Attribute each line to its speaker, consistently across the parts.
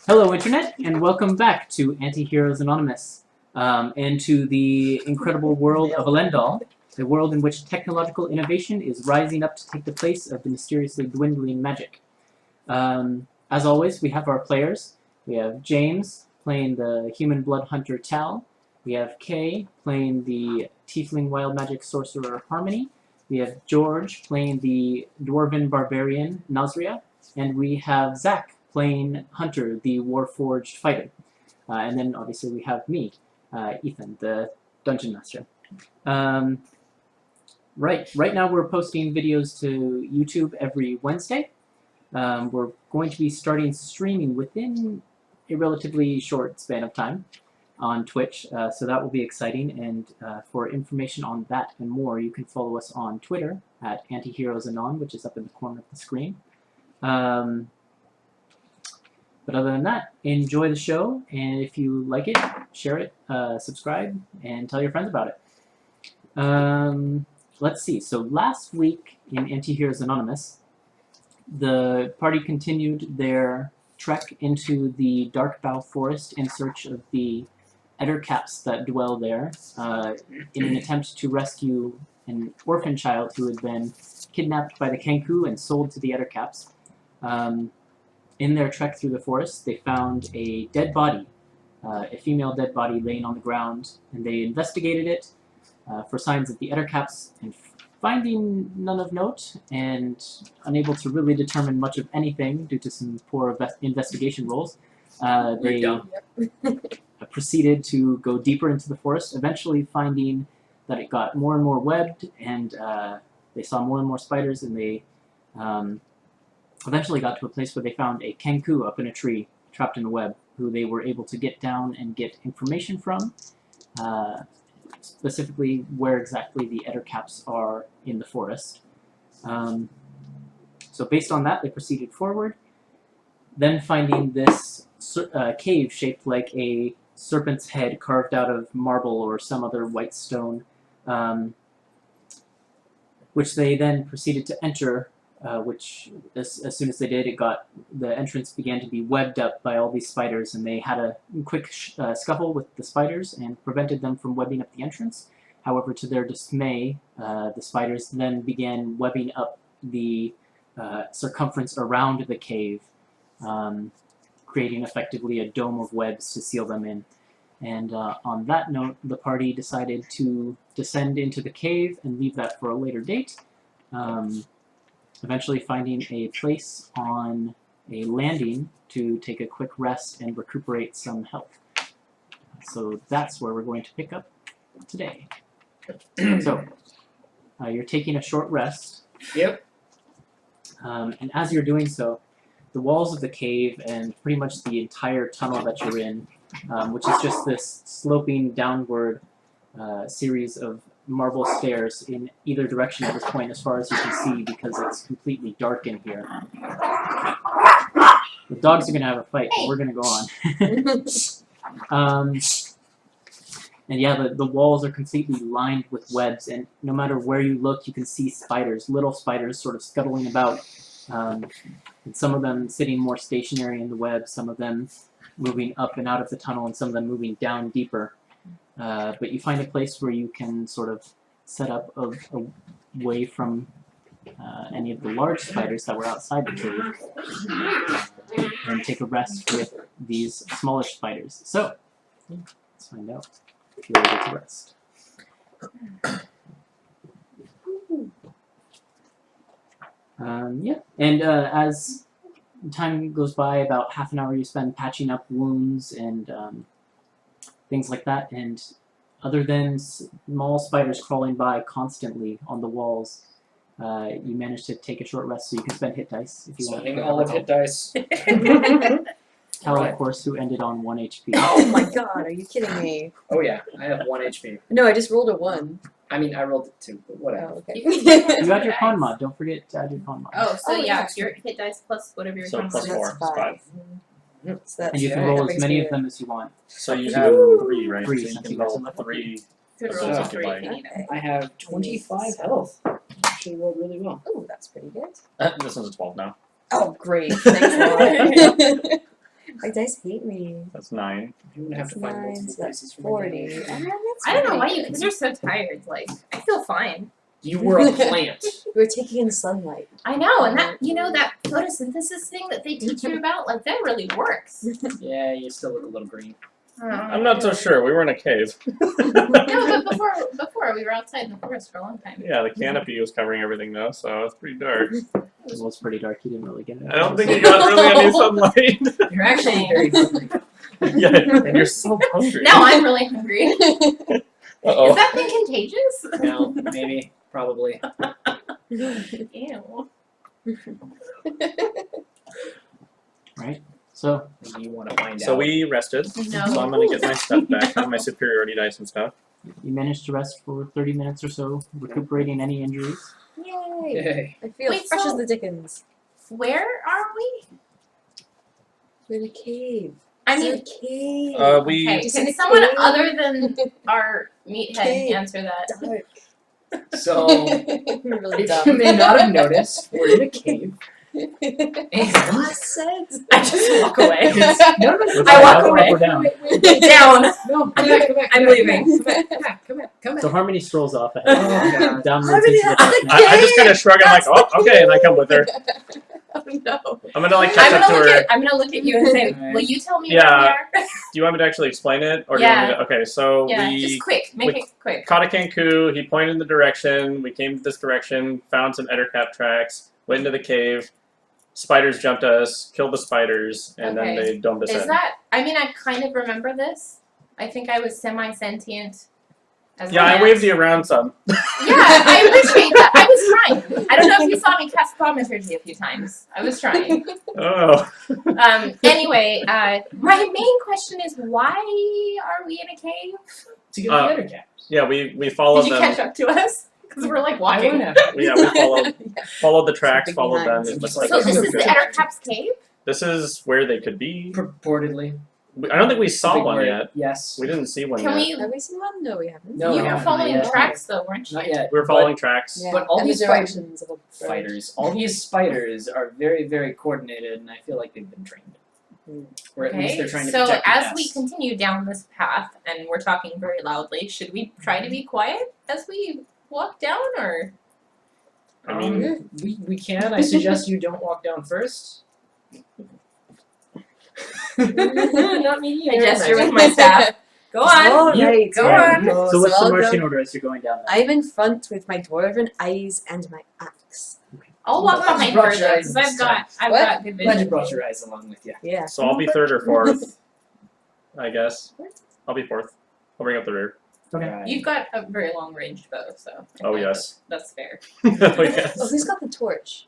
Speaker 1: Hello, Internet, and welcome back to Antiheroes Anonymous, and to the incredible world of Elendal, a world in which technological innovation is rising up to take the place of the mysteriously dwindling magic. As always, we have our players. We have James playing the human blood hunter Tal. We have Kay playing the tiefling wild magic sorcerer Harmony. We have George playing the dwarven barbarian Nazria. And we have Zach playing Hunter, the Warforged fighter. And then obviously we have me, Ethan, the Dungeon Master. Right now we're posting videos to YouTube every Wednesday. We're going to be starting streaming within a relatively short span of time on Twitch, so that will be exciting. And for information on that and more, you can follow us on Twitter at Antiheroesanon, which is up in the corner of the screen. But other than that, enjoy the show, and if you like it, share it, subscribe, and tell your friends about it. Let's see, so last week in Antiheroes Anonymous, the party continued their trek into the Dark Bough Forest in search of the ettercaps that dwell there, in an attempt to rescue an orphan child who had been kidnapped by the Kenku and sold to the ettercaps. In their trek through the forest, they found a dead body, a female dead body laying on the ground, and they investigated it for signs of the ettercaps, and finding none of note, and unable to really determine much of anything due to some poor investigation rolls, they proceeded to go deeper into the forest, eventually finding that it got more and more webbed, and they saw more and more spiders, and they eventually got to a place where they found a Kenku up in a tree, trapped in a web, who they were able to get down and get information from, specifically where exactly the ettercaps are in the forest. So based on that, they proceeded forward, then finding this cave shaped like a serpent's head carved out of marble or some other white stone, which they then proceeded to enter, which as soon as they did, the entrance began to be webbed up by all these spiders, and they had a quick scuffle with the spiders and prevented them from webbing up the entrance. However, to their dismay, the spiders then began webbing up the circumference around the cave, creating effectively a dome of webs to seal them in. And on that note, the party decided to descend into the cave and leave that for a later date. Eventually finding a place on a landing to take a quick rest and recuperate some health. So that's where we're going to pick up today. So, you're taking a short rest.
Speaker 2: Yep.
Speaker 1: And as you're doing so, the walls of the cave and pretty much the entire tunnel that you're in, which is just this sloping downward series of marble stairs in either direction at this point as far as you can see, because it's completely dark in here. The dogs are going to have a fight, but we're going to go on. And yeah, the walls are completely lined with webs, and no matter where you look, you can see spiders, little spiders sort of scuttling about, and some of them sitting more stationary in the web, some of them moving up and out of the tunnel, and some of them moving down deeper. But you find a place where you can sort of set up away from any of the large spiders that were outside the cave, and take a rest with these smallish spiders. So, let's find out if you're able to rest. Yeah, and as time goes by, about half an hour you spend patching up wounds and things like that, and other than small spiders crawling by constantly on the walls, you manage to take a short rest so you can spend hit dice if you want.
Speaker 2: Spending all of hit dice.
Speaker 1: Cal, of course, who ended on 1 HP.
Speaker 3: Oh my god, are you kidding me?
Speaker 2: Oh yeah, I have 1 HP.
Speaker 3: No, I just rolled a 1.
Speaker 2: I mean, I rolled it 2, but whatever.
Speaker 3: Oh, okay.
Speaker 1: You had your con mod. Don't forget to add your con mod.
Speaker 4: Oh, so
Speaker 3: Oh,
Speaker 4: yeah,
Speaker 3: yeah.
Speaker 4: it's your hit dice plus whatever your
Speaker 5: So
Speaker 4: con
Speaker 5: plus
Speaker 4: mod is.
Speaker 5: 4, it's 5.
Speaker 3: So that's,
Speaker 1: And you can
Speaker 2: yeah,
Speaker 1: roll
Speaker 3: that
Speaker 1: as
Speaker 3: brings
Speaker 1: many
Speaker 3: me
Speaker 1: of them as you want.
Speaker 5: So you
Speaker 2: Woo!
Speaker 5: have 3, right?
Speaker 1: 3,
Speaker 5: so you
Speaker 1: since
Speaker 5: can
Speaker 1: you got
Speaker 5: roll
Speaker 1: some left.
Speaker 5: 3.
Speaker 4: You could
Speaker 5: So
Speaker 4: roll
Speaker 5: that's
Speaker 4: three
Speaker 5: your
Speaker 4: if you need it.
Speaker 3: Okay.
Speaker 2: I have 25 health. Actually rolled really well.
Speaker 3: Oh, that's pretty good.
Speaker 5: This one's a 12 now.
Speaker 3: Oh, great. Thanks a lot. I My dice hate me.
Speaker 4: That's 9.
Speaker 2: You're gonna have to find
Speaker 3: 9,
Speaker 2: multiple
Speaker 3: so that's
Speaker 2: places for
Speaker 3: 40.
Speaker 2: my
Speaker 3: That's
Speaker 5: I don't know why
Speaker 3: pretty
Speaker 5: you, because you're so tired. Like, I feel fine.
Speaker 2: You were a plant.
Speaker 3: We're taking in sunlight.
Speaker 5: I know, and that, that photosynthesis thing that they teach you about, like, that really works.
Speaker 2: Yeah, you still look a little green.
Speaker 4: I'm not so sure. We were in a cave.
Speaker 5: No, but before we were outside in the forest for a long time.
Speaker 4: Yeah, the canopy was covering everything though, so it's pretty dark.
Speaker 1: It was pretty dark. You didn't really get it.
Speaker 4: I don't think you got really any sunlight.
Speaker 2: You're actually very hungry.
Speaker 4: Yeah, and you're so hungry.
Speaker 5: Now I'm really hungry. Is
Speaker 4: Uh-oh.
Speaker 5: that thing contagious?
Speaker 2: No, maybe, probably.
Speaker 5: Ew.
Speaker 1: Right. So
Speaker 2: Maybe you want to find
Speaker 4: So
Speaker 2: out.
Speaker 4: we rested.
Speaker 5: No.
Speaker 4: So I'm gonna get my stuff back, my superiority dice and stuff.
Speaker 1: you managed to rest for 30 minutes or so, recuperating any injuries.
Speaker 3: Yay!
Speaker 2: Yay.
Speaker 3: I feel
Speaker 5: Wait,
Speaker 3: fresh
Speaker 5: so-
Speaker 3: as the dickens.
Speaker 5: Where are we?
Speaker 3: We're in a cave.
Speaker 5: I
Speaker 3: It's
Speaker 5: mean,
Speaker 3: a cave.
Speaker 4: We
Speaker 5: okay,
Speaker 3: Just in
Speaker 5: can
Speaker 3: a
Speaker 5: someone
Speaker 3: cave.
Speaker 5: other than our meathead
Speaker 3: Cave.
Speaker 5: answer that?
Speaker 3: Dark.
Speaker 2: So,
Speaker 3: We're really
Speaker 2: if
Speaker 3: dumb.
Speaker 2: you may not have noticed, we're in a cave. And
Speaker 3: What said?
Speaker 5: I just walk away.
Speaker 2: no,
Speaker 5: I walk
Speaker 1: Up
Speaker 5: away.
Speaker 1: or down.
Speaker 5: Down.
Speaker 2: No, come back, come back.
Speaker 5: I'm
Speaker 2: come back,
Speaker 5: leaving.
Speaker 2: Come back, come back, come back.
Speaker 1: So Harmony strolls off ahead.
Speaker 2: Oh, God.
Speaker 1: Downwards
Speaker 3: Harmony,
Speaker 1: into the
Speaker 3: that's
Speaker 1: darkness.
Speaker 4: I just kind of shrug and I'm like, oh, okay, and I come with her.
Speaker 5: Oh no.
Speaker 4: I'm gonna like catch
Speaker 5: I'm
Speaker 4: up to
Speaker 5: gonna
Speaker 4: her.
Speaker 5: look at you and say,
Speaker 2: Alright.
Speaker 5: will you tell me
Speaker 4: Yeah.
Speaker 5: where we are?
Speaker 4: Do you want me to actually explain it, or do you want me to? Okay, so
Speaker 5: Yeah,
Speaker 4: we
Speaker 5: just quick. Make
Speaker 4: we-
Speaker 5: it quick.
Speaker 4: caught a Kenku. He pointed in the direction. We came to this direction, found some ettercap tracks, went into the cave. Spiders jumped us, killed the spiders, and then
Speaker 5: Okay.
Speaker 4: they domed us
Speaker 5: Is
Speaker 4: in.
Speaker 5: that, I mean, I kind of remember this. I think I was semi-sentient as
Speaker 4: Yeah,
Speaker 5: an
Speaker 4: I
Speaker 5: ant.
Speaker 4: waved you around some.
Speaker 5: Yeah, I appreciate that. I was trying. I don't know if you saw me cast thaumaturgy a few times. I was trying.
Speaker 4: Oh.
Speaker 5: Anyway, my main question is, why are we in a cave?
Speaker 2: To get the other caps.
Speaker 4: Yeah, we followed
Speaker 5: Did you
Speaker 4: them.
Speaker 5: catch up to us? Because we're like
Speaker 2: I
Speaker 5: walking.
Speaker 2: wouldn't have.
Speaker 4: Yeah, we followed the tracks,
Speaker 3: Big
Speaker 4: followed them.
Speaker 3: behinds.
Speaker 4: It looks
Speaker 2: So
Speaker 4: like
Speaker 5: So
Speaker 4: it
Speaker 5: this
Speaker 4: was
Speaker 5: is the
Speaker 4: good.
Speaker 5: Ettercap's cave?
Speaker 4: This is where they could be.
Speaker 2: Purportedly.
Speaker 4: I don't think we saw
Speaker 2: Big
Speaker 4: one
Speaker 2: word.
Speaker 4: yet.
Speaker 2: Yes.
Speaker 4: We didn't see one
Speaker 5: Can
Speaker 4: yet.
Speaker 5: we?
Speaker 3: Have we seen one? No, we haven't.
Speaker 2: No,
Speaker 5: You
Speaker 2: no,
Speaker 5: were
Speaker 2: not
Speaker 5: following
Speaker 2: yet.
Speaker 5: tracks though, weren't you?
Speaker 2: Not yet.
Speaker 4: We were following tracks.
Speaker 3: Yeah.
Speaker 2: But all
Speaker 3: and
Speaker 2: these
Speaker 3: the directions of a bird.
Speaker 2: Fighters, all these spiders are very, very coordinated, and I feel like they've been trained. Or at least
Speaker 5: Okay,
Speaker 2: they're trying to
Speaker 5: so
Speaker 2: protect the
Speaker 5: as
Speaker 2: nest.
Speaker 5: we continue down this path and we're talking very loudly, should we try to be quiet as we walk down, or?
Speaker 4: I mean,
Speaker 2: we can. I suggest you don't walk down first. Not me
Speaker 5: I
Speaker 2: either.
Speaker 5: gesture with my staff. Go on.
Speaker 3: All
Speaker 2: You-
Speaker 3: right.
Speaker 5: go
Speaker 3: yeah.
Speaker 5: on.
Speaker 3: No,
Speaker 1: So what's the
Speaker 3: I'll
Speaker 1: marching
Speaker 3: go-
Speaker 1: order as you're going down there?
Speaker 3: I'm in front with my dwarven eyes and my axe.
Speaker 5: I'll walk
Speaker 2: Glad you
Speaker 5: behind
Speaker 2: brought
Speaker 5: her
Speaker 2: your
Speaker 5: though,
Speaker 2: eyes
Speaker 5: because
Speaker 2: this
Speaker 5: I've
Speaker 3: What?
Speaker 5: got good
Speaker 2: Glad you
Speaker 5: vision.
Speaker 2: brought your eyes along with you.
Speaker 3: Yeah.
Speaker 4: so I'll be third or fourth, I guess. I'll be fourth. I'll bring up the rear.
Speaker 1: Okay.
Speaker 5: You've got a very long ranged bow, so. I
Speaker 4: Oh,
Speaker 5: think
Speaker 4: yes.
Speaker 5: That's fair.
Speaker 4: Oh, yes.
Speaker 3: Oh, who's got the torch?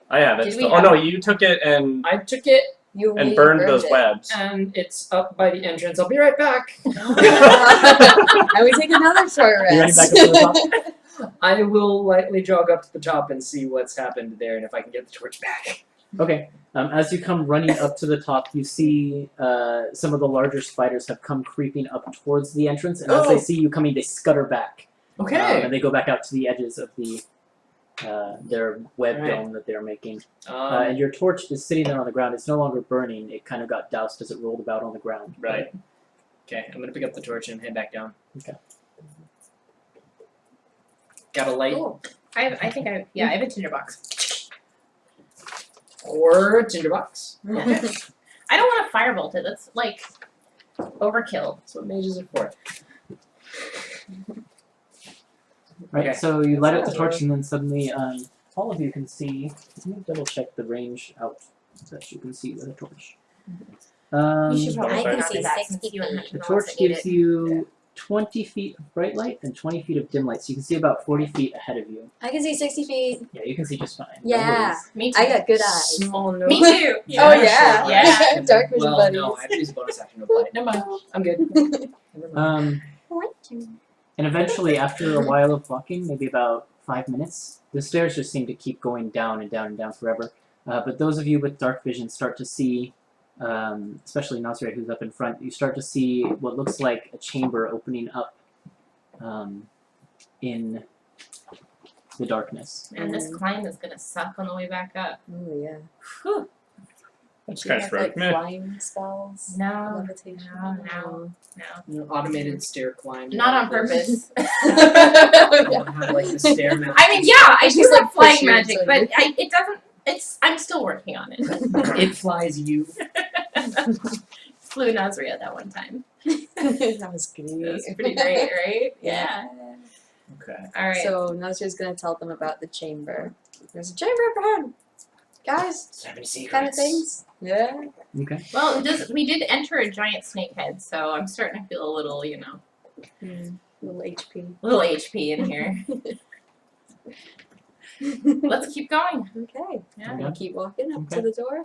Speaker 4: I have it.
Speaker 5: Did we
Speaker 4: Still. Oh
Speaker 5: have
Speaker 4: no,
Speaker 5: it?
Speaker 4: you took it and
Speaker 2: I took it,
Speaker 3: You
Speaker 4: burned those webs.
Speaker 2: and it's up by the entrance. I'll be right back.
Speaker 3: I would take another short
Speaker 1: You running
Speaker 3: rest.
Speaker 1: back up to the top?
Speaker 2: I will lightly jog up to the top and see what's happened there, and if I can get the torch back.
Speaker 1: Okay. As you come running up to the top, you see some of the larger spiders have come creeping up towards the entrance, and as they
Speaker 2: Oh.
Speaker 1: see you coming, they scutter back.
Speaker 2: Okay.
Speaker 1: And they go back out to the edges of the their web
Speaker 2: Alright.
Speaker 1: dome that they're making. And your torch is sitting there on the ground. It's no longer burning. It kind of got doused as it rolled about on the ground.
Speaker 2: Right. Okay, I'm gonna pick up the torch and head back down.
Speaker 1: Okay.
Speaker 2: Got a light
Speaker 5: Cool. I have a tinderbox.
Speaker 2: or a tinderbox.
Speaker 5: I don't want to firebolt it. That's like overkill.
Speaker 2: That's what mages are for.
Speaker 1: Right,
Speaker 2: Okay.
Speaker 1: so you light up the torch, and then suddenly all of you can see. Let me double check the range out so that you can see with a torch.
Speaker 5: You should probably
Speaker 3: I can
Speaker 5: copy
Speaker 3: see
Speaker 5: that
Speaker 3: 6
Speaker 5: since you and
Speaker 3: feet.
Speaker 1: The
Speaker 5: Hutton
Speaker 1: torch
Speaker 5: also need
Speaker 1: gives
Speaker 5: it.
Speaker 1: you 20 feet of bright light and 20 feet of dim light, so you can see about 40 feet ahead of you.
Speaker 3: I can see 60 feet.
Speaker 1: Yeah, you can see just fine. No
Speaker 3: Yeah.
Speaker 1: worries.
Speaker 5: Me too.
Speaker 3: I got good eyes.
Speaker 2: Small note.
Speaker 5: Me too.
Speaker 3: Oh, yeah.
Speaker 5: Yeah.
Speaker 3: Dark vision
Speaker 2: well,
Speaker 3: buddies.
Speaker 2: no, I have to use a bonus action to apply it. Never mind. I'm good. Never mind.
Speaker 1: And eventually, after a while of walking, maybe about 5 minutes, the stairs just seem to keep going down and down and down forever. But those of you with dark vision start to see, especially Nasria, who's up in front, you start to see what looks like a chamber opening up in the darkness.
Speaker 5: And this climb is gonna suck on the way back up.
Speaker 3: Oh, yeah.
Speaker 5: Whew.
Speaker 4: That's
Speaker 3: Do you
Speaker 4: kind of
Speaker 3: have,
Speaker 4: screwed.
Speaker 3: like
Speaker 4: Meh.
Speaker 3: flying spells?
Speaker 5: No,
Speaker 3: Levitation?
Speaker 5: no.
Speaker 2: Automated stair climb.
Speaker 5: Not on purpose.
Speaker 2: You don't have like the stair mount.
Speaker 5: I mean, yeah, I
Speaker 3: It's
Speaker 5: do
Speaker 3: just,
Speaker 5: have
Speaker 3: like,
Speaker 5: flying
Speaker 3: push you
Speaker 5: magic,
Speaker 3: into
Speaker 5: but
Speaker 3: it.
Speaker 5: it doesn't. I'm still working on it.
Speaker 2: It flies you.
Speaker 5: Flew Nazria that one time.
Speaker 3: That was great.
Speaker 5: It was pretty great, right?
Speaker 3: Yeah.
Speaker 2: Okay.
Speaker 5: All right.
Speaker 3: So Nazria's gonna tell them about the chamber. There's a chamber up ahead, guys.
Speaker 2: 7 secrets.
Speaker 3: Kind of things. Yeah.
Speaker 1: Okay.
Speaker 5: Well, we did enter a giant snake head, so I'm starting to feel a little,
Speaker 3: Little HP.
Speaker 5: little HP in here. Let's keep going.
Speaker 3: Okay.
Speaker 5: Yeah.
Speaker 3: I'm gonna keep walking up
Speaker 1: Okay.
Speaker 3: to the door.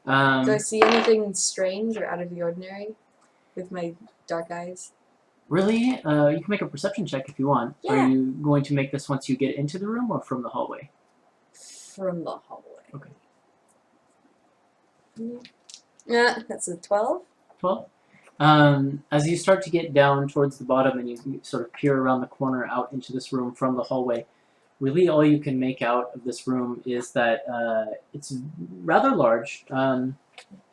Speaker 3: Do I
Speaker 1: Um,
Speaker 3: see anything strange or out of the ordinary with my dark eyes?
Speaker 1: really, you can make a perception check if you want.
Speaker 3: Yeah.
Speaker 1: Are you going to make this once you get into the room or from the hallway?
Speaker 3: From the hallway.
Speaker 1: Okay.
Speaker 3: Yeah, that's a 12.
Speaker 1: 12. As you start to get down towards the bottom and you sort of peer around the corner out into this room from the hallway, really all you can make out of this room is that it's rather large.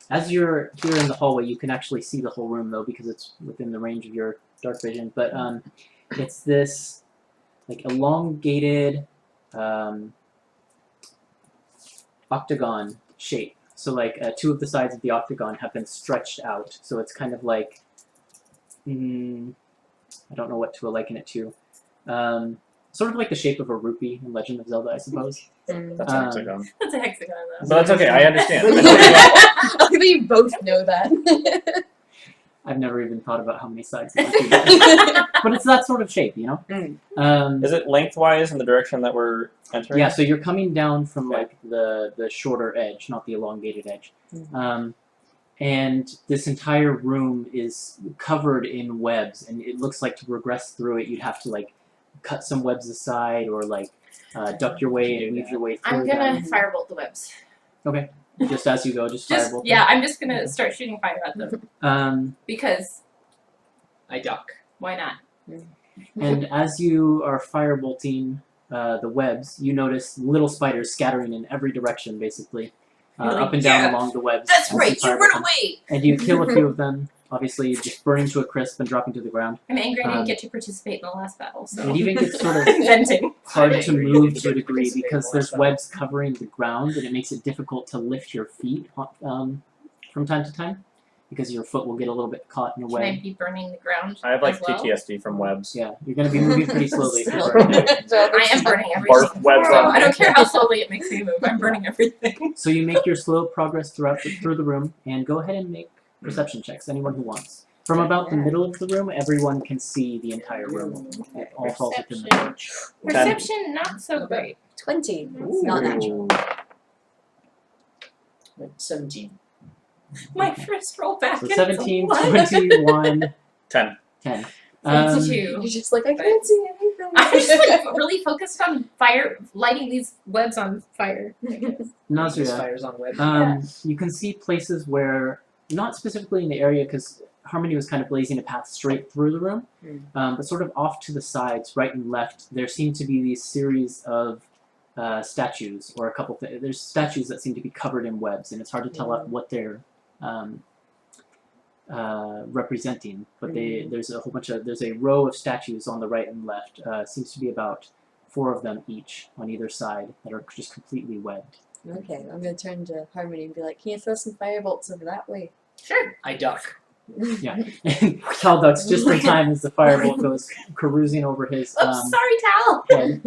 Speaker 1: As you're here in the hallway, you can actually see the whole room though because it's within the range of your dark vision. But it's this like elongated octagon shape. So like two of the sides of the octagon have been stretched out. So it's kind of like, I don't know what to liken it to. Sort of like the shape of a rupee in Legend of Zelda, I suppose.
Speaker 4: That's a hexagon.
Speaker 5: That's a hexagon, though.
Speaker 4: But that's okay. I understand.
Speaker 3: I think you both know that.
Speaker 1: I've never even thought about how many sides it would be. But it's that sort of shape, you know?
Speaker 4: Is it lengthwise in the direction that we're entering?
Speaker 1: Yeah, so you're coming down from like the shorter edge, not the elongated edge. And this entire room is covered in webs, and it looks like to progress through it, you'd have to like cut some webs aside or like duck your way and weave your way through
Speaker 5: I'm gonna
Speaker 1: them.
Speaker 5: firebolt the webs.
Speaker 1: Okay, just as you go, just firebolt them.
Speaker 5: Yeah, I'm just gonna start shooting fire at them because
Speaker 2: I duck.
Speaker 5: why not?
Speaker 1: And as you are firebolting the webs, you notice little spiders scattering in every direction, basically,
Speaker 5: You're like,
Speaker 1: up and down
Speaker 5: "Yeah,
Speaker 1: along the webs.
Speaker 5: That's
Speaker 1: as you
Speaker 5: right. You
Speaker 1: firebolt
Speaker 5: run
Speaker 1: them.
Speaker 5: away.
Speaker 1: And you kill a few of them, obviously just burning to a crisp and dropping to the ground.
Speaker 5: I'm angry I didn't get to participate in the last battle, so
Speaker 1: It even gets sort of
Speaker 5: I'm venting.
Speaker 1: hard
Speaker 2: I
Speaker 1: to
Speaker 2: agree.
Speaker 1: move
Speaker 2: You
Speaker 1: to a
Speaker 2: get to
Speaker 1: degree
Speaker 2: participate
Speaker 1: because
Speaker 2: in
Speaker 1: there's
Speaker 2: the
Speaker 1: webs covering the ground, and it makes it difficult to lift your feet from time to time because your foot will get a little bit caught in a
Speaker 5: Can I
Speaker 1: web.
Speaker 5: be burning the ground?
Speaker 4: I have like
Speaker 5: as well?
Speaker 4: PTSD from webs.
Speaker 1: Yeah, you're going to be moving pretty slowly if you
Speaker 5: Still.
Speaker 1: burn it.
Speaker 5: I am burning everything.
Speaker 4: Barf webs on
Speaker 5: I don't care how slowly it makes me move. I'm burning everything.
Speaker 1: So you make your slow progress through the room, and go ahead and make perception checks, anyone who wants. From about the middle of the room, everyone can see the entire room. It all falls within the range.
Speaker 5: Perception, not so great.
Speaker 3: 20. It's not natural.
Speaker 2: Like 17.
Speaker 5: My first roll back.
Speaker 1: So
Speaker 5: into
Speaker 1: 17,
Speaker 5: one.
Speaker 1: 21,
Speaker 4: 10.
Speaker 1: 10.
Speaker 5: 22.
Speaker 3: You're just like, I can't see anything.
Speaker 5: I'm just like really focused on fire, lighting these webs on fire. I guess.
Speaker 2: These
Speaker 1: Nazria,
Speaker 2: fires on web.
Speaker 1: you can see places where, not specifically in the area because Harmony was kind of blazing a path straight through the room, but sort of off to the sides, right and left, there seem to be these series of statues, or a couple there's statues that seem to be covered in webs, and it's hard to tell what they're representing, but there's a whole bunch of, there's a row of statues on the right and left, seems to be about 4 of them each on either side that are just completely webbed.
Speaker 3: Okay, I'm gonna turn to Harmony and be like, can you throw some firebolts over that way?
Speaker 5: Sure.
Speaker 2: I duck.
Speaker 1: Yeah, and Cal ducks just in time as the firebolt goes carousing over his
Speaker 5: Oops, sorry, Tal.
Speaker 1: head.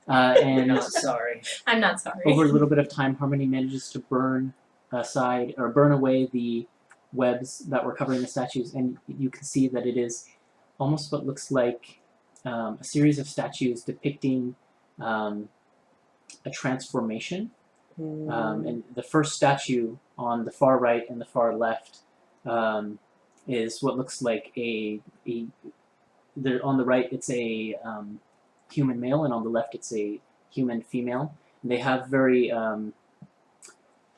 Speaker 2: I'm
Speaker 1: And
Speaker 2: not sorry.
Speaker 5: I'm not sorry.
Speaker 1: over a little bit of time, Harmony manages to burn away the webs that were covering the statues, and you can see that it is almost what looks like a series of statues depicting a transformation. And the first statue on the far right and the far left is what looks like on the right it's a human male, and on the left it's a human female. And they have very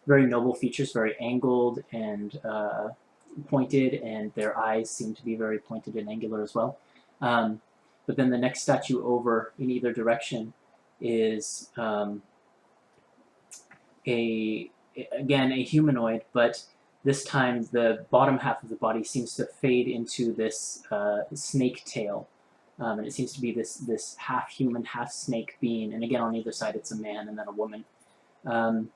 Speaker 1: very noble features, very angled and pointed, and their eyes seem to be very pointed and angular as well. But then the next statue over in either direction is a again, a humanoid, but this time the bottom half of the body seems to fade into this snake tail. And it seems to be this half human, half snake being. And again, on either side, it's a man and then a woman. And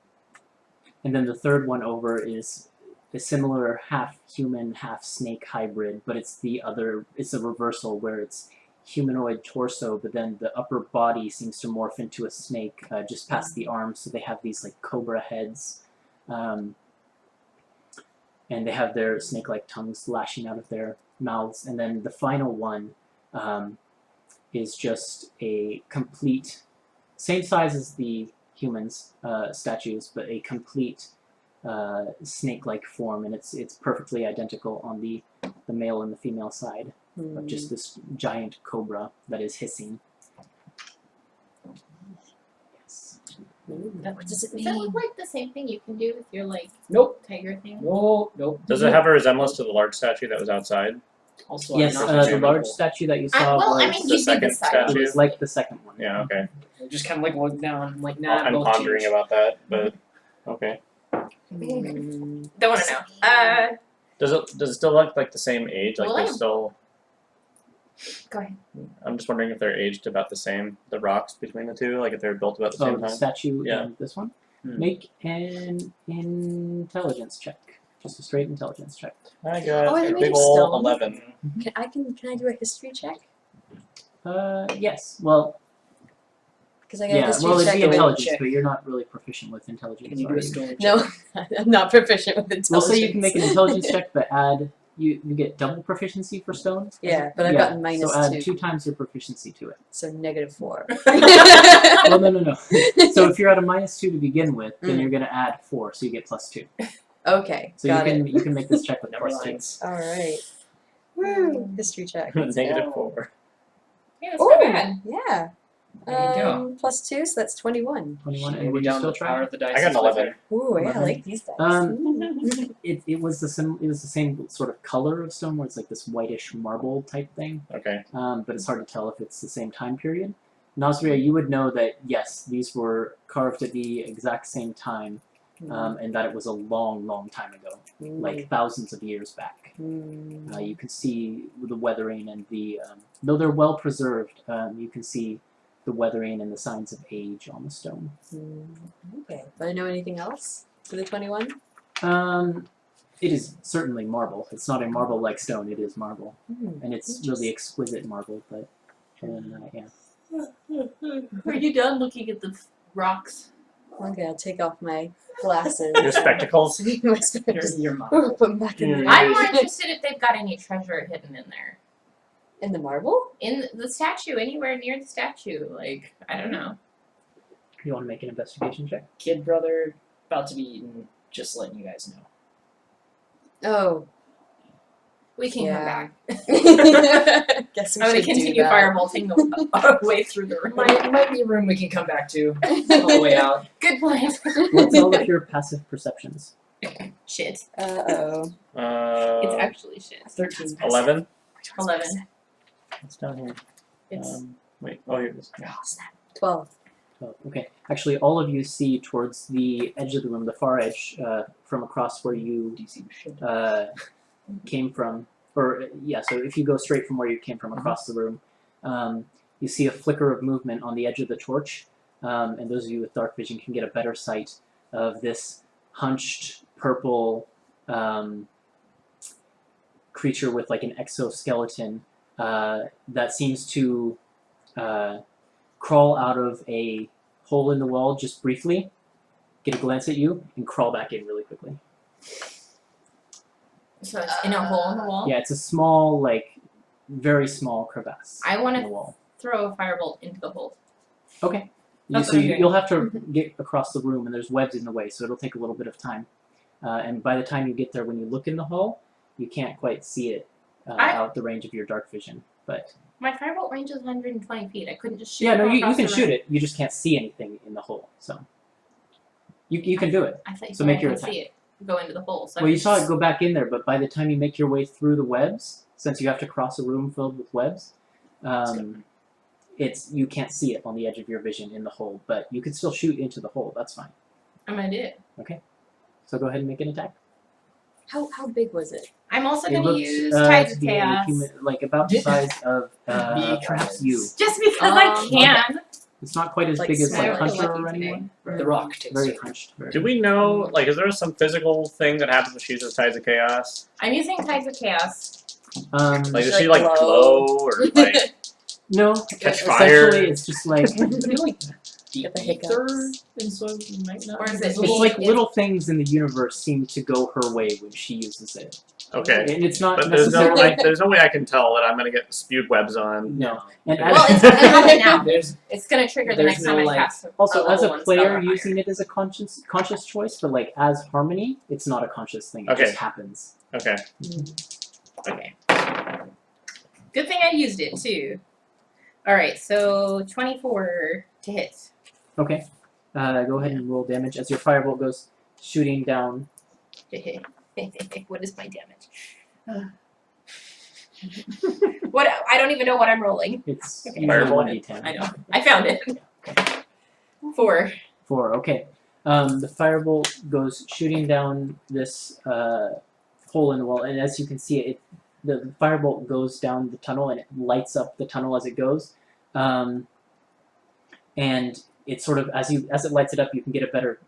Speaker 1: then the third one over is a similar half human, half snake hybrid, but it's a reversal where it's humanoid torso, but then the upper body seems to morph into a snake just past the arms. So they have these like cobra heads, and they have their snake-like tongues lashing out of their mouths. And then the final one is just a complete, same size as the humans statues, but a complete snake-like form, and it's perfectly identical on the male and the female side of just this giant cobra that is hissing. Yes.
Speaker 3: What does it
Speaker 5: Does that
Speaker 3: mean?
Speaker 5: look like the same thing you can do with your like
Speaker 2: Nope.
Speaker 5: tiger thing?
Speaker 2: Nope.
Speaker 4: Does it have a resemblance to the large statue that was outside?
Speaker 2: Also,
Speaker 1: Yes,
Speaker 2: I'm
Speaker 1: the
Speaker 2: not
Speaker 1: large statue that you saw
Speaker 5: well, I
Speaker 1: was
Speaker 5: mean,
Speaker 4: the
Speaker 5: you did
Speaker 4: second
Speaker 5: decide.
Speaker 4: statue.
Speaker 1: it was like the second one.
Speaker 4: Yeah, okay.
Speaker 2: I just kind of like look down. I'm like, nah,
Speaker 4: I'm
Speaker 2: both
Speaker 4: pondering
Speaker 2: change.
Speaker 4: about that, but okay.
Speaker 3: Mm.
Speaker 5: Don't want to know.
Speaker 4: Does it still look like the same age? Like
Speaker 5: Well,
Speaker 4: they're
Speaker 5: I'm-
Speaker 4: still.
Speaker 5: Go ahead.
Speaker 4: I'm just wondering if they're aged about the same. The rocks between the two, like if they're built about the
Speaker 1: Oh,
Speaker 4: same
Speaker 1: the
Speaker 4: time.
Speaker 1: statue
Speaker 4: Yeah.
Speaker 1: and this one?
Speaker 2: Hmm.
Speaker 1: Make an intelligence check. Just a straight intelligence check.
Speaker 4: I got
Speaker 3: Oh,
Speaker 4: a
Speaker 3: they're made
Speaker 4: big
Speaker 3: of
Speaker 4: ol'
Speaker 3: stone.
Speaker 4: 11.
Speaker 3: Can I do a history check?
Speaker 1: Yes. Well,
Speaker 3: Because I got a
Speaker 1: yeah.
Speaker 3: history
Speaker 1: Well, it'd
Speaker 3: check.
Speaker 1: be
Speaker 3: of it.
Speaker 1: intelligence,
Speaker 2: check.
Speaker 1: but you're not really proficient with intelligence.
Speaker 2: Can you do
Speaker 1: are
Speaker 2: a
Speaker 1: you?
Speaker 2: story check?
Speaker 3: No, I'm not proficient with intelligence.
Speaker 1: We'll say you can make an intelligence check, but add you get double proficiency for stone.
Speaker 3: Yeah, but I've
Speaker 1: Yeah,
Speaker 3: gotten minus
Speaker 1: so add
Speaker 3: 2,
Speaker 1: 2 times your proficiency to it.
Speaker 3: so -4.
Speaker 1: Well, no. So if you're at a -2 to begin with, then
Speaker 3: Mm.
Speaker 1: you're going to add 4, so you get +2.
Speaker 3: Okay,
Speaker 1: So
Speaker 3: got
Speaker 1: you can make this check with
Speaker 2: Never
Speaker 1: +2.
Speaker 2: lines.
Speaker 3: All right. Woo! History check. Let's
Speaker 4: Negative
Speaker 3: go.
Speaker 4: 4.
Speaker 5: Yeah, that's
Speaker 3: Oh,
Speaker 5: not bad.
Speaker 3: yeah.
Speaker 2: There you go.
Speaker 3: +2, so that's 21.
Speaker 1: 21, and
Speaker 2: Maybe
Speaker 1: would you
Speaker 2: down
Speaker 1: still
Speaker 2: the power
Speaker 1: try?
Speaker 2: of the dice.
Speaker 4: I got an
Speaker 2: is much
Speaker 4: 11.
Speaker 3: Ooh, yeah, I
Speaker 1: 11.
Speaker 3: like these dice.
Speaker 1: It was the same sort of color of stone, where it's like this whitish marble type thing.
Speaker 4: Okay.
Speaker 1: But it's hard to tell if it's the same time period. Nasria, you would know that yes, these were carved at the exact same time, and that it was a long, long time ago, like thousands of years back. You can see the weathering and the though they're well preserved, you can see the weathering and the signs of age on the stone.
Speaker 3: Okay. Do I know anything else for the 21?
Speaker 1: It is certainly marble. It's not a marble-like stone. It is marble, and it's really exquisite marble. But yeah.
Speaker 5: Are you done looking at the rocks?
Speaker 3: Okay, I'll take off my glasses.
Speaker 4: Your spectacles?
Speaker 3: My spectacles.
Speaker 2: Your mom.
Speaker 3: Put them back in the
Speaker 5: I'm more interested if they've got any treasure hidden in there.
Speaker 3: In the marble?
Speaker 5: In the statue, anywhere near the statue. Like, I don't know.
Speaker 1: You want to make an investigation check?
Speaker 2: Kid brother about to be eaten. Just letting you guys know.
Speaker 3: Oh.
Speaker 5: We can
Speaker 3: Yeah.
Speaker 5: come back.
Speaker 3: Guess we
Speaker 5: I'm
Speaker 3: should
Speaker 5: going to continue
Speaker 3: do that.
Speaker 5: firebolting our way through the room.
Speaker 2: Might be a room we can come back to on the way out.
Speaker 5: Good plan.
Speaker 1: What's all of your passive perceptions?
Speaker 5: Shit.
Speaker 3: Uh-oh.
Speaker 5: It's actually shit.
Speaker 2: 13.
Speaker 4: 11?
Speaker 5: 11.
Speaker 4: It's down here.
Speaker 5: It's
Speaker 4: Wait. Oh, here it is.
Speaker 3: 12.
Speaker 1: Oh, okay. Actually, all of you see towards the edge of the room, the far edge, from across where you
Speaker 2: DC shit.
Speaker 1: came from, or yeah, so if you go straight from where you came from across the room, you see a flicker of movement on the edge of the torch, and those of you with dark vision can get a better sight of this hunched purple creature with like an exoskeleton that seems to crawl out of a hole in the wall just briefly, get a glance at you, and crawl back in really quickly.
Speaker 5: So it's in a hole in the wall?
Speaker 1: Yeah, it's a small, like, very small crevasse
Speaker 5: I want
Speaker 1: in the
Speaker 5: to
Speaker 1: wall.
Speaker 5: throw a firebolt into the hole.
Speaker 1: Okay.
Speaker 5: That's
Speaker 1: So
Speaker 5: what I'm doing.
Speaker 1: you'll have to get across the room, and there's webs in the way, so it'll take a little bit of time. And by the time you get there, when you look in the hole, you can't quite see it out the range of your dark vision. But
Speaker 5: My firebolt range is 120 feet. I couldn't just shoot
Speaker 1: yeah, no,
Speaker 5: it
Speaker 1: you
Speaker 5: across
Speaker 1: can
Speaker 5: the
Speaker 1: shoot
Speaker 5: room.
Speaker 1: it. You just can't see anything in the hole. So you can do it.
Speaker 5: I thought you
Speaker 1: So
Speaker 5: said
Speaker 1: make
Speaker 5: I
Speaker 1: your
Speaker 5: could
Speaker 1: attack.
Speaker 5: see it go into the hole. So
Speaker 1: Well, you saw it go back in there, but by the time you make your way through the webs, since you have to cross a room filled with webs, you can't see it on the edge of your vision in the hole. But you could still shoot into the hole. That's fine.
Speaker 5: I'm gonna do it.
Speaker 1: Okay. So go ahead and make an attack.
Speaker 3: How big was it?
Speaker 5: I'm also
Speaker 1: It
Speaker 5: going to
Speaker 1: looks
Speaker 5: use
Speaker 1: to
Speaker 5: Tides of
Speaker 1: be a
Speaker 5: Chaos.
Speaker 1: like about the size of perhaps you.
Speaker 5: Just because I can.
Speaker 1: It's not quite as
Speaker 3: Like
Speaker 1: big as
Speaker 3: small,
Speaker 1: like
Speaker 3: like
Speaker 1: Hunter
Speaker 5: lucky
Speaker 1: or
Speaker 5: today.
Speaker 1: anyone.
Speaker 2: The rock takes
Speaker 1: Very
Speaker 2: her.
Speaker 1: hunched. Very
Speaker 4: Do we know, like, is there some physical thing that happens when she uses Tides of Chaos?
Speaker 5: I'm using Tides of Chaos.
Speaker 4: Like, does
Speaker 3: She,
Speaker 4: she,
Speaker 3: like,
Speaker 4: like,
Speaker 3: glow?
Speaker 4: glow or, like,
Speaker 1: No,
Speaker 4: Catch
Speaker 1: essentially
Speaker 4: fire.
Speaker 1: it's just like
Speaker 3: Get the
Speaker 2: Ether,
Speaker 3: hiccups.
Speaker 2: and so you might not.
Speaker 5: Or is
Speaker 2: be
Speaker 5: it
Speaker 1: it's
Speaker 2: visible.
Speaker 1: like little things in the universe seem to go her way when she uses it.
Speaker 4: okay.
Speaker 1: And it's not
Speaker 4: But there's no,
Speaker 1: necessarily
Speaker 4: like, there's no way I can tell that I'm gonna get spewed webs on.
Speaker 1: no. And
Speaker 5: Well,
Speaker 1: as,
Speaker 5: it's going to happen now.
Speaker 2: There's
Speaker 5: It's going to trigger the
Speaker 2: There's
Speaker 5: next
Speaker 2: no,
Speaker 5: time I
Speaker 2: like-
Speaker 5: cast
Speaker 1: also as
Speaker 5: level
Speaker 1: a
Speaker 5: one spell
Speaker 1: player
Speaker 5: or
Speaker 1: using
Speaker 5: higher.
Speaker 1: it as a conscious choice, but like as Harmony, it's not a conscious thing. It
Speaker 4: Okay.
Speaker 1: just happens.
Speaker 4: Okay.
Speaker 5: Okay. Good thing I used it too. Alright, so 24 to hit.
Speaker 1: Okay. Go ahead and roll damage as your firebolt goes shooting down.
Speaker 5: What is my damage? What? I don't even know what I'm rolling.
Speaker 1: It's
Speaker 5: Okay.
Speaker 1: usually
Speaker 4: Firebolt.
Speaker 1: 1d10.
Speaker 5: I know. I found it. 4.
Speaker 1: 4. Okay. The firebolt goes shooting down this hole in the wall, and as you can see, the firebolt goes down the tunnel and it lights up the tunnel as it goes. And it sort of as it lights it up, you can get a better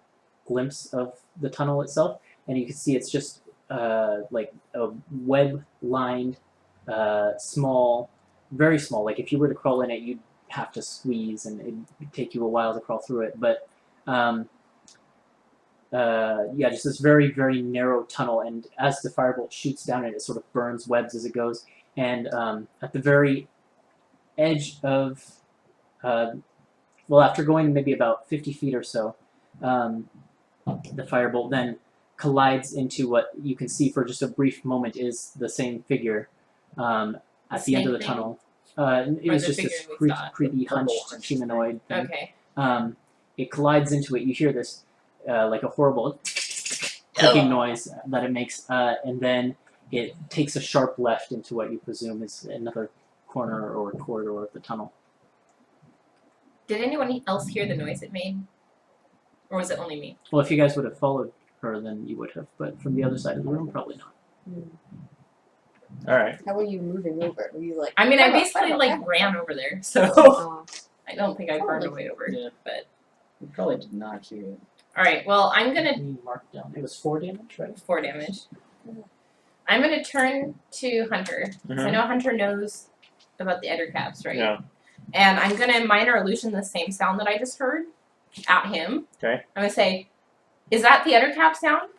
Speaker 1: glimpse of the tunnel itself, and you can see it's just like a web-lined, small, very small. Like if you were to crawl in it, you'd have to squeeze, and it'd take you a while to crawl through it. But yeah, just this very, very narrow tunnel, and as the firebolt shoots down it sort of burns webs as it goes. And at the very edge of, well, after going maybe about 50 feet or so, the firebolt then collides into what you can see for just a brief moment is the same figure at the end of the
Speaker 5: snake thing?
Speaker 1: tunnel. It
Speaker 5: Or
Speaker 1: was
Speaker 5: the
Speaker 1: just this
Speaker 5: figure we saw?
Speaker 1: creepy,
Speaker 2: The purple
Speaker 1: hunched
Speaker 2: hunched
Speaker 1: humanoid thing.
Speaker 5: Okay.
Speaker 1: It collides into it. You hear this like a horrible clicking noise that it makes, and then it takes a sharp left into what you presume is another corner or corridor of the tunnel.
Speaker 5: Did anyone else hear the noise it made? Or was it only me?
Speaker 1: Well, if you guys would have followed her, then you would have, but from the other side of the room, probably not.
Speaker 4: Alright.
Speaker 3: How were you moving over? Were you like?
Speaker 5: I mean, I
Speaker 3: "Firebolt,
Speaker 5: basically
Speaker 3: firebolt,
Speaker 5: like
Speaker 3: firebolt."
Speaker 5: ran over there, so
Speaker 3: Oh.
Speaker 5: I don't think I burned
Speaker 3: Probably.
Speaker 5: away over.
Speaker 2: Yeah.
Speaker 5: But
Speaker 2: You probably did not hear it.
Speaker 5: alright, well I'm gonna
Speaker 1: You marked down. It was 4 damage, right?
Speaker 5: 4 damage. I'm gonna turn to Hunter. 'Cause I
Speaker 4: Mhm.
Speaker 5: know Hunter knows about the eder caps, right?
Speaker 4: Yeah.
Speaker 5: And I'm gonna minor illusion the same sound that I just heard at him.
Speaker 4: Okay.
Speaker 5: I'm gonna say, is that the eder cap sound?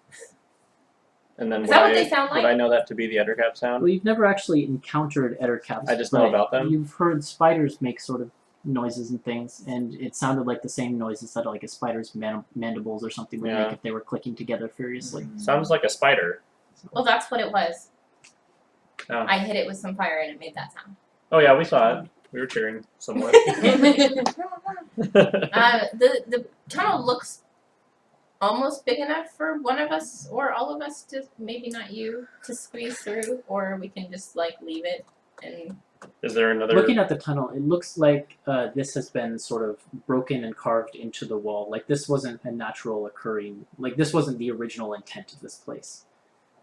Speaker 4: And then
Speaker 5: Is
Speaker 4: would
Speaker 5: that what
Speaker 4: I,
Speaker 5: they sound
Speaker 4: would
Speaker 5: like?
Speaker 4: I know that to be the Ettercap sound?
Speaker 1: Well, you've never actually encountered ettercaps.
Speaker 4: I just know
Speaker 1: but
Speaker 4: about them.
Speaker 1: You've heard spiders make sort of noises and things, and it sounded like the same noises that like a spider's mandibles or something would
Speaker 4: Yeah.
Speaker 1: make if they were clicking together furiously.
Speaker 4: Sounds like a spider.
Speaker 5: Well, that's what it was.
Speaker 4: Oh.
Speaker 5: I hit it with some fire and it made that sound.
Speaker 4: Oh yeah, we saw it. We were cheering somewhat.
Speaker 5: The tunnel looks almost big enough for one of us or all of us to, maybe not you, to squeeze through, or we can just like leave it and
Speaker 4: Is there another?
Speaker 1: Looking at the tunnel, it looks like this has been sort of broken and carved into the wall. Like this wasn't a natural occurring, like this wasn't the original intent of this place.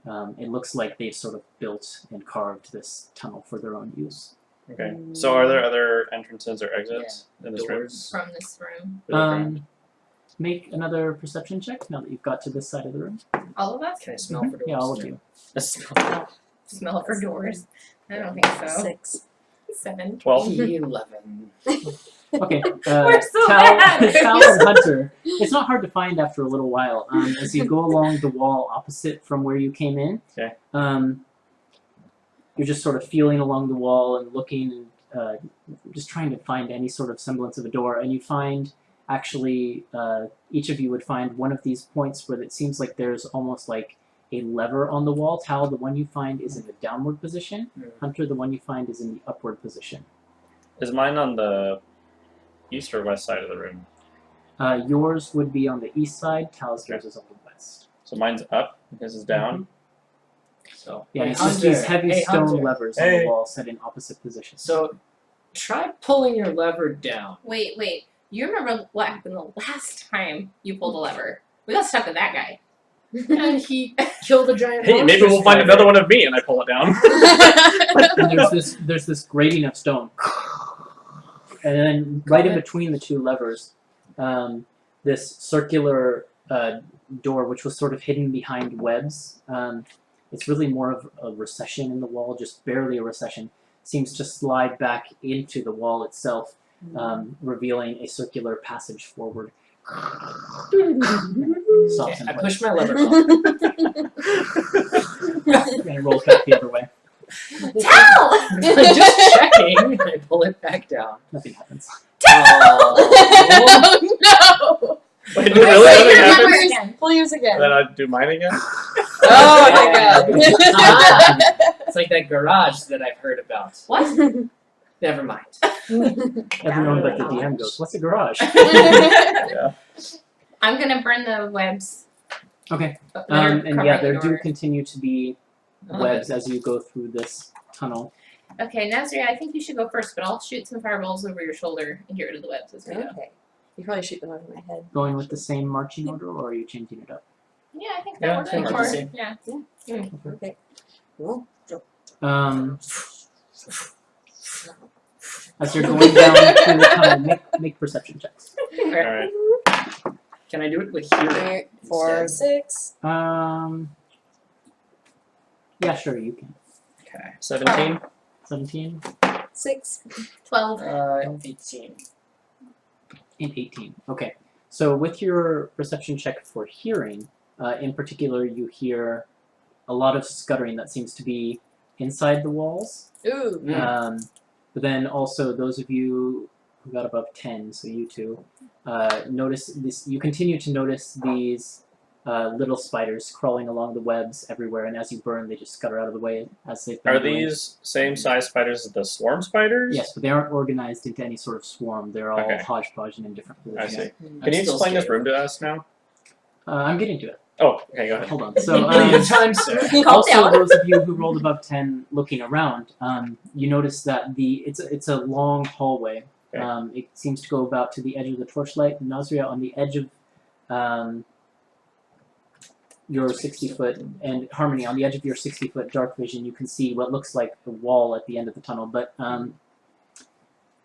Speaker 1: It looks like they've sort of built and carved this tunnel for their own use.
Speaker 4: Okay. So are there other entrances or exits in this room?
Speaker 2: Doors.
Speaker 5: from this room.
Speaker 1: Make another perception check now that you've got to this side of the room.
Speaker 5: All of us?
Speaker 2: Can I smell for doors?
Speaker 1: Yeah, all of you.
Speaker 5: Smell for doors. I don't think so.
Speaker 3: 6.
Speaker 5: 7.
Speaker 4: 12.
Speaker 2: 11.
Speaker 1: Okay,
Speaker 5: We're so
Speaker 1: Tal,
Speaker 5: bad.
Speaker 1: Tal and Hunter. It's not hard to find after a little while. As you go along the wall opposite from where you came in,
Speaker 4: Okay.
Speaker 1: You're just sort of feeling along the wall and looking and just trying to find any sort of semblance of a door. And you find, actually, each of you would find one of these points where it seems like there's almost like a lever on the wall. Tal, the one you find is in the downward position. Hunter, the one you find is in the upward position.
Speaker 4: Is mine on the east or west side of the room?
Speaker 1: Yours would be on the east side. Tal's yours is on the west.
Speaker 4: So mine's up. His is down.
Speaker 2: So
Speaker 1: Yeah,
Speaker 2: hey,
Speaker 1: it's just
Speaker 2: Hunter.
Speaker 1: these heavy
Speaker 2: Hey,
Speaker 1: stone
Speaker 2: Hunter.
Speaker 1: levers on
Speaker 4: Hey.
Speaker 1: the wall set in opposite positions.
Speaker 2: So try pulling your lever down.
Speaker 5: Wait. You remember what happened the last time you pulled a lever? We got stuck with that guy. And he.
Speaker 2: Kill the giant
Speaker 4: Hey, maybe we'll find another one of me, and I pull it down.
Speaker 1: And there's this grating of stone, and then right in between the two levers, this circular door, which was sort of hidden behind webs. It's really more of a recession in the wall, just barely a recession. Seems to slide back into the wall itself, revealing a circular passage forward. Stops in
Speaker 2: I
Speaker 1: place.
Speaker 2: push my lever.
Speaker 1: And it rolls back the other way.
Speaker 5: Tell!
Speaker 2: I'm just checking. I pull it back down.
Speaker 1: Nothing happens.
Speaker 2: Oh.
Speaker 5: Oh
Speaker 4: Wait,
Speaker 5: no!
Speaker 4: really?
Speaker 5: Wait,
Speaker 4: Nothing
Speaker 5: your
Speaker 4: happens?
Speaker 5: number again.
Speaker 3: We'll use again.
Speaker 4: And then I do mine again?
Speaker 3: Oh my god.
Speaker 2: It's like that garage that I've heard about.
Speaker 5: What?
Speaker 2: Never mind.
Speaker 1: Everyone but the DM goes, "What's a garage?"
Speaker 4: Yeah.
Speaker 5: I'm gonna burn the webs.
Speaker 1: Okay.
Speaker 5: that are
Speaker 1: And yeah,
Speaker 5: covering
Speaker 1: there
Speaker 5: the
Speaker 1: do
Speaker 5: door.
Speaker 1: continue to be webs as you go through this tunnel.
Speaker 5: Okay, Nazria, I think you should go first, but I'll shoot some fireballs over your shoulder and get rid of the webs as we go.
Speaker 3: Okay. You probably shoot them over my head.
Speaker 1: Going with the same marching order, or are you changing it up?
Speaker 5: Yeah, I think
Speaker 2: Yeah,
Speaker 5: that works
Speaker 2: I think
Speaker 5: for
Speaker 2: we're the same.
Speaker 5: Yeah.
Speaker 3: Okay. Cool.
Speaker 1: As you're going down through the tunnel, make perception checks.
Speaker 4: Alright.
Speaker 2: Can I do it with hearing?
Speaker 3: Alright, 4, 6.
Speaker 1: Yeah, sure, you can.
Speaker 2: Okay.
Speaker 4: 17?
Speaker 1: 17
Speaker 3: 6.
Speaker 5: 12.
Speaker 2: 18.
Speaker 1: and 18. Okay. So with your perception check for hearing, in particular, you hear a lot of scuttering that seems to be inside the walls.
Speaker 3: Ooh.
Speaker 1: But then also those of you who got above 10, so you two, notice this. You continue to notice these little spiders crawling along the webs everywhere, and as you burn, they just scutter out of the way as they've been
Speaker 4: Are
Speaker 1: doing.
Speaker 4: these same size spiders as the swarm spiders?
Speaker 1: Yes, but they aren't organized into any sort of swarm. They're all
Speaker 4: Okay.
Speaker 1: hodgepodge and in different
Speaker 4: I
Speaker 1: positions.
Speaker 4: see.
Speaker 2: I'm
Speaker 4: Can you
Speaker 2: still
Speaker 4: explain this
Speaker 2: scared.
Speaker 4: room to us now?
Speaker 1: I'm getting to it.
Speaker 4: Oh, okay, go ahead.
Speaker 1: Hold on. So
Speaker 2: Million times, sir.
Speaker 5: Calm
Speaker 1: also,
Speaker 5: down.
Speaker 1: those of you who rolled above 10 looking around, you notice that it's a long hallway.
Speaker 4: Okay.
Speaker 1: It seems to go about to the edge of the torchlight. Nazria, on the edge of your 60-foot, and Harmony, on the edge of your 60-foot dark vision, you can see what looks like a wall at the end of the tunnel. But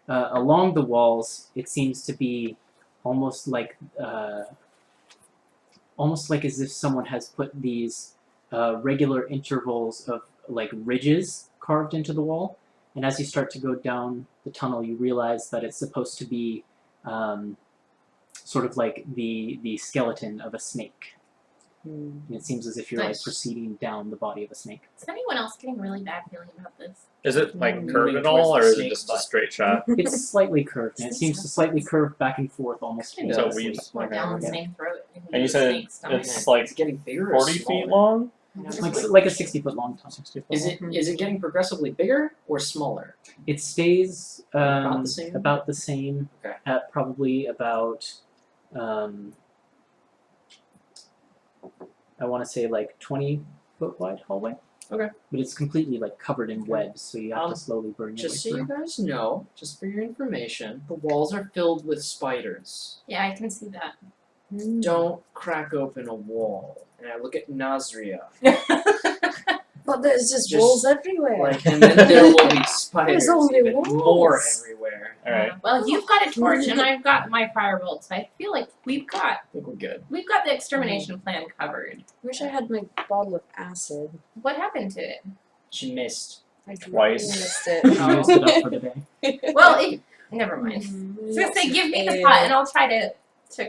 Speaker 1: along the walls, it seems to be almost like as if someone has put these regular intervals of like ridges carved into the wall. And as you start to go down the tunnel, you realize that it's supposed to be sort of like the skeleton of a snake. And it seems as if you're like
Speaker 5: Nice.
Speaker 1: proceeding down the body of a snake.
Speaker 5: Is anyone else getting really bad feeling about this?
Speaker 4: Is it like
Speaker 2: Moving
Speaker 4: curved at all, or
Speaker 2: towards the
Speaker 4: is it
Speaker 2: snake
Speaker 4: just a
Speaker 2: butt.
Speaker 4: straight shot?
Speaker 1: It's slightly curved, and it seems to slightly curve back and forth almost
Speaker 5: Kind
Speaker 4: So
Speaker 1: aimlessly.
Speaker 4: we just
Speaker 5: Went
Speaker 4: okay.
Speaker 5: down the
Speaker 1: Yeah.
Speaker 5: same throat.
Speaker 4: And you said it's like
Speaker 2: It's getting bigger or
Speaker 4: 40 feet
Speaker 2: smaller?
Speaker 4: long?
Speaker 1: Like a 60-foot long tunnel.
Speaker 4: 60 foot
Speaker 2: Is
Speaker 4: long?
Speaker 2: it getting progressively bigger or smaller?
Speaker 1: It stays
Speaker 2: About the same?
Speaker 1: about the same
Speaker 2: Okay.
Speaker 1: at probably about I want to say like 20-foot wide hallway.
Speaker 2: Okay.
Speaker 1: But it's completely like covered in webs, so you have to slowly burn your way
Speaker 2: Just so you
Speaker 1: through.
Speaker 2: guys know, just for your information, the walls are filled with spiders.
Speaker 5: Yeah, I can see that.
Speaker 2: Don't crack open a wall. And I look at Nazria.
Speaker 3: But there's just
Speaker 2: Just,
Speaker 3: walls everywhere.
Speaker 2: Like, and then there will be spiders
Speaker 3: There's only
Speaker 2: even
Speaker 3: walls.
Speaker 2: more everywhere.
Speaker 4: Alright.
Speaker 5: Well, you've got a torch and I've got my firebolt, so I feel like we've got
Speaker 2: I think we're good.
Speaker 5: the extermination plan covered.
Speaker 3: Wish I had my bottle of acid.
Speaker 5: What happened to it?
Speaker 2: She missed.
Speaker 3: I
Speaker 4: Twice.
Speaker 3: missed
Speaker 1: You
Speaker 3: it.
Speaker 1: used it up for the day.
Speaker 5: Well, never mind.
Speaker 3: Mm,
Speaker 5: I was gonna say, give me the pot and I'll try to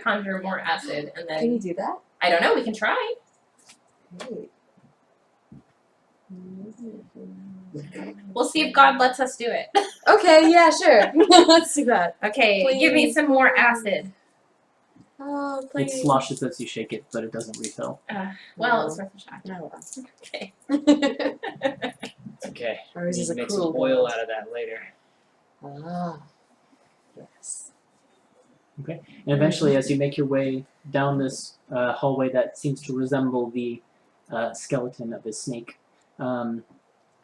Speaker 5: conjure more acid, and
Speaker 3: Can you
Speaker 5: then
Speaker 3: do that?
Speaker 5: I don't know. We can try.
Speaker 3: Great.
Speaker 5: We'll see if God lets us do it.
Speaker 3: Okay, yeah, sure. Let's do that.
Speaker 5: Okay, give me
Speaker 3: Please.
Speaker 5: some more acid.
Speaker 3: Oh,
Speaker 1: It
Speaker 3: please.
Speaker 1: sloshes as you shake it, but it doesn't refill.
Speaker 5: Well, it's worth a shot.
Speaker 3: No.
Speaker 5: Okay.
Speaker 2: It's okay.
Speaker 3: Ours
Speaker 2: We
Speaker 3: is
Speaker 2: can
Speaker 3: a
Speaker 2: make
Speaker 3: cruel
Speaker 2: some oil
Speaker 3: world.
Speaker 2: out of that later.
Speaker 3: Ah. Yes.
Speaker 1: And eventually, as you make your way down this hallway that seems to resemble the skeleton of a snake,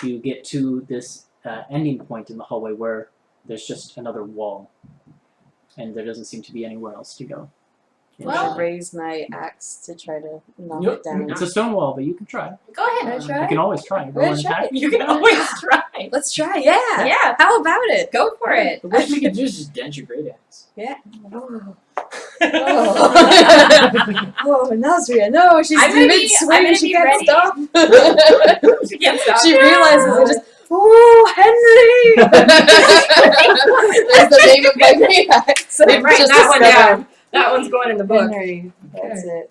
Speaker 1: you get to this ending point in the hallway where there's just another wall, and there doesn't seem to be anywhere else to go. Can't
Speaker 5: Well-
Speaker 1: shoot.
Speaker 3: raise my axe to try to knock
Speaker 2: Yep.
Speaker 3: it down.
Speaker 1: It's a stone wall, but you can try.
Speaker 5: Go
Speaker 3: Can I
Speaker 5: ahead.
Speaker 3: try?
Speaker 1: You can always try.
Speaker 3: We're
Speaker 1: Roll
Speaker 3: gonna
Speaker 1: an
Speaker 3: try
Speaker 1: attack.
Speaker 3: it.
Speaker 5: You can always try.
Speaker 3: Let's try. Yeah.
Speaker 5: Yeah.
Speaker 3: How about it?
Speaker 5: Go for it.
Speaker 2: The worst you can do is just dent your great axe.
Speaker 3: Yeah.
Speaker 5: Oh.
Speaker 3: Oh, Nazria, no, she's
Speaker 5: I'm gonna
Speaker 3: mid
Speaker 5: be- I'm
Speaker 3: swing.
Speaker 5: gonna
Speaker 3: She
Speaker 5: be
Speaker 3: can't
Speaker 5: ready.
Speaker 3: stop.
Speaker 5: She can't stop.
Speaker 3: She realizes it just. Oh, Henry! There's the name of my great axe.
Speaker 5: I'm writing
Speaker 3: Just
Speaker 5: that one
Speaker 3: discovered.
Speaker 5: down. That one's going in the book.
Speaker 3: Henry. That's it.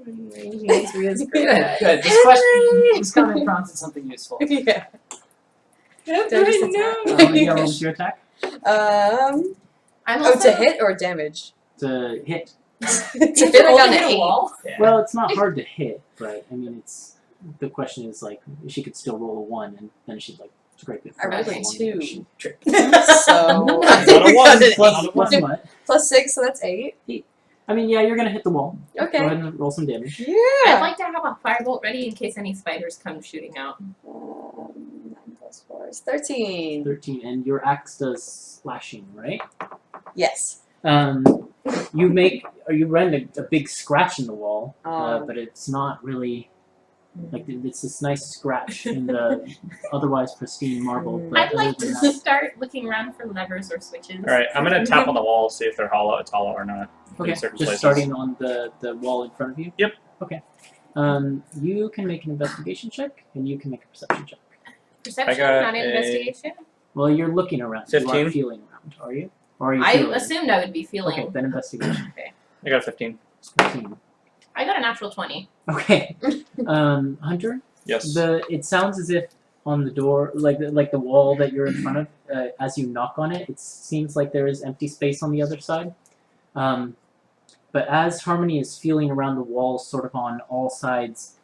Speaker 5: Nazria's great
Speaker 2: Good,
Speaker 5: axe.
Speaker 2: good. This question, this comment prompted something useful.
Speaker 3: Yeah.
Speaker 5: That's
Speaker 3: Do I just
Speaker 5: what I
Speaker 3: attack?
Speaker 5: know.
Speaker 1: Yeah, roll with your attack.
Speaker 5: I'm
Speaker 3: Oh,
Speaker 5: also
Speaker 3: to hit or damage?
Speaker 1: To hit.
Speaker 3: To
Speaker 5: You have to
Speaker 3: hit, I
Speaker 5: roll
Speaker 3: got
Speaker 5: to
Speaker 3: an
Speaker 5: hit a
Speaker 3: 8.
Speaker 5: wall.
Speaker 2: Yeah.
Speaker 1: Well, it's not hard to hit, but I mean, it's the question is like she could still roll a 1 and then she'd like scrape it.
Speaker 3: I rolled a
Speaker 1: for
Speaker 3: 2.
Speaker 1: She-
Speaker 2: Trick.
Speaker 3: So.
Speaker 4: Not a one.
Speaker 1: plus what?
Speaker 3: Plus 6, so that's 8.
Speaker 1: I mean, yeah, you're gonna hit the wall. Go
Speaker 3: Okay.
Speaker 1: ahead and roll some damage.
Speaker 3: Yeah.
Speaker 5: I'd like to have a firebolt ready in case any spiders come shooting out.
Speaker 3: 9 plus 4 is 13.
Speaker 1: 13, and your axe does slashing, right?
Speaker 3: Yes.
Speaker 1: You rend a big scratch in the wall,
Speaker 3: Oh.
Speaker 1: but it's not really like it's this nice scratch in the otherwise pristine marble. But
Speaker 5: I'd
Speaker 1: other
Speaker 5: like
Speaker 1: than
Speaker 5: to
Speaker 1: that-
Speaker 5: start looking around for levers or switches.
Speaker 4: Alright, I'm gonna tap on the wall, see if they're hollow. It's hollow or not.
Speaker 1: Okay,
Speaker 4: in certain
Speaker 1: just
Speaker 4: places.
Speaker 1: starting on the wall in front of you?
Speaker 4: Yep.
Speaker 1: Okay. You can make an investigation check, and you can make a perception check.
Speaker 5: Perception,
Speaker 4: I got
Speaker 5: not
Speaker 4: a-
Speaker 5: investigation.
Speaker 1: Well, you're looking around. You
Speaker 4: 15.
Speaker 1: are feeling around, are you? Or are you
Speaker 5: I
Speaker 1: feeling?
Speaker 5: assumed I would be feeling.
Speaker 1: Okay, then investigation.
Speaker 4: I got a 15.
Speaker 1: 15.
Speaker 5: I got a natural 20.
Speaker 1: Okay. Hunter,
Speaker 4: Yes.
Speaker 1: it sounds as if on the door, like the wall that you're in front of, as you knock on it, it seems like there is empty space on the other side. But as Harmony is feeling around the walls, sort of on all sides,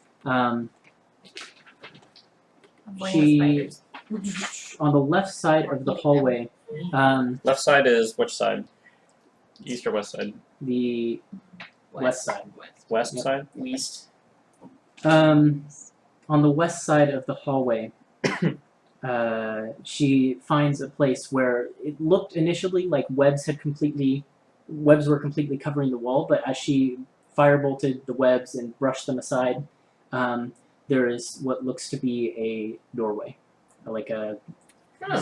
Speaker 5: Avoiding
Speaker 1: she
Speaker 5: spiders.
Speaker 1: on the left side of the hallway,
Speaker 4: Left side is which side? East or west side?
Speaker 1: the west side.
Speaker 4: West
Speaker 1: Yep.
Speaker 4: side?
Speaker 2: Least.
Speaker 1: On the west side of the hallway, she finds a place where it looked initially like webs were completely covering the wall, but as she firebolted the webs and brushed them aside, there is what looks to be a doorway, like a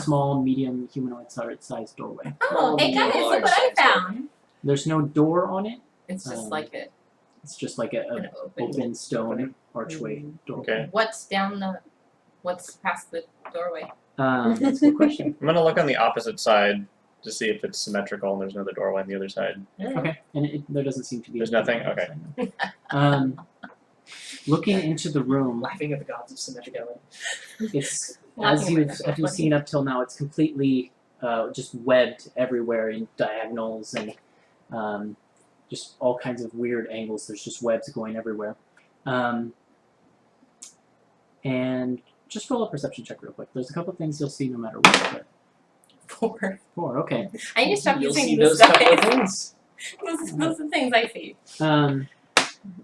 Speaker 1: small, medium, humanoid-sized doorway.
Speaker 5: Oh, hey guys, look what I found.
Speaker 1: There's no door on it.
Speaker 5: It's just
Speaker 1: Um,
Speaker 5: like a,
Speaker 1: It's just like an
Speaker 5: an open.
Speaker 1: open stone archway doorway.
Speaker 4: Okay.
Speaker 5: What's past the doorway?
Speaker 1: That's a good question.
Speaker 4: I'm gonna look on the opposite side to see if it's symmetrical and there's another doorway on the other side.
Speaker 1: Okay, and there doesn't seem to be.
Speaker 4: There's
Speaker 1: anything
Speaker 4: nothing?
Speaker 1: on the side, no. Looking into the room,
Speaker 2: Laughing at the gods of symmetricality.
Speaker 1: it's
Speaker 5: Laughing
Speaker 1: as
Speaker 5: at
Speaker 1: you've
Speaker 5: myself.
Speaker 1: seen up till now, it's completely just webbed everywhere in diagonals and just all kinds of weird angles. There's just webs going everywhere. And just roll a perception check real quick. There's a couple things you'll see no matter what. But
Speaker 5: 4.
Speaker 1: 4, okay.
Speaker 5: I need to stop
Speaker 2: You'll see
Speaker 5: using
Speaker 2: those
Speaker 5: this
Speaker 2: couple of
Speaker 5: die.
Speaker 2: things.
Speaker 5: Those are the things I see.
Speaker 1: I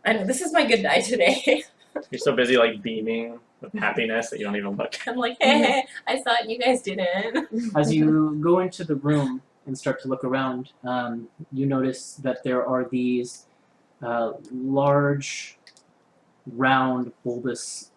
Speaker 5: I know this is my good die today.
Speaker 4: You're so busy like beaming with happiness that you don't even look.
Speaker 5: I'm like, hey, I saw it and you guys didn't.
Speaker 1: As you go into the room and start to look around, you notice that there are these large, round, bulbous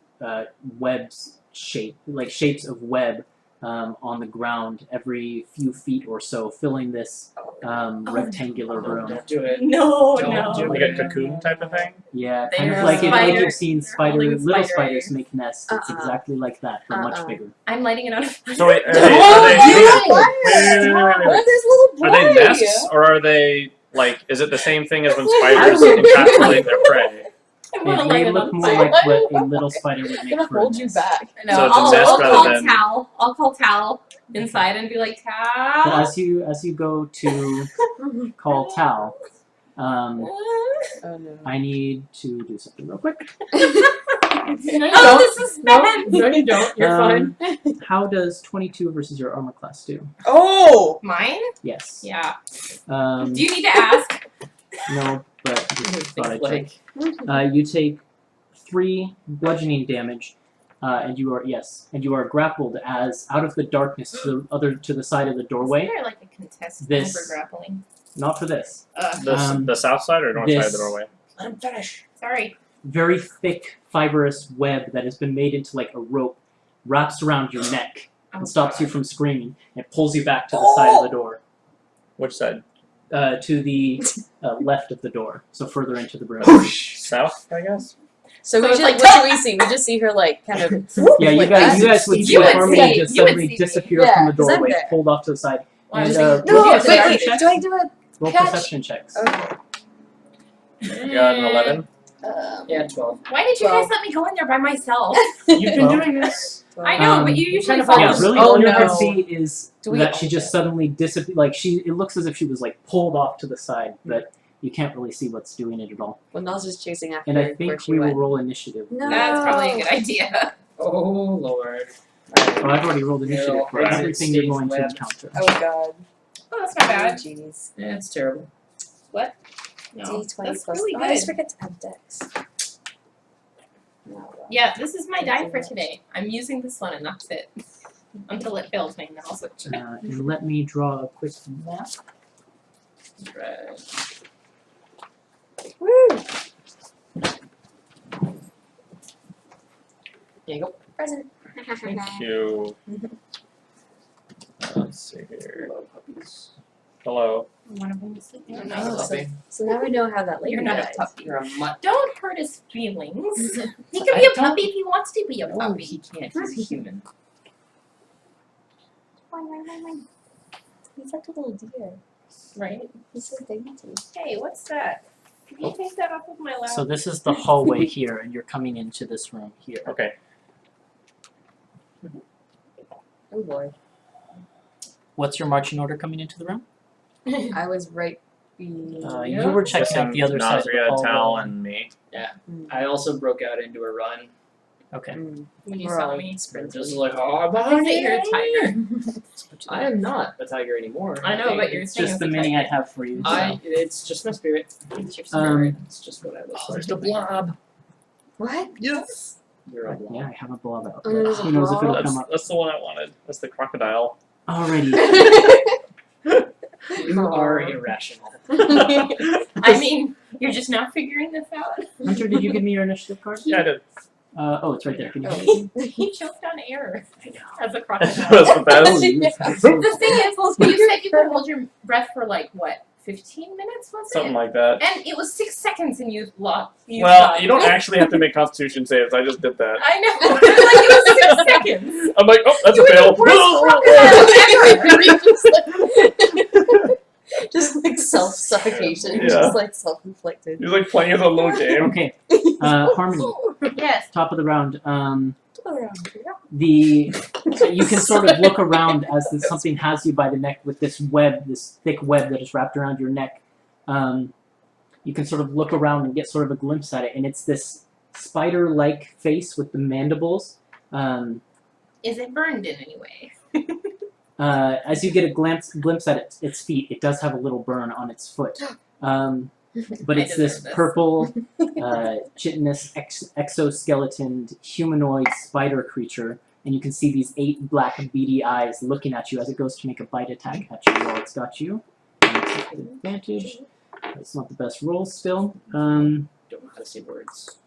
Speaker 1: webs shapes of web on the ground every few feet or so, filling this rectangular
Speaker 2: No,
Speaker 1: room.
Speaker 2: don't do it.
Speaker 5: No,
Speaker 2: Don't
Speaker 5: no.
Speaker 2: do
Speaker 4: Like a cocoon type of thing?
Speaker 1: Yeah,
Speaker 5: They
Speaker 1: kind of
Speaker 5: are
Speaker 1: like
Speaker 5: spiders.
Speaker 1: you've seen
Speaker 5: They're holding
Speaker 1: little
Speaker 5: spider
Speaker 1: spiders
Speaker 5: eggs.
Speaker 1: make nests. It's exactly like that, but much bigger.
Speaker 5: I'm lighting it on fire.
Speaker 4: So wait, are
Speaker 3: Oh,
Speaker 4: they
Speaker 3: What is this little boy?
Speaker 4: Are they nests or are they like? Is it the same thing as when
Speaker 3: I
Speaker 4: spiders
Speaker 3: don't know.
Speaker 4: encapsulate their prey?
Speaker 5: I want to
Speaker 1: It
Speaker 5: light
Speaker 1: may
Speaker 5: it
Speaker 1: look
Speaker 5: on
Speaker 1: more
Speaker 5: fire.
Speaker 1: like what a little spider would
Speaker 3: I'm
Speaker 1: make
Speaker 3: gonna
Speaker 1: for a
Speaker 3: hold you
Speaker 1: nest.
Speaker 3: back.
Speaker 5: No,
Speaker 4: So it's a
Speaker 5: I'll
Speaker 4: nest
Speaker 5: call
Speaker 4: rather than-
Speaker 5: Tal. I'll call Tal inside and be like,
Speaker 1: But
Speaker 5: Tal.
Speaker 1: as you go to call Tal,
Speaker 3: Oh no.
Speaker 1: I need to do something real quick.
Speaker 5: Oh, this is bad.
Speaker 2: No, you don't. You're fine.
Speaker 1: How does 22 versus your armor class do?
Speaker 3: Oh!
Speaker 5: Mine?
Speaker 1: Yes.
Speaker 5: Yeah.
Speaker 1: Um,
Speaker 5: Do you need to ask?
Speaker 1: no, but just thought I'd check.
Speaker 2: Like,
Speaker 1: You take 3 bludgeoning damage, and you are grappled as out of the darkness to the side of the doorway.
Speaker 5: Is there like a contestant
Speaker 1: This-
Speaker 5: for grappling?
Speaker 1: Not for this.
Speaker 4: The south side or north side of
Speaker 1: this-
Speaker 4: the doorway?
Speaker 2: Let him finish.
Speaker 5: Sorry.
Speaker 1: Very thick, fibrous web that has been made into like a rope wraps around your neck
Speaker 5: Oh,
Speaker 1: and stops you
Speaker 5: God.
Speaker 1: from screaming and pulls you back to the side of the door.
Speaker 4: Which side?
Speaker 1: To the left of the door, so further into the room.
Speaker 4: South, I guess.
Speaker 3: So we
Speaker 5: it's
Speaker 3: just,
Speaker 5: like,
Speaker 3: what do we see? We just see her like kind of.
Speaker 1: Yeah, you
Speaker 3: like
Speaker 1: guys
Speaker 3: that.
Speaker 1: would see
Speaker 5: You would
Speaker 1: Harmony
Speaker 5: see-
Speaker 1: just
Speaker 5: you would
Speaker 1: suddenly
Speaker 5: see me.
Speaker 1: disappear
Speaker 3: Yeah,
Speaker 1: from the
Speaker 3: 'cause I'm
Speaker 1: doorway,
Speaker 3: there.
Speaker 1: pulled off to the side.
Speaker 5: Well, I
Speaker 1: And,
Speaker 5: was
Speaker 1: uh,
Speaker 5: thinking-
Speaker 3: No,
Speaker 1: roll
Speaker 3: wait,
Speaker 1: perception
Speaker 3: wait.
Speaker 1: checks.
Speaker 3: Do I do a?
Speaker 1: Roll
Speaker 3: catch?
Speaker 1: perception checks.
Speaker 3: Okay.
Speaker 4: You got an 11.
Speaker 2: Yeah, 12.
Speaker 5: Why did you
Speaker 3: Well-
Speaker 5: guys let me go in there by myself?
Speaker 2: You've been
Speaker 1: Well,
Speaker 2: doing this.
Speaker 5: I know,
Speaker 1: Um,
Speaker 5: but you usually
Speaker 2: kind of
Speaker 5: follow
Speaker 1: Yeah,
Speaker 2: Oh,
Speaker 1: really,
Speaker 3: oh,
Speaker 1: all you can
Speaker 3: no.
Speaker 1: see is
Speaker 3: Do we-
Speaker 1: that she just suddenly disappeared. Like it looks as if she was like pulled off to the side, but you can't really see what's doing it at all.
Speaker 3: Well, Naz is chasing after
Speaker 1: And I
Speaker 3: where
Speaker 1: think
Speaker 3: she
Speaker 1: we will
Speaker 3: went.
Speaker 1: roll initiative.
Speaker 3: No.
Speaker 5: That's probably a good idea.
Speaker 2: Oh, Lord.
Speaker 1: Oh, I've already rolled initiative for
Speaker 2: Exit
Speaker 1: everything you're
Speaker 2: stage
Speaker 1: going to
Speaker 2: web.
Speaker 1: encounter.
Speaker 3: Oh God.
Speaker 5: Oh, that's not bad.
Speaker 3: Jeez.
Speaker 2: Yeah, it's terrible.
Speaker 5: No,
Speaker 3: D20
Speaker 5: that's
Speaker 3: plus.
Speaker 5: really
Speaker 3: Oh, I always
Speaker 5: good.
Speaker 3: forget to add dex. No, well.
Speaker 5: Yeah, this is my die for today. I'm using this one and that's it. Until it fails me, and then I'll switch.
Speaker 1: And let me draw a quick map.
Speaker 2: Right.
Speaker 3: Woo!
Speaker 2: Here you go.
Speaker 3: Present.
Speaker 4: Thank you. Let's see here.
Speaker 2: Hello, puppies.
Speaker 4: Hello.
Speaker 5: One of them is sleeping.
Speaker 2: You're
Speaker 5: I'm
Speaker 2: not
Speaker 5: not
Speaker 2: a
Speaker 3: Oh,
Speaker 5: supposed
Speaker 2: puppy.
Speaker 3: So now we know how that lady
Speaker 5: You're not
Speaker 3: died.
Speaker 5: a puppy.
Speaker 2: You're a mutt.
Speaker 5: Don't hurt his feelings. He
Speaker 2: I
Speaker 5: can be a
Speaker 2: don't-
Speaker 5: puppy if he wants to be a
Speaker 2: No,
Speaker 5: puppy.
Speaker 2: he can't. He's a human.
Speaker 3: He's like a little deer.
Speaker 5: Right?
Speaker 3: He's so dainty.
Speaker 5: Hey, what's that? Can you take that off of my lap?
Speaker 1: So this is the hallway here, and you're coming into this room here.
Speaker 4: Okay.
Speaker 3: Oh boy.
Speaker 1: What's your marching order coming into the room?
Speaker 3: I was right.
Speaker 1: You were checking out the
Speaker 4: Missing
Speaker 1: other side of the
Speaker 4: Nazria, Tal,
Speaker 1: hallway.
Speaker 4: and me.
Speaker 2: I also broke out into a run.
Speaker 1: Okay.
Speaker 5: When you
Speaker 3: We're
Speaker 5: saw
Speaker 3: all
Speaker 5: me.
Speaker 3: sprinting.
Speaker 2: Just like, oh, I'm
Speaker 5: I
Speaker 2: out
Speaker 5: think you're a
Speaker 2: here.
Speaker 5: tiger.
Speaker 2: I am not a tiger anymore.
Speaker 5: I know, but you're
Speaker 1: It's
Speaker 5: saying
Speaker 1: just
Speaker 5: it's
Speaker 1: the
Speaker 5: a
Speaker 1: mini I
Speaker 5: tiger.
Speaker 1: have for you. So.
Speaker 2: It's just my spirit.
Speaker 5: It's your spirit.
Speaker 2: It's just what I look
Speaker 4: Oh,
Speaker 2: like.
Speaker 4: there's the blob.
Speaker 3: What?
Speaker 4: Yes.
Speaker 2: You're a blob.
Speaker 1: Yeah, I have a blob out.
Speaker 3: Oh, there's a
Speaker 1: Who knows if it'll
Speaker 3: blob?
Speaker 1: come up.
Speaker 4: That's the one I wanted. That's the crocodile.
Speaker 1: Alrighty.
Speaker 2: You are irrational.
Speaker 5: I mean, you're just now figuring this out.
Speaker 1: Hunter, did you give me your initiative card?
Speaker 4: Yeah, I did.
Speaker 1: Oh, it's right there. Can you
Speaker 3: Oh.
Speaker 5: He choked on air as a
Speaker 4: That
Speaker 5: crocodile.
Speaker 4: was the best.
Speaker 1: Oh, you-
Speaker 5: The thing is, you said you could hold your breath for like what, 15 minutes, was it?
Speaker 4: Something like that.
Speaker 5: And it was 6 seconds, and you lost.
Speaker 4: Well,
Speaker 5: stopped.
Speaker 4: you don't actually have to make Constitution saves. I just did that.
Speaker 5: I know. But like it was 6 seconds.
Speaker 4: I'm like, oh, that's
Speaker 5: You
Speaker 4: a
Speaker 5: were
Speaker 4: fail.
Speaker 5: the worst crocodile ever.
Speaker 3: Just like self-suffocation.
Speaker 4: Yeah.
Speaker 3: Just like self-inflicted.
Speaker 4: You're like playing as a little game.
Speaker 1: Okay. Harmony.
Speaker 5: Yes.
Speaker 1: Top of the round. You can sort of look around as something has you by the neck with this web, this thick web that is wrapped around your neck. You can sort of look around and get sort of a glimpse at it, and it's this spider-like face with the mandibles.
Speaker 5: Is it burned in any way?
Speaker 1: As you get a glimpse at its feet, it does have a little burn on its foot. But
Speaker 5: I
Speaker 1: it's this
Speaker 5: deserve this.
Speaker 1: purple, chitinous, exoskeleton, humanoid spider creature, and you can see these 8 black beady eyes looking at you as it goes to make a bite attack at you while it's got you. And it's at advantage. It's not the best roll still.
Speaker 2: Don't know how to say words.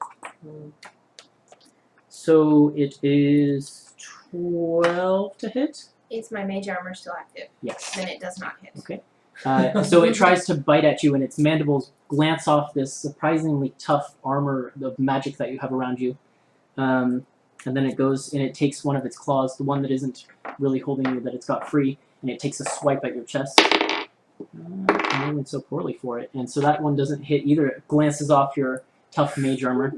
Speaker 1: So it is 12 to hit?
Speaker 5: Is my mage armor still active?
Speaker 1: Yes.
Speaker 5: Then it does not hit.
Speaker 1: Okay. So it tries to bite at you, and its mandibles glance off this surprisingly tough armor of magic that you have around you. And then it goes and it takes one of its claws, the one that isn't really holding you, that it's got free, and it takes a swipe at your chest. I'm rolling so poorly for it. And so that one doesn't hit either. It glances off your tough mage armor.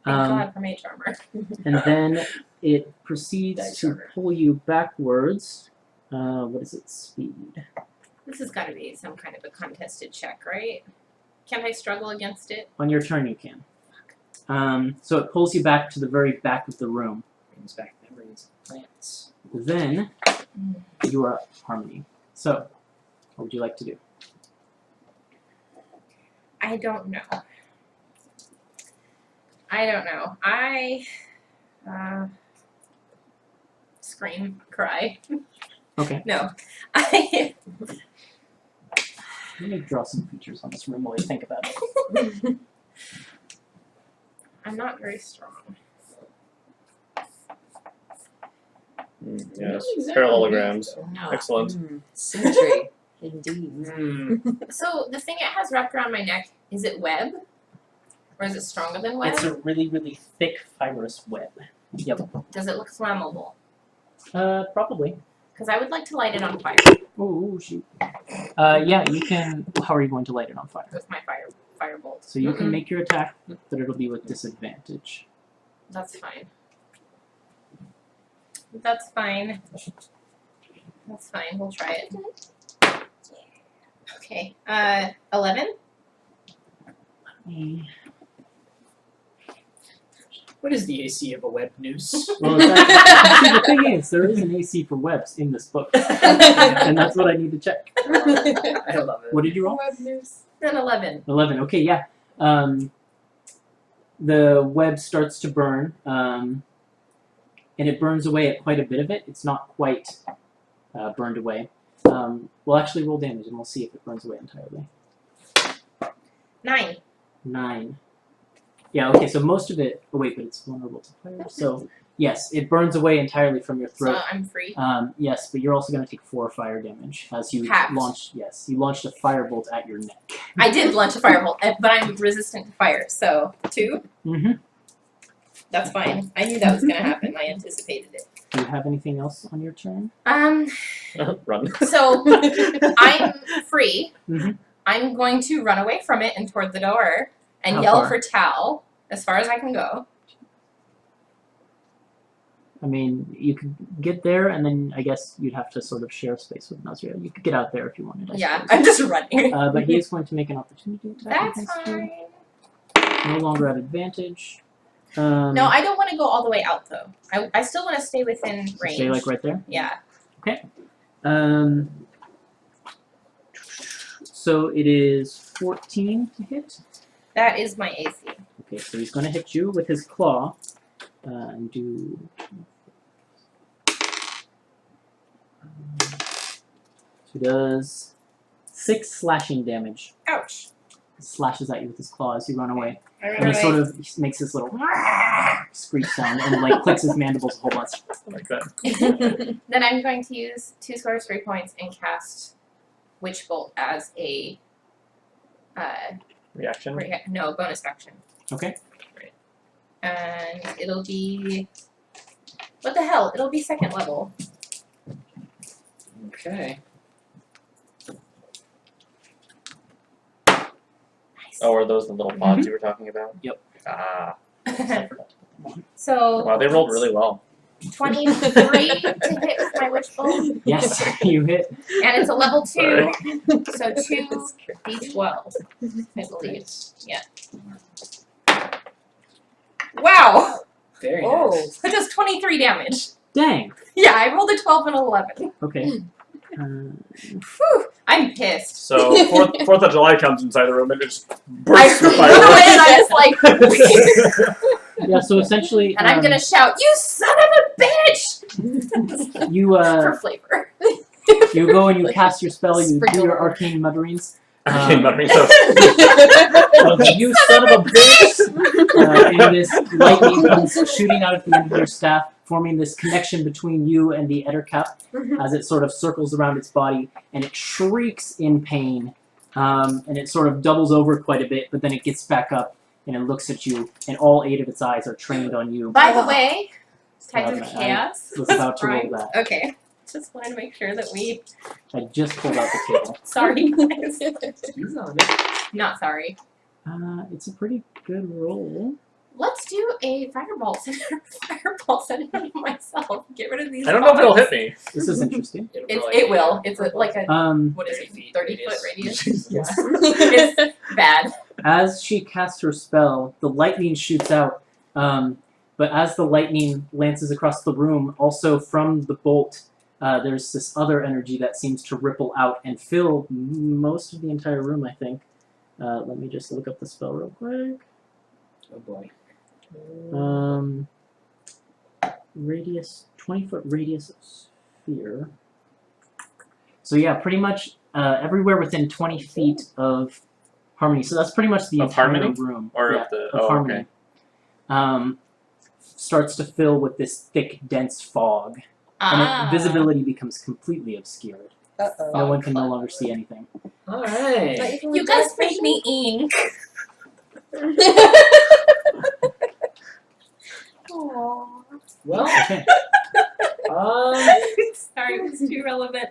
Speaker 5: Thank God for mage armor.
Speaker 1: And then it proceeds
Speaker 2: Dice
Speaker 1: to
Speaker 2: armor.
Speaker 1: pull you backwards. What is its speed?
Speaker 5: This has got to be some kind of a contested check, right? Can't I struggle against it?
Speaker 1: On your turn, you can. So it pulls you back to the very back of the room.
Speaker 2: Brings back memories of plants.
Speaker 1: Then you are up, Harmony. So, what would you like to do?
Speaker 5: I don't know. I scream, cry.
Speaker 1: Okay.
Speaker 5: No.
Speaker 1: Let me draw some features on this room while you think about it.
Speaker 5: I'm not very strong.
Speaker 4: Yes. Parallelograms. Excellent.
Speaker 3: Symmetry. Indeed.
Speaker 5: So the thing it has wrapped around my neck, is it web? Or is it stronger than web?
Speaker 1: It's a really, really thick fibrous web. Yep.
Speaker 5: Does it look flammable?
Speaker 1: Probably.
Speaker 5: Because I would like to light it on fire
Speaker 1: Oh, shoot. Yeah, you can. How are you going to light it on fire?
Speaker 5: with my firebolt.
Speaker 1: So you can make your attack, but it'll be with disadvantage.
Speaker 5: That's fine. That's fine. That's fine. We'll try it. Okay. 11.
Speaker 2: What is the AC of a web noose?
Speaker 1: Well, see, the thing is, there is an AC for webs in this book, and that's what I need to check.
Speaker 2: I love it.
Speaker 1: What did you roll?
Speaker 3: Web news.
Speaker 5: Then 11.
Speaker 1: 11. Okay, yeah. The web starts to burn, and it burns away at quite a bit of it. It's not quite burned away. We'll actually roll damage, and we'll see if it burns away entirely.
Speaker 5: 9.
Speaker 1: 9. Yeah, okay, so most of it... Oh, wait, but it's vulnerable to fire. So, yes, it burns away entirely from your throat.
Speaker 5: So I'm free.
Speaker 1: Yes, but you're also going to take 4 fire damage as you
Speaker 5: Halved.
Speaker 1: launch... Yes, you launched a firebolt at your neck.
Speaker 5: I did launch a firebolt, but I'm resistant to fire, so 2.
Speaker 1: Mm-hmm.
Speaker 5: That's fine. I knew that was going to happen. I anticipated it.
Speaker 1: Do you have anything else on your turn?
Speaker 4: Run.
Speaker 5: So I'm free.
Speaker 1: Mhm.
Speaker 5: I'm going to run away from it and toward the door and
Speaker 1: How
Speaker 5: yell
Speaker 1: far?
Speaker 5: for Tal as far as I can go.
Speaker 1: I mean, you could get there, and then I guess you'd have to sort of share space with Nazria. You could get out there if you wanted, I
Speaker 5: Yeah,
Speaker 1: suppose.
Speaker 5: I'm just running.
Speaker 1: But he is going to make an opportunity attack
Speaker 5: That's
Speaker 1: against you.
Speaker 5: fine.
Speaker 1: No longer at advantage.
Speaker 5: No, I don't want to go all the way out though. I still want to stay within range.
Speaker 1: Stay like right there.
Speaker 5: Yeah.
Speaker 1: So it is 14 to hit.
Speaker 5: That is my AC.
Speaker 1: Okay, so he's going to hit you with his claw and do. So he does 6 slashing damage.
Speaker 5: Ouch.
Speaker 1: He slashes at you with his claw as you run away,
Speaker 5: I
Speaker 1: and he sort of makes this little screech sound and like clicks his mandibles a whole bunch.
Speaker 4: Like that.
Speaker 5: Then I'm going to use 2 sorcery points and cast Witch Bolt as a
Speaker 4: Reaction.
Speaker 5: no bonus action.
Speaker 1: Okay.
Speaker 5: And it'll be what the hell? It'll be 2nd level.
Speaker 2: Okay.
Speaker 5: Nice.
Speaker 4: Oh, are those the little pods you were talking about?
Speaker 1: Yep.
Speaker 4: Ah.
Speaker 5: So
Speaker 4: Wow, they rolled really well.
Speaker 5: 23 to hit with my Witch Bolt,
Speaker 1: Yes, you hit.
Speaker 5: and it's a level 2,
Speaker 4: Sorry.
Speaker 5: so 2 d12, I believe. Yeah. Wow.
Speaker 2: Very
Speaker 3: Oh.
Speaker 2: nice.
Speaker 5: That does 23 damage.
Speaker 1: Dang.
Speaker 5: Yeah, I rolled a 12 and an 11.
Speaker 1: Okay.
Speaker 5: Whew, I'm pissed.
Speaker 4: So 4th of July comes inside the room and it just
Speaker 5: I
Speaker 4: bursts through
Speaker 5: run away and I was
Speaker 4: fireworks.
Speaker 5: like,
Speaker 1: Yeah. So essentially,
Speaker 5: and I'm gonna shout, "You son of a bitch!"
Speaker 1: you
Speaker 5: for flavor.
Speaker 1: you go and you cast your spell. You do
Speaker 3: Sprinkle.
Speaker 1: your arcane mutterings.
Speaker 4: Arcane muttering, so
Speaker 1: You son of a bitch! And this lightning comes shooting out at the end of your staff, forming this connection between you and the Ettercap as it sort of circles around its body, and it shrieks in pain, and it sort of doubles over quite a bit, but then it gets back up and it looks at you, and all 8 of its eyes are trained on you.
Speaker 5: By the way, Tides of
Speaker 1: I
Speaker 5: Chaos.
Speaker 1: was about to roll
Speaker 5: Right.
Speaker 1: that.
Speaker 5: Okay. Just wanted to make sure that we.
Speaker 1: I just pulled out the table.
Speaker 5: Sorry, guys.
Speaker 2: He's on it.
Speaker 5: Not sorry.
Speaker 1: It's a pretty good roll.
Speaker 5: Let's do a fireball setting on myself. Get rid of these.
Speaker 4: I don't know if it'll
Speaker 5: bombs.
Speaker 4: hit me.
Speaker 1: This is interesting.
Speaker 5: It will. It's like a what is it? 30-foot radius.
Speaker 2: Yeah.
Speaker 5: It's bad.
Speaker 1: As she casts her spell, the lightning shoots out. But as the lightning lances across the room, also from the bolt, there's this other energy that seems to ripple out and fill most of the entire room, I think. Let me just look up the spell real quick.
Speaker 2: Oh boy.
Speaker 1: Radius, 20-foot radius of sphere. So yeah, pretty much everywhere within 20 feet of Harmony. So that's pretty much the
Speaker 4: Of
Speaker 1: entire
Speaker 4: Harmony?
Speaker 1: room.
Speaker 4: Or
Speaker 1: yeah,
Speaker 4: of the.
Speaker 1: of
Speaker 4: Oh,
Speaker 1: Harmony.
Speaker 4: okay.
Speaker 1: Starts to fill with this thick, dense fog, and visibility becomes completely obscured.
Speaker 3: Uh-oh.
Speaker 1: No one can no longer see anything.
Speaker 2: Alright.
Speaker 5: You guys made me ink.
Speaker 3: Aww.
Speaker 2: Well,
Speaker 1: Okay.
Speaker 5: Sorry, it was too relevant.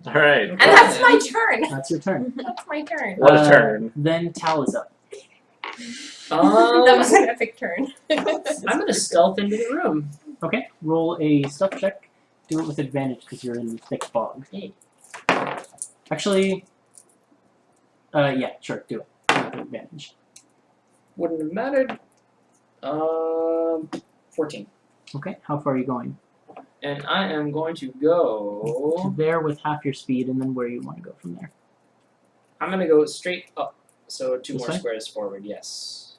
Speaker 4: All right.
Speaker 5: And that's my turn.
Speaker 1: That's your turn.
Speaker 5: That's my turn.
Speaker 4: What a turn.
Speaker 1: Then Tal is up.
Speaker 5: That was an epic turn.
Speaker 2: I'm gonna stealth into the room.
Speaker 1: Okay. Roll a stealth check. Do it with advantage because you're in thick fog.
Speaker 2: Hey.
Speaker 1: Actually, yeah, sure, do it. Do it with advantage.
Speaker 2: Wouldn't have mattered. 14.
Speaker 1: Okay. How far are you going?
Speaker 2: And I am going to
Speaker 1: To
Speaker 2: go.
Speaker 1: there with half your speed, and then where you want to go from there.
Speaker 2: I'm gonna go straight up. So 2
Speaker 1: This
Speaker 2: more
Speaker 1: way?
Speaker 2: squares forward, yes.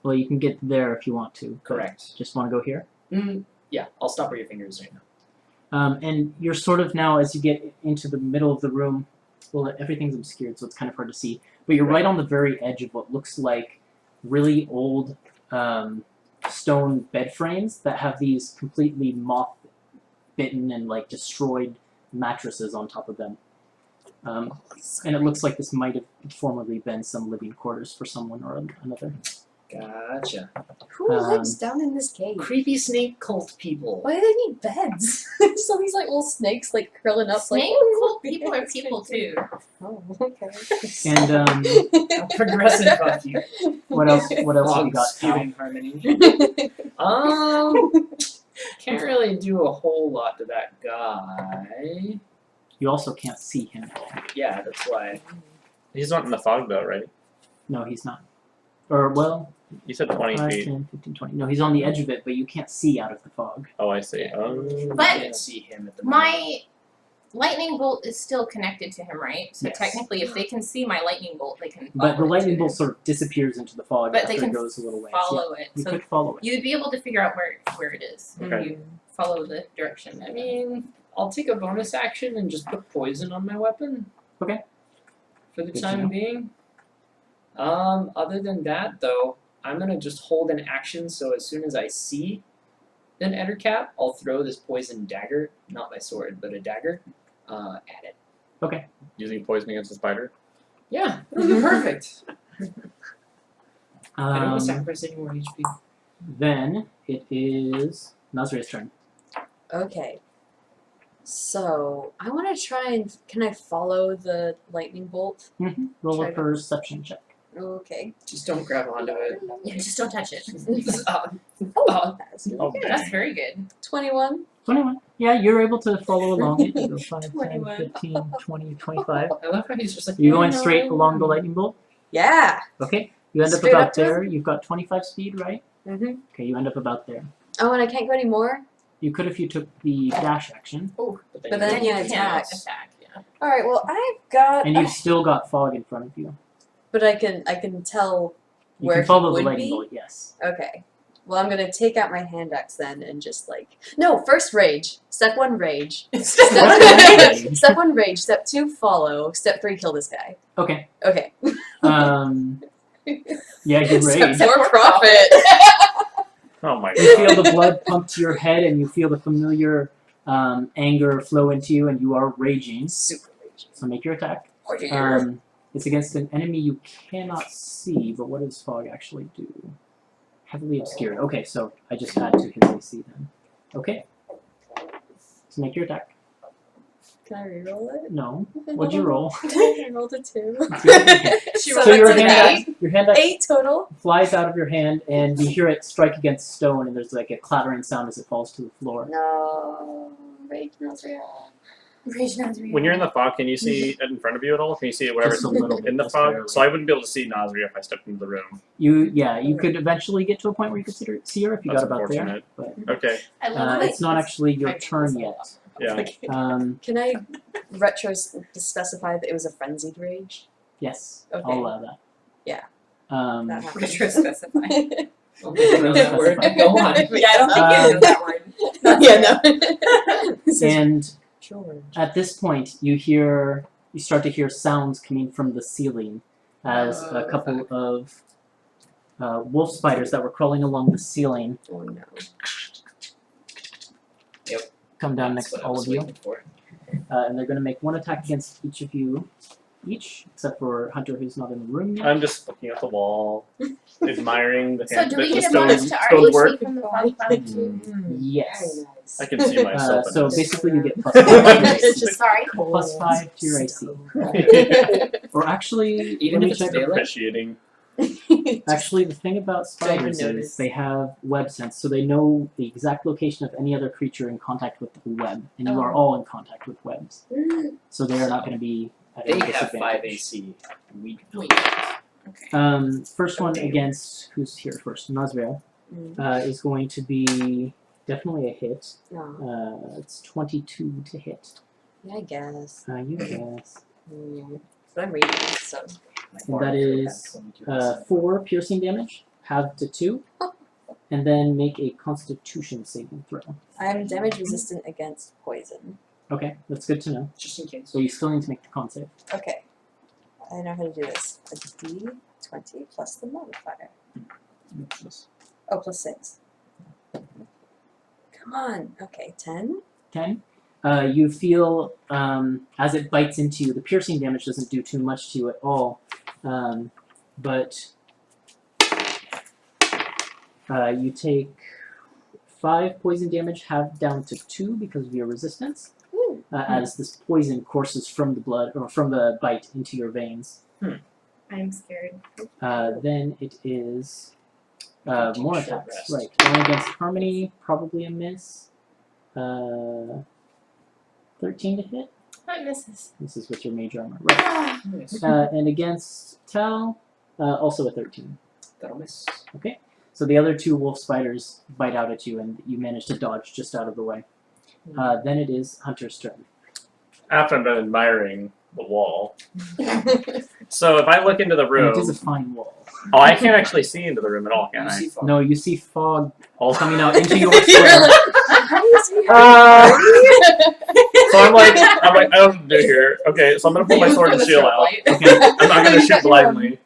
Speaker 1: Well, you can get there if you want to. but
Speaker 2: Correct.
Speaker 1: Just want to go here.
Speaker 2: Yeah, I'll stop where your finger is right now.
Speaker 1: And you're sort of now, as you get into the middle of the room, well, everything's obscured, so it's kind of hard to see. But you're right on the very edge of what looks like really old stone bed frames that have these completely moth-bitten and like destroyed mattresses on top of them. And it looks like this might have formerly been some living quarters for someone or another.
Speaker 2: Gotcha.
Speaker 3: Who lives down in this cave?
Speaker 2: Creepy snake cult people.
Speaker 3: Why do they need beds? So these like little snakes like curling up
Speaker 5: Snake
Speaker 3: like
Speaker 5: cult people are people too.
Speaker 3: Oh, okay.
Speaker 1: And
Speaker 2: How progressive of you.
Speaker 1: what else? What else have you
Speaker 2: Fog
Speaker 1: got? Tal?
Speaker 2: spewing harmony. Can't really do a whole lot to that guy.
Speaker 1: You also can't see him at all.
Speaker 2: Yeah, that's why.
Speaker 4: He's not in the fog though, right?
Speaker 1: No, he's not. Or, well,
Speaker 4: You said 20
Speaker 1: 5,
Speaker 4: feet.
Speaker 1: 10, 15, 20. No, he's on the edge of it, but you can't see out of the fog.
Speaker 4: Oh, I see.
Speaker 2: I
Speaker 5: But
Speaker 2: can't see him at the moment.
Speaker 5: My lightning bolt is still connected to him, right? So
Speaker 1: Yes.
Speaker 5: technically, if they can see my lightning bolt, they can.
Speaker 1: But the
Speaker 5: follow it
Speaker 1: lightning
Speaker 5: to
Speaker 1: bolt
Speaker 5: him.
Speaker 1: sort of disappears into the fog
Speaker 5: But
Speaker 1: after
Speaker 5: they can
Speaker 1: it goes a little ways.
Speaker 5: follow it.
Speaker 1: Yeah, you
Speaker 5: So
Speaker 1: could follow it.
Speaker 5: you'd be able to figure out where it is if
Speaker 4: Okay.
Speaker 5: you follow the direction.
Speaker 2: I mean, I'll take a bonus action and just put poison on my weapon.
Speaker 1: Okay.
Speaker 2: For the
Speaker 1: Good to
Speaker 2: time
Speaker 1: know.
Speaker 2: being. Other than that, though, I'm gonna just hold an action so as soon as I see an Ettercap, I'll throw this poison dagger, not my sword, but a dagger, at it.
Speaker 1: Okay.
Speaker 4: Using poison against the spider.
Speaker 2: Yeah, it'll be perfect. I don't want
Speaker 1: Um,
Speaker 2: to sacrifice any more HP.
Speaker 1: then it is Nazria's turn.
Speaker 3: Okay. So I want to try and can I follow the lightning bolt?
Speaker 1: Roll a
Speaker 3: Try to-
Speaker 1: perception check.
Speaker 3: Okay.
Speaker 2: Just don't grab onto it.
Speaker 5: Yeah, just don't touch it.
Speaker 3: Oh, that's
Speaker 4: Oh,
Speaker 3: good.
Speaker 5: That's very good.
Speaker 3: 21.
Speaker 1: 21. Yeah, you're able to follow along it. You go 5, 10,
Speaker 5: 21.
Speaker 1: 15, 20, 25.
Speaker 2: I love how he's just like,
Speaker 1: You're going
Speaker 2: "Yeah,
Speaker 1: straight
Speaker 2: no,
Speaker 1: along the
Speaker 2: no."
Speaker 1: lightning bolt?
Speaker 3: Yeah.
Speaker 1: Okay. You end up
Speaker 3: Straight up
Speaker 1: about
Speaker 3: to it?
Speaker 1: there. You've got 25 speed, right?
Speaker 3: Mhm.
Speaker 1: Okay, you end up about there.
Speaker 3: Oh, and I can't go anymore.
Speaker 1: You could if you took the dash action.
Speaker 2: But
Speaker 3: But then
Speaker 5: you
Speaker 3: you attack.
Speaker 5: attack. Yeah.
Speaker 3: All right. Well, I've got.
Speaker 1: And you've still got fog in front of you.
Speaker 3: But I can tell
Speaker 1: You
Speaker 3: where
Speaker 1: can follow
Speaker 3: he
Speaker 1: the
Speaker 3: would
Speaker 1: lightning
Speaker 3: be.
Speaker 1: bolt, yes.
Speaker 3: Okay. Well, I'm gonna take out my hand axe then and just like no. First rage. Step 1 rage. Step
Speaker 1: Rage.
Speaker 3: Step 1 rage. Step 2 follow. Step 3 kill this guy.
Speaker 1: Okay.
Speaker 3: Okay.
Speaker 1: Yeah, you rage.
Speaker 3: Step 4 profit.
Speaker 4: Oh my
Speaker 1: You
Speaker 4: god.
Speaker 1: feel the blood pump to your head, and you feel the familiar anger flow into you, and you are raging.
Speaker 3: Super rage.
Speaker 1: So make your attack.
Speaker 3: Oh, dear.
Speaker 1: It's against an enemy you cannot see, but what does fog actually do? Heavily obscured. Okay, so I just add to his AC then. Okay. So make your attack.
Speaker 3: Can I reroll it?
Speaker 1: No. What'd you roll?
Speaker 3: I rolled a 2.
Speaker 1: Okay.
Speaker 5: She
Speaker 3: So
Speaker 5: rolled
Speaker 1: So
Speaker 5: a
Speaker 1: your
Speaker 5: two.
Speaker 1: hand axe
Speaker 3: 8 total.
Speaker 1: flies out of your hand, and you hear it strike against stone, and there's like a clattering sound as it falls to the floor.
Speaker 3: No. Rage Nazria.
Speaker 5: Rage Nazria.
Speaker 4: When you're in the fog, can you see it in front of you at all? Can you see it whatever's
Speaker 1: Just a little bit,
Speaker 4: in the
Speaker 1: just
Speaker 4: fog?
Speaker 1: barely.
Speaker 4: So I wouldn't be able to see Nazria if I stepped into the room.
Speaker 1: You could eventually get to a point where you could see her if you
Speaker 4: That's
Speaker 1: got about there,
Speaker 4: unfortunate.
Speaker 1: but
Speaker 4: Okay.
Speaker 5: I love
Speaker 1: it's not actually your
Speaker 5: I
Speaker 1: turn
Speaker 5: think
Speaker 1: yet.
Speaker 4: Yeah.
Speaker 3: Can I specify that it was a frenzied rage?
Speaker 1: Yes,
Speaker 3: Okay.
Speaker 1: I'll allow that.
Speaker 3: Yeah.
Speaker 1: Um,
Speaker 3: That happened.
Speaker 5: Retro specify.
Speaker 2: I don't know that word. Go on.
Speaker 5: Yeah, I don't think you know that word.
Speaker 3: Yeah, no. This is
Speaker 1: And
Speaker 3: George.
Speaker 1: at this point, you start to hear sounds coming from the ceiling as a
Speaker 2: Oh,
Speaker 1: couple of wolf spiders that were crawling along the ceiling
Speaker 3: Oh no.
Speaker 1: come down
Speaker 2: That's
Speaker 1: next
Speaker 2: what
Speaker 1: to
Speaker 2: I
Speaker 1: all
Speaker 2: was
Speaker 1: of you.
Speaker 2: waiting for.
Speaker 1: And they're going to make one attack against each of you, except for Hunter, who's not in the room yet.
Speaker 4: I'm just looking at the wall, admiring the,
Speaker 5: So do we
Speaker 4: the
Speaker 5: get a
Speaker 4: stone,
Speaker 5: bonus to our
Speaker 4: stonework.
Speaker 5: AC from the fog cloud too?
Speaker 1: Yes.
Speaker 3: Very nice.
Speaker 4: I can see myself.
Speaker 1: So
Speaker 4: in this.
Speaker 1: basically, you get plus 5 to your
Speaker 3: It's
Speaker 1: AC.
Speaker 3: just
Speaker 5: Sorry.
Speaker 1: Plus 5 to your AC.
Speaker 3: AC.
Speaker 1: Or actually,
Speaker 2: Even
Speaker 1: let me
Speaker 2: if it's
Speaker 1: check.
Speaker 2: daylight?
Speaker 4: Appreciating.
Speaker 1: Actually, the thing about spiders
Speaker 3: notice.
Speaker 1: is they have web sense, so they know the exact location of any other creature in contact with the web, and you are all in contact with webs. So they are not going to be at
Speaker 2: They
Speaker 1: any
Speaker 2: have 5
Speaker 1: disadvantage.
Speaker 2: AC. We
Speaker 5: Wait.
Speaker 2: Okay.
Speaker 1: First one against who's here first? Nazria is going to be definitely a hit.
Speaker 3: No.
Speaker 1: It's 22 to hit.
Speaker 3: Yeah, I guess.
Speaker 1: You guess.
Speaker 3: But I'm reading this, so.
Speaker 1: And that is 4 piercing damage, halved to 2, and then make a Constitution saving throw.
Speaker 3: I'm damage resistant against poison.
Speaker 1: Okay, that's good to know.
Speaker 2: Just in case.
Speaker 1: So you still need to make the con save.
Speaker 3: Okay. I know how to do this. A D20 plus the modifier. Oh, plus 6. Come on. Okay, 10.
Speaker 1: 10. You feel as it bites into you, the piercing damage doesn't do too much to you at all, but you take 5 poison damage, halved down to 2 because of your resistance, as this poison courses from the blood or from the bite into your veins.
Speaker 5: I'm scared.
Speaker 1: Then it is more
Speaker 2: Short
Speaker 1: attacks.
Speaker 2: rest.
Speaker 1: Right, going against Harmony, probably a miss. 13 to hit.
Speaker 5: That misses.
Speaker 1: This is with your mage armor. Right.
Speaker 2: Nice.
Speaker 1: And against Tal, also a 13.
Speaker 2: That'll miss.
Speaker 1: So the other 2 wolf spiders bite out at you, and you manage to dodge just out of the way. Then it is Hunter's turn.
Speaker 4: After I've been admiring the wall. So if I look into the
Speaker 1: And
Speaker 4: room,
Speaker 1: it is a fine wall.
Speaker 4: oh, I can't actually see into the room at all, can
Speaker 2: You
Speaker 4: I?
Speaker 2: see fog.
Speaker 1: No, you see fog
Speaker 4: Oh.
Speaker 1: coming out into your square.
Speaker 3: How do you see
Speaker 4: So I'm like, I don't know what to do here. Okay, so I'm gonna pull my sword and shield out.
Speaker 1: Okay.
Speaker 4: I'm not gonna shoot blindly,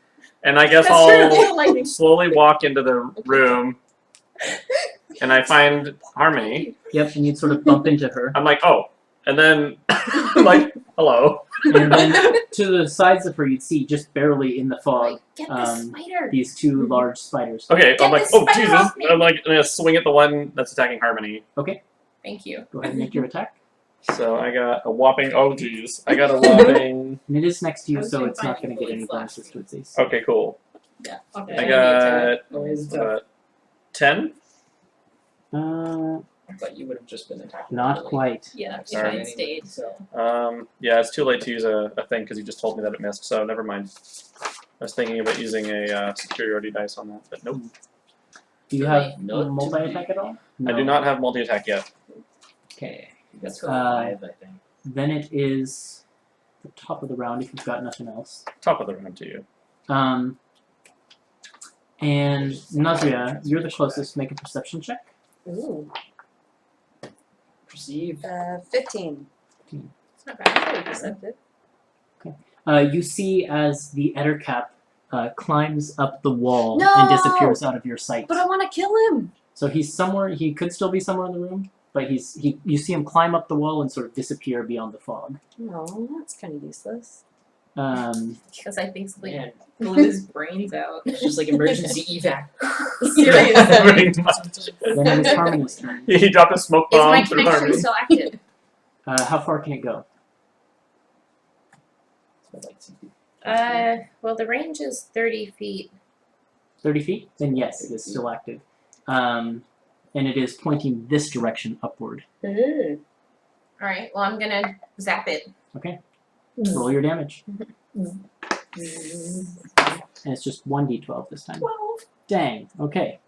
Speaker 4: and I guess
Speaker 5: That's true,
Speaker 4: I'll
Speaker 5: lightning.
Speaker 4: slowly walk into the room, and I find Harmony.
Speaker 1: Yep, and you'd sort of bump into her.
Speaker 4: I'm like, oh, and then I'm like, hello.
Speaker 1: And then to the sides of her, you'd see just barely in the fog
Speaker 5: Like, get the spider.
Speaker 1: these 2 large spiders.
Speaker 4: Okay,
Speaker 5: Get
Speaker 4: I'm like,
Speaker 5: this
Speaker 4: oh
Speaker 5: spider
Speaker 4: Jesus!
Speaker 5: off me.
Speaker 4: I'm like gonna swing at the one that's attacking Harmony.
Speaker 5: Thank you.
Speaker 1: Go ahead and make your attack.
Speaker 4: So I got a whopping. Oh geez, I got a whopping.
Speaker 1: And it is next to
Speaker 5: I
Speaker 1: you,
Speaker 5: was
Speaker 1: so
Speaker 5: gonna
Speaker 1: it's not
Speaker 5: find
Speaker 1: going to get
Speaker 5: people
Speaker 1: any
Speaker 5: and slash
Speaker 1: bonuses to its AC.
Speaker 4: Okay, cool.
Speaker 5: Yeah. Okay.
Speaker 4: I got
Speaker 2: Always
Speaker 4: uh, 10.
Speaker 2: But you would have just been attacking.
Speaker 1: Not
Speaker 2: early.
Speaker 1: quite.
Speaker 5: Yeah, if
Speaker 4: Sorry.
Speaker 5: I had stayed.
Speaker 2: So
Speaker 4: Yeah, it's too late to use a thing because you just told me that it missed. So never mind. I was thinking about using a superiority dice on that, but nope.
Speaker 1: Do you
Speaker 5: Too
Speaker 1: have
Speaker 5: late.
Speaker 2: Not
Speaker 1: multi-attack at all?
Speaker 4: I do not have multi-attack yet.
Speaker 1: Okay.
Speaker 2: that's for
Speaker 1: Uh,
Speaker 2: 5, I think.
Speaker 1: Then it is the top of the round if you've got nothing else.
Speaker 4: Top of the round to you.
Speaker 1: And Nazria, you're the closest. Make a perception check.
Speaker 3: Ooh.
Speaker 2: Perceive.
Speaker 3: 15.
Speaker 5: It's not bad. Pretty perceptive.
Speaker 1: You see as the Ettercap climbs up the wall
Speaker 3: No!
Speaker 1: and disappears out of your sight.
Speaker 3: But I want to kill him!
Speaker 1: So he's somewhere. He could still be somewhere in the room, but you see him climb up the wall and sort of disappear beyond the fog.
Speaker 3: No, that's kind of useless.
Speaker 5: Because I basically
Speaker 2: Man,
Speaker 5: blew his brains out.
Speaker 2: it's just like emergency evac.
Speaker 5: Seriously.
Speaker 1: Then it is Harmony's turn.
Speaker 4: He dropped a smoke
Speaker 5: Is my
Speaker 4: bomb through
Speaker 5: connection
Speaker 4: Harmony.
Speaker 5: still active?
Speaker 1: How far can it go?
Speaker 5: Well, the range is 30 feet.
Speaker 1: 30 feet? Then yes, it is still active. And it is pointing this direction upward.
Speaker 5: Alright, well, I'm gonna zap it.
Speaker 1: Roll your damage.
Speaker 3: Mm.
Speaker 1: And it's just 1d12 this time. Dang, okay.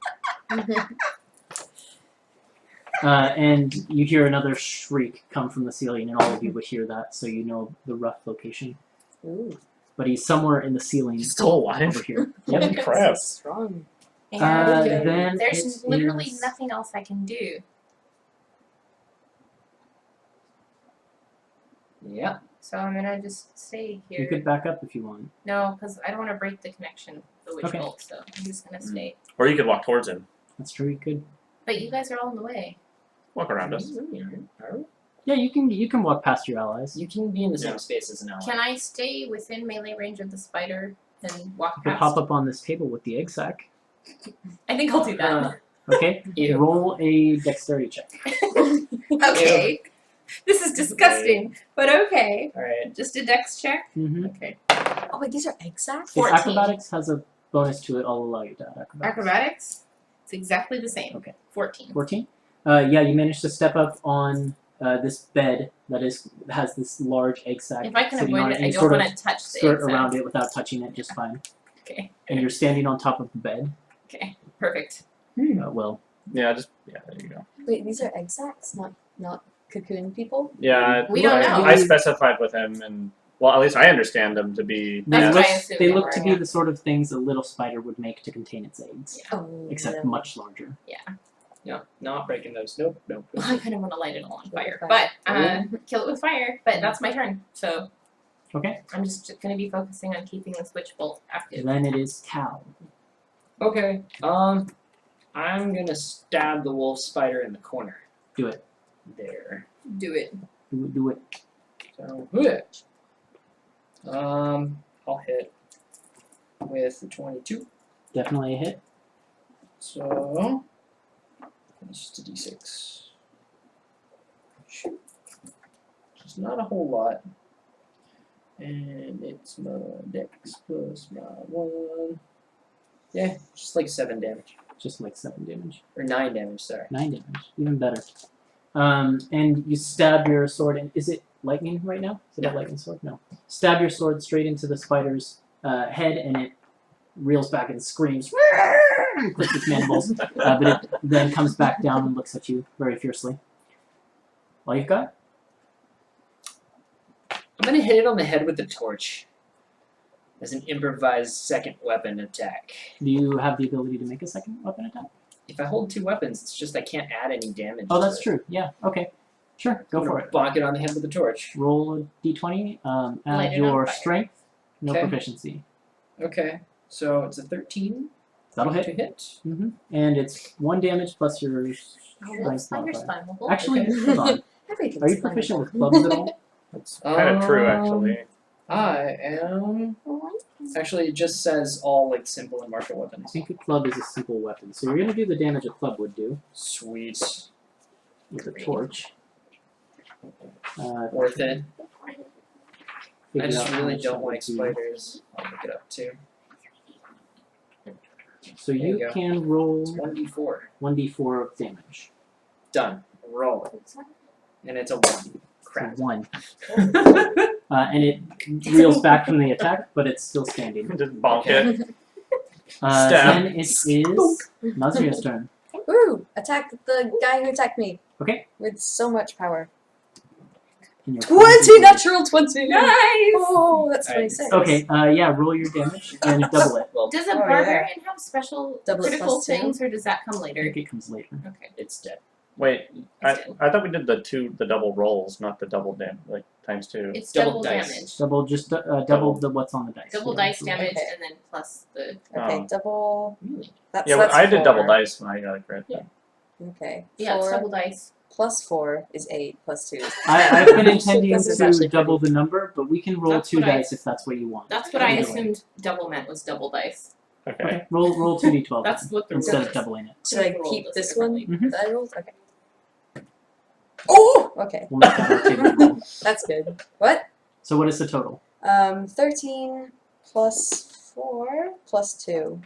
Speaker 1: And you hear another shriek come from the ceiling, and all of you would hear that, so you know the rough location.
Speaker 3: Ooh.
Speaker 1: But he's somewhere in the ceiling
Speaker 4: He's still alive.
Speaker 1: over here.
Speaker 4: Holy
Speaker 1: Yep.
Speaker 4: crap.
Speaker 3: Strong.
Speaker 5: And
Speaker 1: Then
Speaker 5: there's
Speaker 1: it
Speaker 5: literally
Speaker 1: is-
Speaker 5: nothing else I can do.
Speaker 2: Yeah.
Speaker 5: So I'm gonna just stay here.
Speaker 1: You could back up if you want.
Speaker 5: No, because I don't want to break the connection with the witch
Speaker 1: Okay.
Speaker 5: bolt, so I'm just gonna stay.
Speaker 4: Or you could walk towards him.
Speaker 1: That's true. You could.
Speaker 5: But you guys are all in the way.
Speaker 4: Walk around us.
Speaker 2: Are we?
Speaker 1: Yeah, you can walk past your allies.
Speaker 2: You can be in the same
Speaker 4: Yeah.
Speaker 2: space as an ally.
Speaker 5: Can I stay within melee range of the spider and walk
Speaker 1: You could
Speaker 5: past?
Speaker 1: hop up on this table with the egg sack.
Speaker 5: I think I'll do that.
Speaker 1: Okay.
Speaker 2: Ew.
Speaker 1: Roll a dexterity check.
Speaker 5: Okay. This is disgusting, but okay.
Speaker 2: Alright.
Speaker 5: Just a dex check?
Speaker 1: Mm-hmm.
Speaker 5: Okay.
Speaker 3: Oh wait, these are egg sacks?
Speaker 1: If
Speaker 5: 14.
Speaker 1: acrobatics has a bonus to it, I'll allow you to add acrobatics.
Speaker 5: Acrobatics? It's exactly the same.
Speaker 1: Okay.
Speaker 5: 14.
Speaker 1: 14? Yeah, you managed to step up on this bed that has this large egg sack
Speaker 5: If I can
Speaker 1: sitting
Speaker 5: avoid
Speaker 1: on
Speaker 5: it,
Speaker 1: and
Speaker 5: I
Speaker 1: you
Speaker 5: don't
Speaker 1: sort
Speaker 5: want
Speaker 1: of
Speaker 5: to touch the
Speaker 1: skirt
Speaker 5: egg sac.
Speaker 1: around it without touching it just fine.
Speaker 5: Okay.
Speaker 1: And you're standing on top of the bed.
Speaker 5: Okay. Perfect.
Speaker 1: Well,
Speaker 4: Yeah, there you go.
Speaker 3: Wait, these are egg sacks, not cocoon people?
Speaker 4: Yeah,
Speaker 5: We don't know.
Speaker 4: I specified with him, and well, at least I understand them to be.
Speaker 1: they
Speaker 5: That's
Speaker 1: look,
Speaker 5: what I assumed
Speaker 1: they
Speaker 5: they
Speaker 1: look
Speaker 5: were,
Speaker 1: to be
Speaker 5: yeah.
Speaker 1: the sort of things a little spider would make to contain its eggs,
Speaker 3: Oh,
Speaker 1: except
Speaker 3: no.
Speaker 1: much larger.
Speaker 2: No, not breaking those. Nope.
Speaker 5: Well, I kind of want to light it all on
Speaker 3: Kill it
Speaker 5: fire,
Speaker 3: with
Speaker 5: but
Speaker 3: fire.
Speaker 5: kill it with fire. But that's my turn, so
Speaker 1: Okay.
Speaker 5: I'm just going to be focusing on keeping the switch bolt active.
Speaker 1: Then it is Cal.
Speaker 2: Okay. I'm gonna stab the wolf spider in the corner.
Speaker 1: Do it.
Speaker 2: There.
Speaker 5: Do it.
Speaker 1: Do it.
Speaker 2: So, I'll hit with the 22.
Speaker 1: Definitely a hit.
Speaker 2: So, it's just a d6. Shoot. It's not a whole lot. And it's my dex plus my 1. Yeah, just like 7 damage.
Speaker 1: Just like 7 damage.
Speaker 2: Or 9 damage, sorry.
Speaker 1: 9 damage. Even better. And you stab your sword in. Is it lightning right now? Is it a
Speaker 2: No.
Speaker 1: lightning sword? No. Stab your sword straight into the spider's head, and it reels back and screams, and clicks its mandibles, but it then comes back down and looks at you very fiercely. All you've got?
Speaker 2: I'm gonna hit it on the head with the torch. As an improvised second weapon attack.
Speaker 1: Do you have the ability to make a second weapon attack?
Speaker 2: If I hold 2 weapons, it's just I can't add any damage.
Speaker 1: Oh,
Speaker 2: to
Speaker 1: that's
Speaker 2: it.
Speaker 1: true. Yeah, okay. Sure, go
Speaker 2: I'm
Speaker 1: for
Speaker 2: gonna
Speaker 1: it.
Speaker 2: bonk it on the head with the torch.
Speaker 1: Roll a d20,
Speaker 5: Light
Speaker 1: add
Speaker 5: it
Speaker 1: your
Speaker 5: on fire.
Speaker 1: strength, no
Speaker 2: Okay.
Speaker 1: proficiency.
Speaker 2: Okay, so it's a 13
Speaker 1: That'll
Speaker 2: to
Speaker 1: hit.
Speaker 2: hit.
Speaker 1: And it's 1 damage plus your
Speaker 5: Wolf
Speaker 1: strength
Speaker 5: spider's
Speaker 1: modifier.
Speaker 5: flammable.
Speaker 1: Actually,
Speaker 2: Okay.
Speaker 1: hold on.
Speaker 3: Everything's
Speaker 1: Are you proficient with clubs at all?
Speaker 4: That's kind of true, actually.
Speaker 2: I am. Actually, it just says all like simple and martial
Speaker 1: I
Speaker 2: weapons.
Speaker 1: think a club is a simple weapon, so you're gonna do the damage a club would do
Speaker 2: Sweet.
Speaker 1: with a torch.
Speaker 2: Worth it. I
Speaker 1: Figure
Speaker 2: just
Speaker 1: out how
Speaker 2: really
Speaker 1: much
Speaker 2: don't
Speaker 1: that would
Speaker 2: like
Speaker 1: be.
Speaker 2: spiders. I'll look it up too.
Speaker 1: So
Speaker 2: There
Speaker 1: you
Speaker 2: you go.
Speaker 1: can roll
Speaker 2: It's 1d4.
Speaker 1: 1d4 of damage.
Speaker 2: Done. Roll it. And it's a 1.
Speaker 1: So
Speaker 2: Crap.
Speaker 1: 1. And it reels back from the attack, but it's still standing.
Speaker 4: Just bonk it. Stab.
Speaker 1: Then it is Nazria's turn.
Speaker 3: Ooh! Attack the guy who attacked me.
Speaker 1: Okay.
Speaker 3: With so much power.
Speaker 1: And your
Speaker 3: 20! Natural 20!
Speaker 5: Nice!
Speaker 3: Oh, that's
Speaker 2: Alright.
Speaker 3: 26.
Speaker 1: Okay, yeah, roll your damage and double it.
Speaker 2: Well,
Speaker 5: Does a
Speaker 3: Oh, yeah.
Speaker 5: barbarian have special
Speaker 3: Double it
Speaker 5: critical
Speaker 3: plus 2?
Speaker 5: things, or does that come
Speaker 1: I
Speaker 5: later?
Speaker 1: think it comes later.
Speaker 5: Okay.
Speaker 2: it's dead.
Speaker 4: Wait, I
Speaker 5: It's dead.
Speaker 4: thought we did the double rolls, not the double like times 2.
Speaker 5: It's
Speaker 2: Double
Speaker 5: double
Speaker 2: dice.
Speaker 5: damage.
Speaker 1: Double, just double the what's on the dice.
Speaker 5: Double
Speaker 1: Yeah,
Speaker 5: dice
Speaker 1: so-
Speaker 5: damage,
Speaker 3: Okay.
Speaker 5: and then plus the.
Speaker 3: Okay, double.
Speaker 2: Really?
Speaker 3: That's,
Speaker 4: Yeah,
Speaker 3: that's
Speaker 4: I did
Speaker 3: 4.
Speaker 4: double dice when I got it correct.
Speaker 2: Yeah.
Speaker 3: Okay.
Speaker 5: Yeah, it's
Speaker 3: 4
Speaker 5: double dice.
Speaker 3: plus 4 is 8 plus 2 is
Speaker 1: I've been intending
Speaker 3: This is
Speaker 1: to
Speaker 3: actually
Speaker 1: double the number, but we can roll
Speaker 5: That's
Speaker 1: 2
Speaker 5: what I-
Speaker 1: dice if that's what you want.
Speaker 5: That's what I
Speaker 1: Either way.
Speaker 5: assumed double meant was double dice.
Speaker 4: Okay.
Speaker 1: Okay, roll 2d12
Speaker 5: That's what the
Speaker 1: instead
Speaker 5: rule
Speaker 1: of
Speaker 5: is.
Speaker 1: doubling it.
Speaker 3: Should I
Speaker 5: The rule
Speaker 3: keep
Speaker 5: does
Speaker 3: this
Speaker 5: it
Speaker 3: one
Speaker 5: differently.
Speaker 1: Mhm.
Speaker 3: that I rolled? Okay. Oh! Okay,
Speaker 1: We'll make that our table roll.
Speaker 3: that's good. What?
Speaker 1: So what is the total?
Speaker 3: 13 plus 4 plus 2.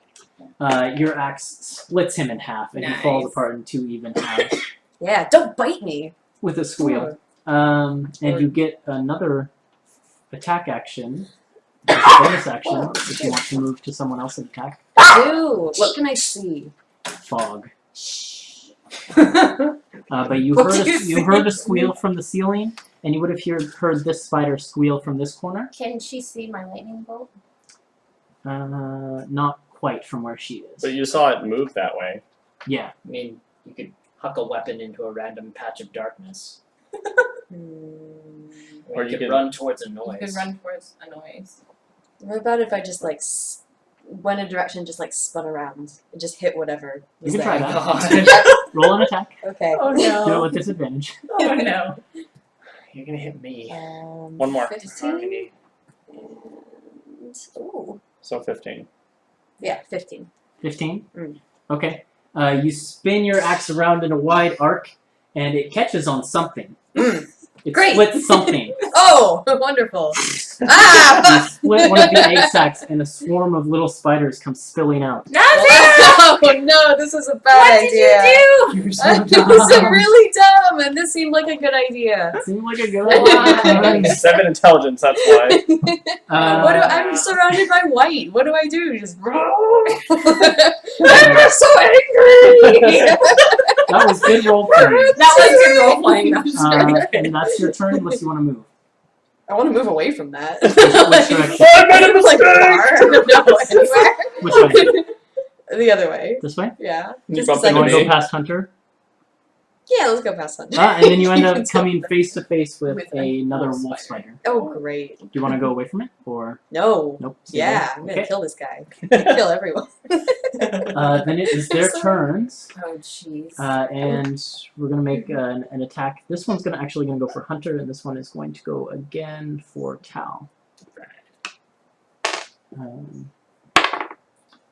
Speaker 1: Your axe splits him in half, and he falls
Speaker 5: Nice.
Speaker 1: apart in 2 even halves
Speaker 3: Yeah, don't bite me!
Speaker 1: with a squeal. And you get another attack action, bonus action, if you want to move to someone else and attack.
Speaker 3: Ew! What can I see?
Speaker 1: Fog.
Speaker 3: Shh.
Speaker 1: But you
Speaker 3: What
Speaker 1: heard
Speaker 3: do you
Speaker 1: you heard a
Speaker 3: see?
Speaker 1: squeal from the ceiling, and you would have heard this spider squeal from this corner.
Speaker 5: Can she see my lightning bolt?
Speaker 1: Not quite from where she is.
Speaker 4: But you saw it move that way.
Speaker 1: Yeah.
Speaker 2: I mean, you could huck a weapon into a random patch of darkness.
Speaker 3: Hmm.
Speaker 2: Or you
Speaker 4: you
Speaker 2: could
Speaker 4: could-
Speaker 2: run towards a
Speaker 5: You
Speaker 2: noise.
Speaker 5: could run towards a noise.
Speaker 3: What about if I just like went a direction, just like spun around and just hit whatever
Speaker 1: You
Speaker 3: was
Speaker 1: can
Speaker 3: there?
Speaker 1: try that.
Speaker 2: God.
Speaker 1: Roll an attack.
Speaker 3: Okay.
Speaker 5: Oh
Speaker 1: Do it
Speaker 5: no.
Speaker 1: with disadvantage.
Speaker 5: Oh no.
Speaker 2: You're gonna hit me.
Speaker 4: One more.
Speaker 3: 15. And, ooh.
Speaker 4: So 15.
Speaker 3: Yeah, 15.
Speaker 1: 15?
Speaker 3: Mm.
Speaker 1: Okay. You spin your axe around in a wide arc, and it catches on something. It
Speaker 3: Great.
Speaker 1: splits something.
Speaker 3: Oh, wonderful.
Speaker 1: You
Speaker 3: Ah,
Speaker 1: split one of the egg sacs, and a swarm of little spiders come spilling out.
Speaker 5: Nothing!
Speaker 3: Oh no, this is a bad
Speaker 5: What did
Speaker 3: idea.
Speaker 5: you do?
Speaker 2: You're so
Speaker 3: This is
Speaker 2: dumb.
Speaker 3: really dumb, and this seemed like a good idea.
Speaker 1: Seemed like a good
Speaker 5: Why?
Speaker 1: idea.
Speaker 4: 7 intelligence, that's why.
Speaker 3: I'm surrounded by white. What do I do? Just I'm so angry.
Speaker 1: That was good role playing.
Speaker 5: That was good role playing. That was very good.
Speaker 1: And that's your turn unless you want to move.
Speaker 3: I want to move away from that.
Speaker 1: Which direction?
Speaker 4: I made a
Speaker 3: Like
Speaker 4: mistake!
Speaker 3: far. No, anywhere.
Speaker 1: Which way?
Speaker 3: The other way.
Speaker 1: This way?
Speaker 3: Yeah.
Speaker 4: You
Speaker 3: Just
Speaker 4: bump
Speaker 3: a
Speaker 1: You want to
Speaker 3: second.
Speaker 1: go past Hunter?
Speaker 3: Yeah, let's go past Hunter.
Speaker 1: And then you end up
Speaker 3: can still
Speaker 1: coming
Speaker 3: go.
Speaker 1: face to face with
Speaker 5: With
Speaker 1: another
Speaker 5: wolf
Speaker 1: wolf
Speaker 5: spider.
Speaker 1: spider.
Speaker 3: Oh, great.
Speaker 1: Do you want to go away from it? Or
Speaker 3: No.
Speaker 1: nope? stay
Speaker 3: Yeah,
Speaker 1: there?
Speaker 3: I'm gonna
Speaker 1: Okay.
Speaker 3: kill this guy. Kill everyone.
Speaker 1: Then it is their
Speaker 3: Sorry.
Speaker 1: turns.
Speaker 5: Oh jeez.
Speaker 1: And we're gonna make an attack. This one's actually gonna go for Hunter, and this one is going to go again for Cal.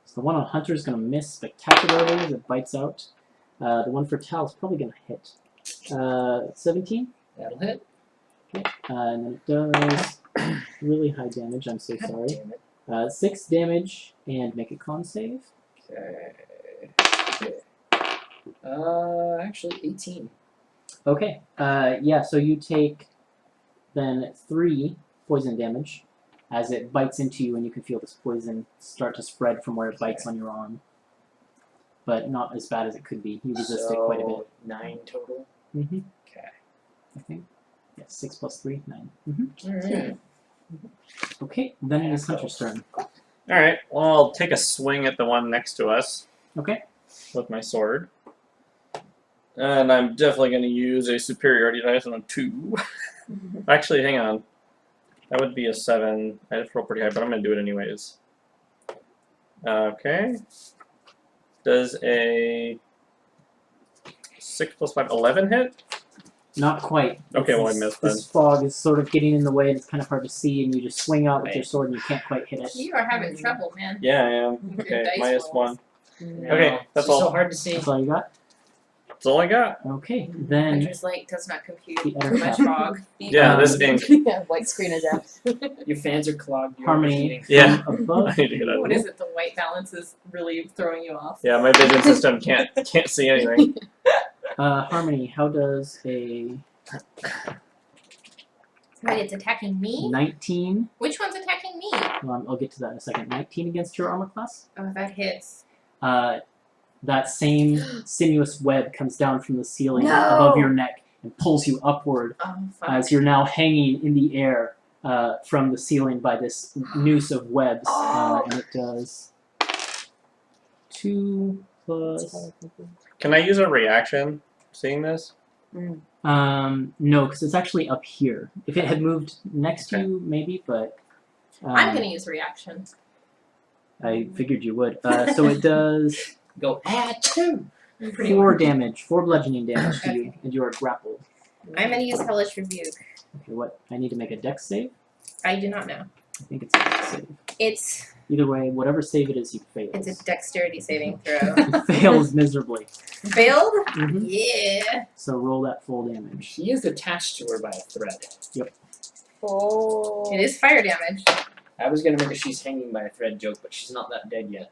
Speaker 1: So the one on Hunter is gonna miss spectacularly as it bites out. The one for Cal is probably gonna hit. 17.
Speaker 2: That'll hit.
Speaker 1: And then it does really high damage. I'm so
Speaker 2: God
Speaker 1: sorry.
Speaker 2: damn it.
Speaker 1: 6 damage and make a con save.
Speaker 2: Okay. Actually 18.
Speaker 1: Okay. Yeah. So you take then 3 poison damage as it bites into you, and you can feel this poison start to spread from where it bites on your arm. But not as bad as it could be. You resist it quite a bit.
Speaker 2: 9 total.
Speaker 1: Mm-hmm.
Speaker 2: Okay.
Speaker 1: I think. Yeah. 6 plus 3, 9. Mm-hmm.
Speaker 2: Alright.
Speaker 1: Okay. Then it is Hunter's turn.
Speaker 4: Alright, well, I'll take a swing at the one next to us
Speaker 1: Okay.
Speaker 4: with my sword. And I'm definitely going to use a superiority dice on a 2. Actually, hang on. That would be a 7. I have to roll pretty high, but I'm going to do it anyways. Okay. Does a 6 plus 5, 11 hit?
Speaker 1: Not quite.
Speaker 4: Okay, well, I
Speaker 1: This-
Speaker 4: missed then.
Speaker 1: This fog is sort of getting in the way, and it's kind of hard to see, and you just swing out with your
Speaker 4: Right.
Speaker 1: sword, and you can't quite hit it.
Speaker 5: You are having trouble, man.
Speaker 4: Yeah, I am.
Speaker 5: Good
Speaker 4: Okay,
Speaker 5: dice
Speaker 4: minus
Speaker 5: rolls.
Speaker 4: 1.
Speaker 2: No,
Speaker 4: Okay, that's
Speaker 2: it's
Speaker 4: all.
Speaker 2: so hard to see.
Speaker 1: That's all you got?
Speaker 4: That's all I got.
Speaker 1: Okay, then
Speaker 5: Hunter's Light does not compute
Speaker 1: The
Speaker 5: for my
Speaker 1: other
Speaker 5: frog.
Speaker 4: Yeah, this ink.
Speaker 3: Yeah, white screen of death.
Speaker 2: Your fans are clogged. You're
Speaker 1: Harmony
Speaker 2: overheating.
Speaker 4: Yeah.
Speaker 1: from above.
Speaker 4: I need to get out of
Speaker 5: What
Speaker 4: here.
Speaker 5: is it? The white balance is really throwing you off.
Speaker 4: Yeah, my vision system can't see anything.
Speaker 1: Harmony, how does a
Speaker 5: Wait, it's attacking me?
Speaker 1: 19,
Speaker 5: Which one's attacking me?
Speaker 1: I'll get to that in a second, 19 against your armor class?
Speaker 5: Oh, that hits.
Speaker 1: That same sinuous web comes down from the ceiling
Speaker 5: No!
Speaker 1: above your neck and pulls you upward
Speaker 5: Oh, fuck.
Speaker 1: as you're now hanging in the air from the ceiling by this noose of webs. And it does 2 plus...
Speaker 4: Can I use a reaction seeing this?
Speaker 1: No, because it's actually up here. If it had moved next to you, maybe, but...
Speaker 5: I'm gonna use reaction.
Speaker 1: I figured you would. So it does
Speaker 2: Go add 2.
Speaker 1: 4 damage, 4 bludgeoning damage to you, and you are grappled.
Speaker 5: I'm gonna use Hellish Rebuke.
Speaker 1: Okay, what? I need to make a dex save?
Speaker 5: I do not know.
Speaker 1: I think it's a dex save.
Speaker 5: It's
Speaker 1: Either way, whatever save it is, you fail.
Speaker 5: a dexterity saving throw.
Speaker 1: It fails miserably.
Speaker 5: Failed?
Speaker 1: Mhm.
Speaker 5: Yeah.
Speaker 1: So roll that full damage.
Speaker 2: He is attached to her by a thread.
Speaker 3: Oh.
Speaker 5: It is fire damage.
Speaker 2: I was gonna make a she's hanging by a thread joke, but she's not that dead yet.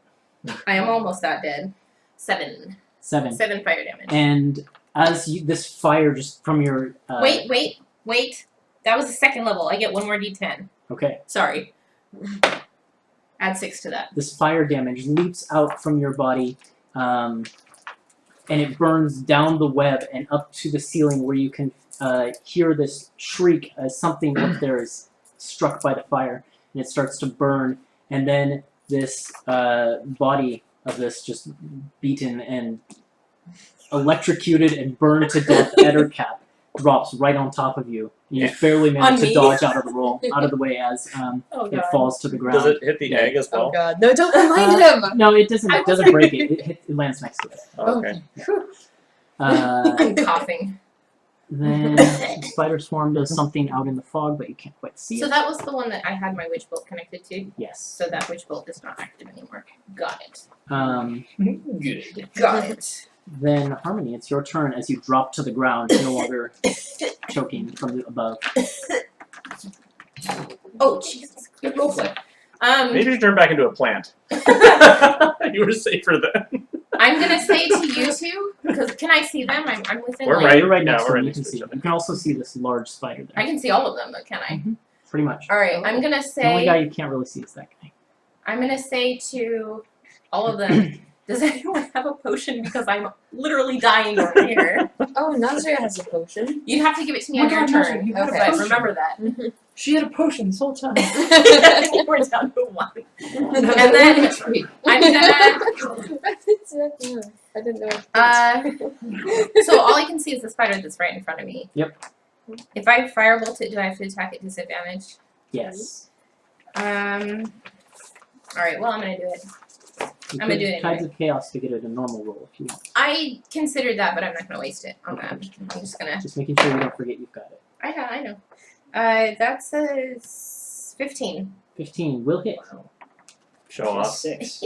Speaker 5: I am almost that dead. 7.
Speaker 1: 7.
Speaker 5: 7 fire damage.
Speaker 1: And as you, this fire just from your...
Speaker 5: Wait. That was the second level. I get 1 more d10.
Speaker 1: Okay.
Speaker 5: Sorry. Add 6 to that.
Speaker 1: This fire damage leaps out from your body, and it burns down the web and up to the ceiling where you can hear this shriek as something up there is struck by the fire, and it starts to burn, and then this body of this just beaten and electrocuted and burned to death Ettercap drops right on top of you, You just barely
Speaker 5: On
Speaker 1: manage to
Speaker 5: me?
Speaker 1: dodge out of the way as
Speaker 5: Oh
Speaker 1: it falls to the ground.
Speaker 4: Does it hit the
Speaker 1: Yeah.
Speaker 4: egg as well?
Speaker 3: Oh god. No, don't remind him!
Speaker 1: No, it doesn't.
Speaker 5: I
Speaker 1: It doesn't
Speaker 5: was-
Speaker 1: break it. It lands next to it.
Speaker 4: Oh, okay.
Speaker 5: I'm coughing.
Speaker 1: Then the spider swarm does something out in the fog, but you can't quite see
Speaker 5: So
Speaker 1: it.
Speaker 5: that was the one that I had my witch bolt connected to.
Speaker 1: Yes.
Speaker 5: So that witch bolt is not active anymore. Got it.
Speaker 2: Good.
Speaker 5: Got it.
Speaker 1: Then Harmony, it's your turn as you drop to the ground, no longer choking from the above.
Speaker 5: Oh Jesus.
Speaker 2: Good roleplay.
Speaker 4: Maybe you turn back into a plant. You were safer then.
Speaker 5: I'm gonna say to you two, because can I see them? I'm within
Speaker 4: We're
Speaker 5: like
Speaker 1: Yeah,
Speaker 4: right.
Speaker 1: you're right
Speaker 4: Yeah,
Speaker 1: next
Speaker 4: we're
Speaker 1: to
Speaker 4: right
Speaker 1: them. You
Speaker 4: next
Speaker 1: can
Speaker 4: to
Speaker 1: see
Speaker 4: each
Speaker 1: them.
Speaker 4: other.
Speaker 1: You can also see this large spider there.
Speaker 5: I can see all of them, but can I?
Speaker 1: Pretty much.
Speaker 5: All right. I'm gonna
Speaker 1: The only guy
Speaker 5: say.
Speaker 1: you can't really see is that guy.
Speaker 5: I'm gonna say to all of them. Does anyone have a potion? Because I'm literally dying over here.
Speaker 3: Oh, Nazria has a potion.
Speaker 5: You'd have to give it to me
Speaker 2: Oh
Speaker 5: on
Speaker 2: my
Speaker 5: your
Speaker 2: God,
Speaker 5: turn.
Speaker 2: Nazria, you have
Speaker 3: a
Speaker 5: But
Speaker 3: potion.
Speaker 5: remember that.
Speaker 2: She had a potion this whole time.
Speaker 5: We're down to one. And then I'm gonna.
Speaker 3: I didn't know.
Speaker 5: So all I can see is the spider that's right in front of me.
Speaker 1: Yep.
Speaker 5: If I firebolt it, do I have to attack at disadvantage?
Speaker 1: Yes.
Speaker 5: All right. Well, I'm gonna do it.
Speaker 1: You
Speaker 5: I'm gonna
Speaker 1: could
Speaker 5: do it
Speaker 1: Tides of Chaos to get it a normal roll if you want.
Speaker 5: I considered that, but I'm not gonna waste it on that. I'm just gonna.
Speaker 1: Just making sure you don't forget you've got it.
Speaker 5: I know. That says 15.
Speaker 1: 15 will hit.
Speaker 4: Show off.
Speaker 2: 6.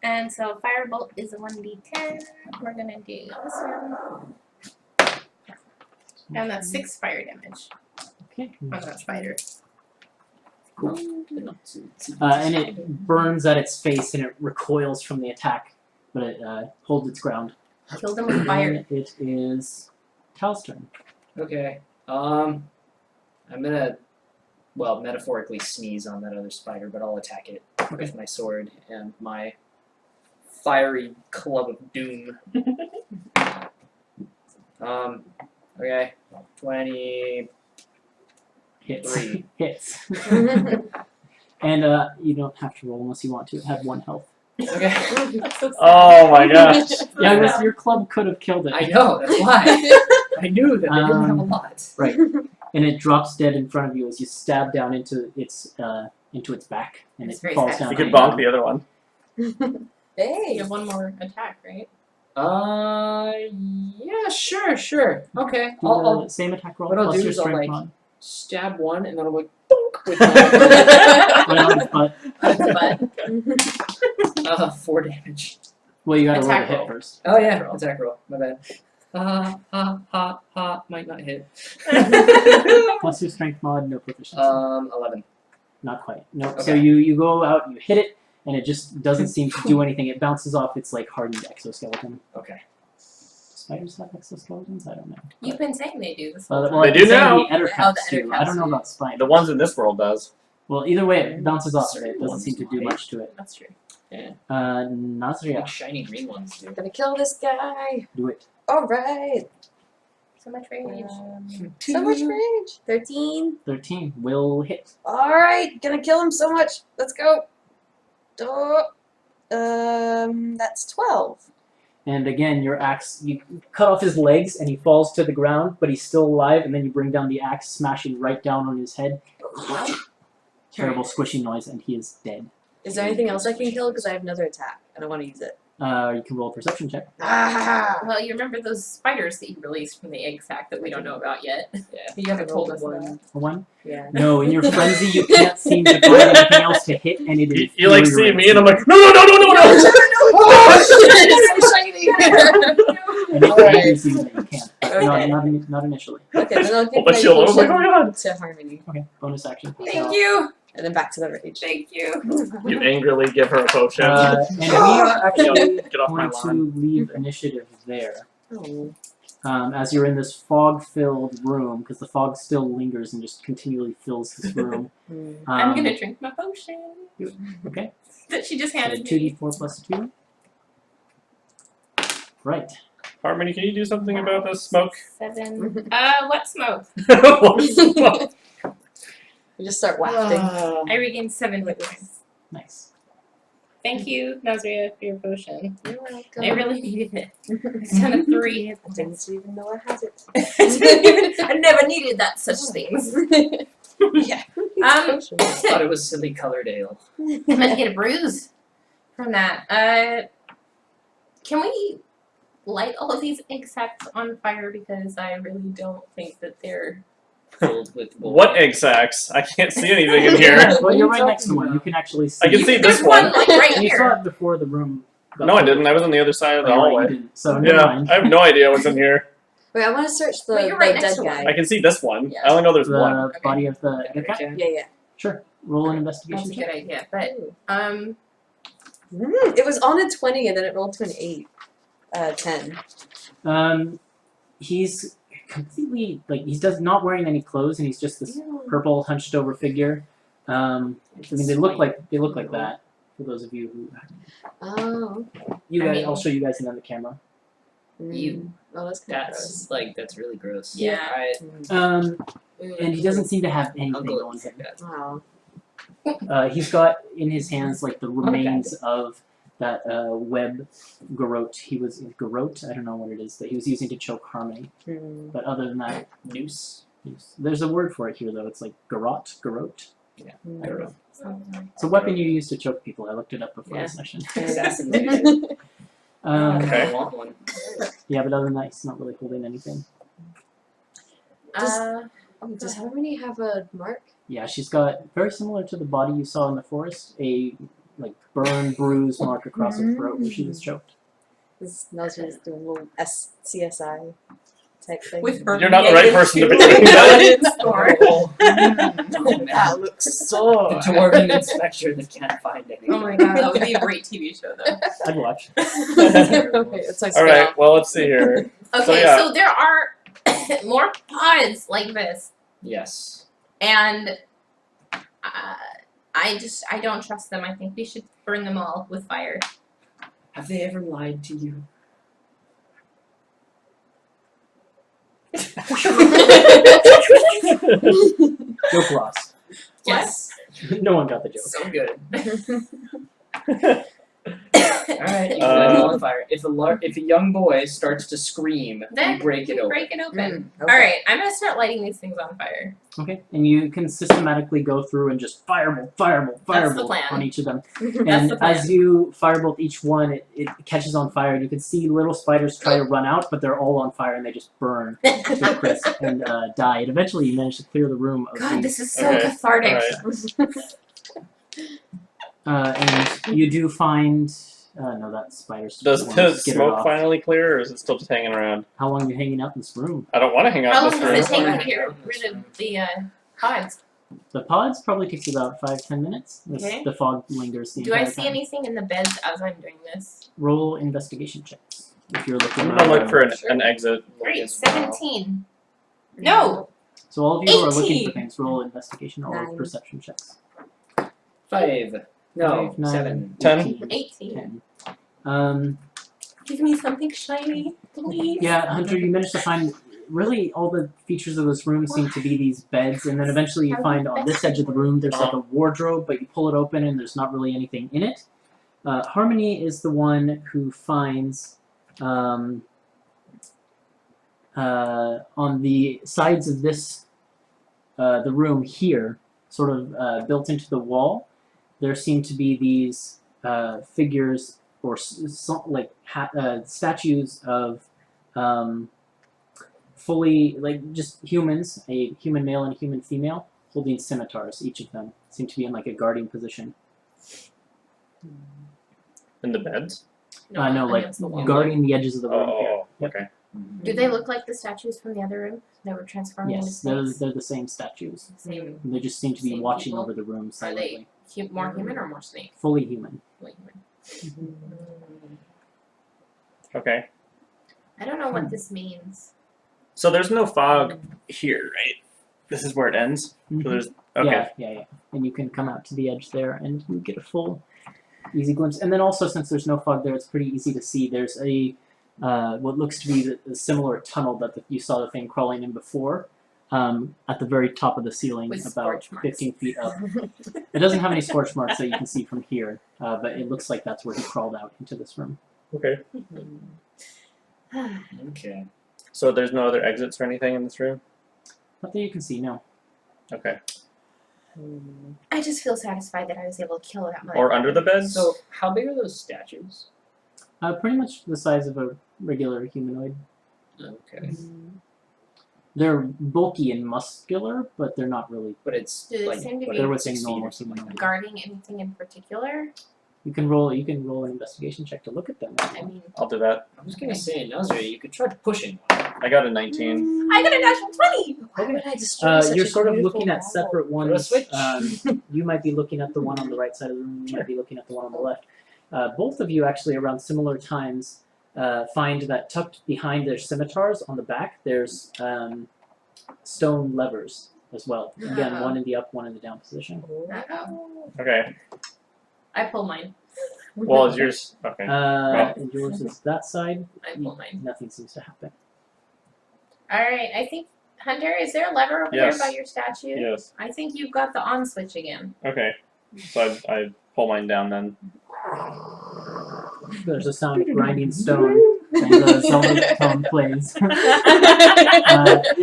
Speaker 5: And so firebolt is a 1d10. We're gonna do this one. And that's 6 fire damage
Speaker 1: Okay.
Speaker 5: on that spider.
Speaker 1: And it burns at its face and it recoils from the attack, but it holds its ground.
Speaker 5: Killed him with fire.
Speaker 1: And it is Tal's turn.
Speaker 2: Okay. I'm gonna, well, metaphorically sneeze on that other spider, but I'll attack it with my sword and my fiery club of doom. Okay. 23.
Speaker 1: Hits. Hits. And you don't have to roll unless you want to. It had 1 health.
Speaker 2: Okay.
Speaker 5: That's so sad.
Speaker 4: Oh my gosh.
Speaker 1: Yeah, I guess your club could have killed it.
Speaker 2: I know, that's why. I knew that they didn't have a lot.
Speaker 1: Right. And it drops dead in front of you as you stab down into its back, and
Speaker 5: It's
Speaker 1: it
Speaker 5: very
Speaker 1: falls
Speaker 5: sad.
Speaker 1: down.
Speaker 4: You could
Speaker 1: on
Speaker 4: bonk the other one.
Speaker 5: You
Speaker 3: Hey.
Speaker 5: have 1 more attack, right?
Speaker 2: Yeah, sure. Okay.
Speaker 1: Do
Speaker 2: I'll
Speaker 1: the same attack roll
Speaker 2: what I'll
Speaker 1: plus
Speaker 2: do
Speaker 1: your
Speaker 2: is I'll,
Speaker 1: strength
Speaker 2: like,
Speaker 1: mod.
Speaker 2: stab one and then I'll like donk with
Speaker 1: Right on its butt.
Speaker 5: But
Speaker 2: 4 damage.
Speaker 1: Well, you gotta roll the
Speaker 5: Attack
Speaker 1: hit
Speaker 5: roll.
Speaker 1: first.
Speaker 2: Oh yeah, attack roll. My bad. Might not hit.
Speaker 1: Plus your strength mod, no proficiency.
Speaker 2: 11.
Speaker 1: Not quite. No.
Speaker 2: Okay.
Speaker 1: So you go out, you hit it, and it just doesn't seem to do anything. It bounces off its like hardened exoskeleton.
Speaker 2: Okay.
Speaker 1: Spiders have exoskeletons? I don't know.
Speaker 5: you've been saying they do this
Speaker 1: Well,
Speaker 5: whole
Speaker 1: well,
Speaker 5: time.
Speaker 4: They
Speaker 1: I
Speaker 4: do
Speaker 1: can say
Speaker 4: now.
Speaker 1: The Ettercaps
Speaker 5: the
Speaker 1: do. I don't know about spiders.
Speaker 4: The ones in this world does.
Speaker 1: Well, either way, it bounces off of it. It
Speaker 2: Certain
Speaker 1: doesn't
Speaker 2: ones
Speaker 1: seem to do
Speaker 2: might.
Speaker 1: much to it.
Speaker 5: That's true.
Speaker 1: Nazria,
Speaker 2: Like shiny green ones do.
Speaker 3: Gonna kill this guy.
Speaker 1: do it.
Speaker 3: Alright.
Speaker 5: So much rage.
Speaker 3: So much rage. 13.
Speaker 1: 13 will hit.
Speaker 3: Alright, gonna kill him so much. Let's go. That's 12.
Speaker 1: And again, your axe, you cut off his legs and he falls to the ground, but he's still alive, and then you bring down the axe, smashing right down on his head. Terrible squishy noise, and he is dead.
Speaker 3: Is there anything else I can kill? Because I have another attack. I don't want to use it.
Speaker 1: You can roll a perception check.
Speaker 3: Ah!
Speaker 5: Well, you remember those spiders that you released from the egg sac that we don't know about yet?
Speaker 2: Yeah.
Speaker 5: You haven't told us
Speaker 3: one.
Speaker 5: about.
Speaker 1: A 1?
Speaker 3: Yeah.
Speaker 1: No, in your frenzy, you can't seem to find anything else to hit, and it is.
Speaker 4: You like see me
Speaker 1: infuriating.
Speaker 4: and I'm like, no!
Speaker 3: Oh, shit, it's so shiny!
Speaker 1: And it
Speaker 3: Alright.
Speaker 1: is you that you can't.
Speaker 3: Okay.
Speaker 1: Not initially.
Speaker 3: Okay, then I'll give
Speaker 4: Oh,
Speaker 3: my
Speaker 4: but she'll, oh my
Speaker 3: potion
Speaker 4: god!
Speaker 3: to Harmony.
Speaker 1: Okay, bonus action.
Speaker 5: Thank you.
Speaker 3: And then back to the rage.
Speaker 5: Thank you.
Speaker 4: You angrily give her a potion.
Speaker 1: And we are actually
Speaker 4: Get off my
Speaker 1: going
Speaker 4: lawn.
Speaker 1: to leave initiative there.
Speaker 3: Oh.
Speaker 1: As you're in this fog-filled room, because the fog still lingers and just continually fills this room.
Speaker 3: Hmm.
Speaker 5: I'm gonna drink my potion
Speaker 1: Okay.
Speaker 5: that she just
Speaker 1: So
Speaker 5: handed me.
Speaker 1: 2d4 plus 2. Right.
Speaker 4: Harmony, can you do something about this smoke?
Speaker 5: 7. What smoke?
Speaker 4: What smoke?
Speaker 3: We just start wafting.
Speaker 5: I regained 7 hit points.
Speaker 1: Nice.
Speaker 5: Thank you, Nazria, for your potion.
Speaker 3: You're welcome.
Speaker 5: I really needed it. It's done a 3.
Speaker 3: I didn't even know I had it.
Speaker 5: I never needed that such things. Yeah.
Speaker 2: Thought it was silly colored ale.
Speaker 5: I'm gonna get a bruise from that. Can we light all of these egg sacs on fire because I really don't think that they're
Speaker 2: Filled with gold.
Speaker 4: What egg sacs? I can't see anything in here.
Speaker 1: Well, you're right next to one. You can actually see.
Speaker 4: I can see
Speaker 5: There's
Speaker 4: this one.
Speaker 5: one like right
Speaker 1: You saw
Speaker 5: here.
Speaker 1: it before the room. got
Speaker 4: No, I
Speaker 1: filled.
Speaker 4: didn't. I was on the other side of the
Speaker 1: Oh, you're right, you
Speaker 4: hallway.
Speaker 1: didn't. So never
Speaker 4: Yeah,
Speaker 1: mind.
Speaker 4: I have no idea what's in here.
Speaker 3: Wait, I want to search the,
Speaker 5: But you're right
Speaker 3: the
Speaker 5: next
Speaker 3: dead
Speaker 5: to one.
Speaker 3: guy.
Speaker 4: I can see this one.
Speaker 3: Yeah.
Speaker 4: I only know there's
Speaker 1: The
Speaker 4: one.
Speaker 1: body of the egg cat?
Speaker 2: Okay.
Speaker 3: Yeah.
Speaker 1: Sure. Roll an
Speaker 5: That's
Speaker 1: investigation
Speaker 5: a
Speaker 1: check.
Speaker 5: good idea. But
Speaker 3: It was on a 20 and then it rolled to an 8. 10.
Speaker 1: He's completely he's not wearing any clothes, and he's just this purple hunched over figure. I mean, they look like that. For those of you who,
Speaker 3: Oh.
Speaker 1: you
Speaker 5: I
Speaker 1: guys,
Speaker 5: mean-
Speaker 1: I'll show you guys another camera.
Speaker 2: You.
Speaker 3: Oh, that's kind of gross.
Speaker 2: That's really gross.
Speaker 5: Yeah.
Speaker 1: And he doesn't seem to have anything
Speaker 2: I'll go
Speaker 1: on
Speaker 2: with
Speaker 1: him.
Speaker 2: that.
Speaker 3: Wow.
Speaker 1: He's got in his hands the remains of that web garrote. He was garrote. I don't know what it is that he was using to choke Harmony. But other than that,
Speaker 2: Noose.
Speaker 1: there's a word for it here though. It's like garrote.
Speaker 2: Yeah.
Speaker 1: I don't know.
Speaker 5: Something.
Speaker 1: It's a weapon you use to choke people. I looked it up before
Speaker 2: Yeah.
Speaker 1: the session.
Speaker 2: Assassination.
Speaker 4: Okay.
Speaker 2: I want one.
Speaker 1: Yeah, but other than that, he's not really holding anything.
Speaker 3: Does Harmony have a mark?
Speaker 1: Yeah, she's got very similar to the body you saw in the forest, a burn, bruise mark across her throat where she was choked.
Speaker 3: This Nazri's doing a little CSI type thing.
Speaker 5: With her
Speaker 4: You're not the right person to be doing
Speaker 5: that.
Speaker 2: Oh, man.
Speaker 3: That looks so.
Speaker 2: The dwarven inspector that can't find anything.
Speaker 5: Oh my god, that would be a great TV show though.
Speaker 1: I'd watch.
Speaker 3: Okay, it's like
Speaker 4: All right. Well, let's see here.
Speaker 5: Okay,
Speaker 4: yeah.
Speaker 5: so there are more pods like this,
Speaker 2: Yes.
Speaker 5: and I don't trust them. I think we should burn them all with fire.
Speaker 2: Have they ever lied to you?
Speaker 1: Joke lost.
Speaker 5: Yes.
Speaker 1: No one got the joke.
Speaker 2: So good. Alright, you
Speaker 4: Uh,
Speaker 2: set it on fire. If a young boy starts to scream,
Speaker 5: Then
Speaker 2: you break it open.
Speaker 5: Break it open.
Speaker 3: Okay.
Speaker 5: All right, I'm gonna start lighting these things on fire.
Speaker 1: Okay, and you can systematically go through and just firebolt
Speaker 5: That's the plan.
Speaker 1: on each of them.
Speaker 5: That's
Speaker 1: And
Speaker 5: the plan.
Speaker 1: as you firebolt each one, it catches on fire. And you can see little spiders try to run out, but they're all on fire and they just burn to crisp and die. And eventually you manage to clear the room of
Speaker 5: God,
Speaker 1: these.
Speaker 5: this is so
Speaker 4: Okay,
Speaker 5: cathartic.
Speaker 1: And you do find... no, that spider's...
Speaker 4: Does
Speaker 1: one
Speaker 4: the
Speaker 1: skittered
Speaker 4: smoke
Speaker 1: off.
Speaker 4: finally clear, or is it still just hanging around?
Speaker 1: How long are you hanging out in this room?
Speaker 4: I don't want to hang out
Speaker 5: How
Speaker 4: in
Speaker 5: long
Speaker 4: this
Speaker 5: does it
Speaker 4: room.
Speaker 5: take you to get rid of the pods?
Speaker 1: The pods probably takes you about 5-10 minutes.
Speaker 5: Okay.
Speaker 1: The fog lingers the
Speaker 5: Do I
Speaker 1: entire
Speaker 5: see
Speaker 1: time.
Speaker 5: anything in the beds as I'm doing this?
Speaker 1: Roll investigation checks. If you're looking
Speaker 4: I'm gonna
Speaker 1: around.
Speaker 4: look for an exit.
Speaker 5: Great,
Speaker 2: As well.
Speaker 5: 17. No!
Speaker 1: So all of you who are looking
Speaker 5: 18.
Speaker 1: for things, roll investigation or
Speaker 3: 9.
Speaker 1: perception checks.
Speaker 2: 5. No,
Speaker 1: 5, 9,
Speaker 2: 7.
Speaker 4: 10.
Speaker 5: 18.
Speaker 1: 10.
Speaker 5: Give me something shiny, please.
Speaker 1: Yeah, Hunter, you managed to find really all the features of this room seem to be these beds, and then eventually you find on this edge of the room there's like a wardrobe, but you pull it open and there's not really anything in it. Harmony is the one who finds on the sides of this the room here, sort of built into the wall, there seem to be these figures or statues of fully, just humans, a human male and a human female, holding scimitars. Each of them seem to be in a guarding position.
Speaker 4: In the beds?
Speaker 1: No,
Speaker 5: against the wall.
Speaker 1: guarding the edges of the room here.
Speaker 4: Oh,
Speaker 1: Yep.
Speaker 4: okay.
Speaker 5: Do they look like the statues from the other room that were transforming
Speaker 1: Yes,
Speaker 5: into
Speaker 1: they're,
Speaker 5: snakes?
Speaker 1: they're the same statues.
Speaker 5: Same.
Speaker 1: And they just seem to be
Speaker 5: Same
Speaker 1: watching
Speaker 5: people?
Speaker 1: over the room
Speaker 5: Are they
Speaker 1: silently.
Speaker 5: more human or more snake?
Speaker 1: Fully human.
Speaker 5: Like human.
Speaker 4: Okay.
Speaker 5: I don't know what this means.
Speaker 4: So there's no fog here, right? This is where it ends?
Speaker 1: Mhm.
Speaker 4: So there's... Okay.
Speaker 1: Yeah. And you can come out to the edge there and you get a full, easy glimpse. And then also, since there's no fog there, it's pretty easy to see. There's a what looks to be the similar tunnel that you saw the thing crawling in before. at the very top of the ceiling,
Speaker 5: With
Speaker 1: about
Speaker 5: scorch marks.
Speaker 1: 15 feet up. It doesn't have any scorch marks that you can see from here, but it looks like that's where he crawled out into this room.
Speaker 4: Okay.
Speaker 2: Okay.
Speaker 4: So there's no other exits or anything in this room?
Speaker 1: Not that you can see, no.
Speaker 4: Okay.
Speaker 5: I just feel satisfied that I was able to kill that much.
Speaker 4: Or under the beds?
Speaker 2: So how big are those statues?
Speaker 1: Pretty much the size of a regular humanoid.
Speaker 2: Okay.
Speaker 1: They're bulky and muscular, but they're not really.
Speaker 2: But it's
Speaker 5: Do they
Speaker 2: like
Speaker 5: seem to
Speaker 2: what,
Speaker 5: be-
Speaker 1: They're
Speaker 2: 6
Speaker 1: within
Speaker 2: feet
Speaker 1: normal
Speaker 2: or something like that?
Speaker 5: Guarding anything in particular?
Speaker 1: You can roll an investigation check to look at them.
Speaker 5: I mean,
Speaker 4: I'll do that.
Speaker 2: I was gonna say, Nazria, you could try pushing one.
Speaker 4: I got a 19.
Speaker 5: I got a natural 20!
Speaker 3: Why would I destroy such
Speaker 1: You're
Speaker 3: a
Speaker 1: sort of
Speaker 3: beautiful
Speaker 1: looking at
Speaker 3: wall?
Speaker 1: separate ones.
Speaker 2: switch.
Speaker 1: You might be looking at the one on the right side of the room. You might be looking at the one on the left. Both of you actually around similar times find that tucked behind their scimitars on the back, there's stone levers as well. Again,
Speaker 5: Oh.
Speaker 1: one in the up, one in the down position.
Speaker 5: Uh-oh.
Speaker 4: Okay.
Speaker 5: I pull mine.
Speaker 4: Well, is yours? Okay.
Speaker 1: And yours is that side.
Speaker 5: I pull mine.
Speaker 1: Nothing seems to happen.
Speaker 5: Alright, I think, Hunter, is there a lever over
Speaker 4: Yes.
Speaker 5: there by your statue?
Speaker 4: Yes.
Speaker 5: I think you've got the on switch again.
Speaker 4: Okay. So I pull mine down then.
Speaker 1: There's a sound of grinding stone, and the Zelda tone plays. And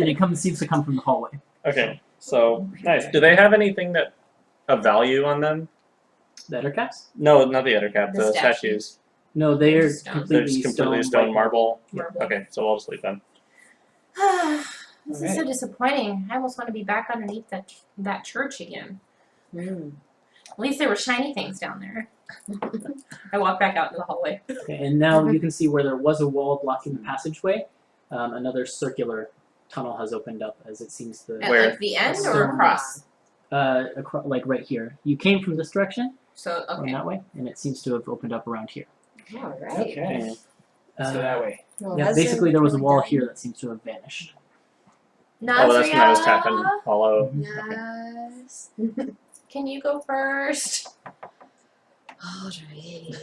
Speaker 1: it seems to come from the hallway.
Speaker 4: Okay. So nice. Do they have anything that of value on them?
Speaker 1: The other caps?
Speaker 4: No, not the other cap.
Speaker 5: The
Speaker 4: The
Speaker 5: statues.
Speaker 4: statues.
Speaker 1: No, they're
Speaker 5: Stone.
Speaker 1: completely,
Speaker 4: They're just completely
Speaker 1: stone.
Speaker 4: stone marble.
Speaker 5: Marble.
Speaker 4: Okay. So I'll just leave them.
Speaker 5: This is so disappointing. I almost want to be back underneath that church again. At least there were shiny things down there. I walk back out into the hallway.
Speaker 1: Okay, and now you can see where there was a wall blocking the passageway. Another circular tunnel has opened up, as it seems the
Speaker 5: At
Speaker 4: Where?
Speaker 5: like the end or
Speaker 1: Stone.
Speaker 5: across?
Speaker 1: like right here. You came from this direction,
Speaker 5: So
Speaker 1: or
Speaker 5: okay.
Speaker 1: that way, and it seems to have opened up around here.
Speaker 3: Alright.
Speaker 2: Okay.
Speaker 1: Uh,
Speaker 2: So that way.
Speaker 3: Well,
Speaker 1: yeah,
Speaker 3: has
Speaker 1: basically there was a
Speaker 3: really
Speaker 1: wall
Speaker 3: done?
Speaker 1: here that seems to have vanished.
Speaker 4: Oh, that's when I was
Speaker 5: Nazria,
Speaker 4: tapping hollow.
Speaker 3: Yes.
Speaker 5: can you go first?
Speaker 3: Alright.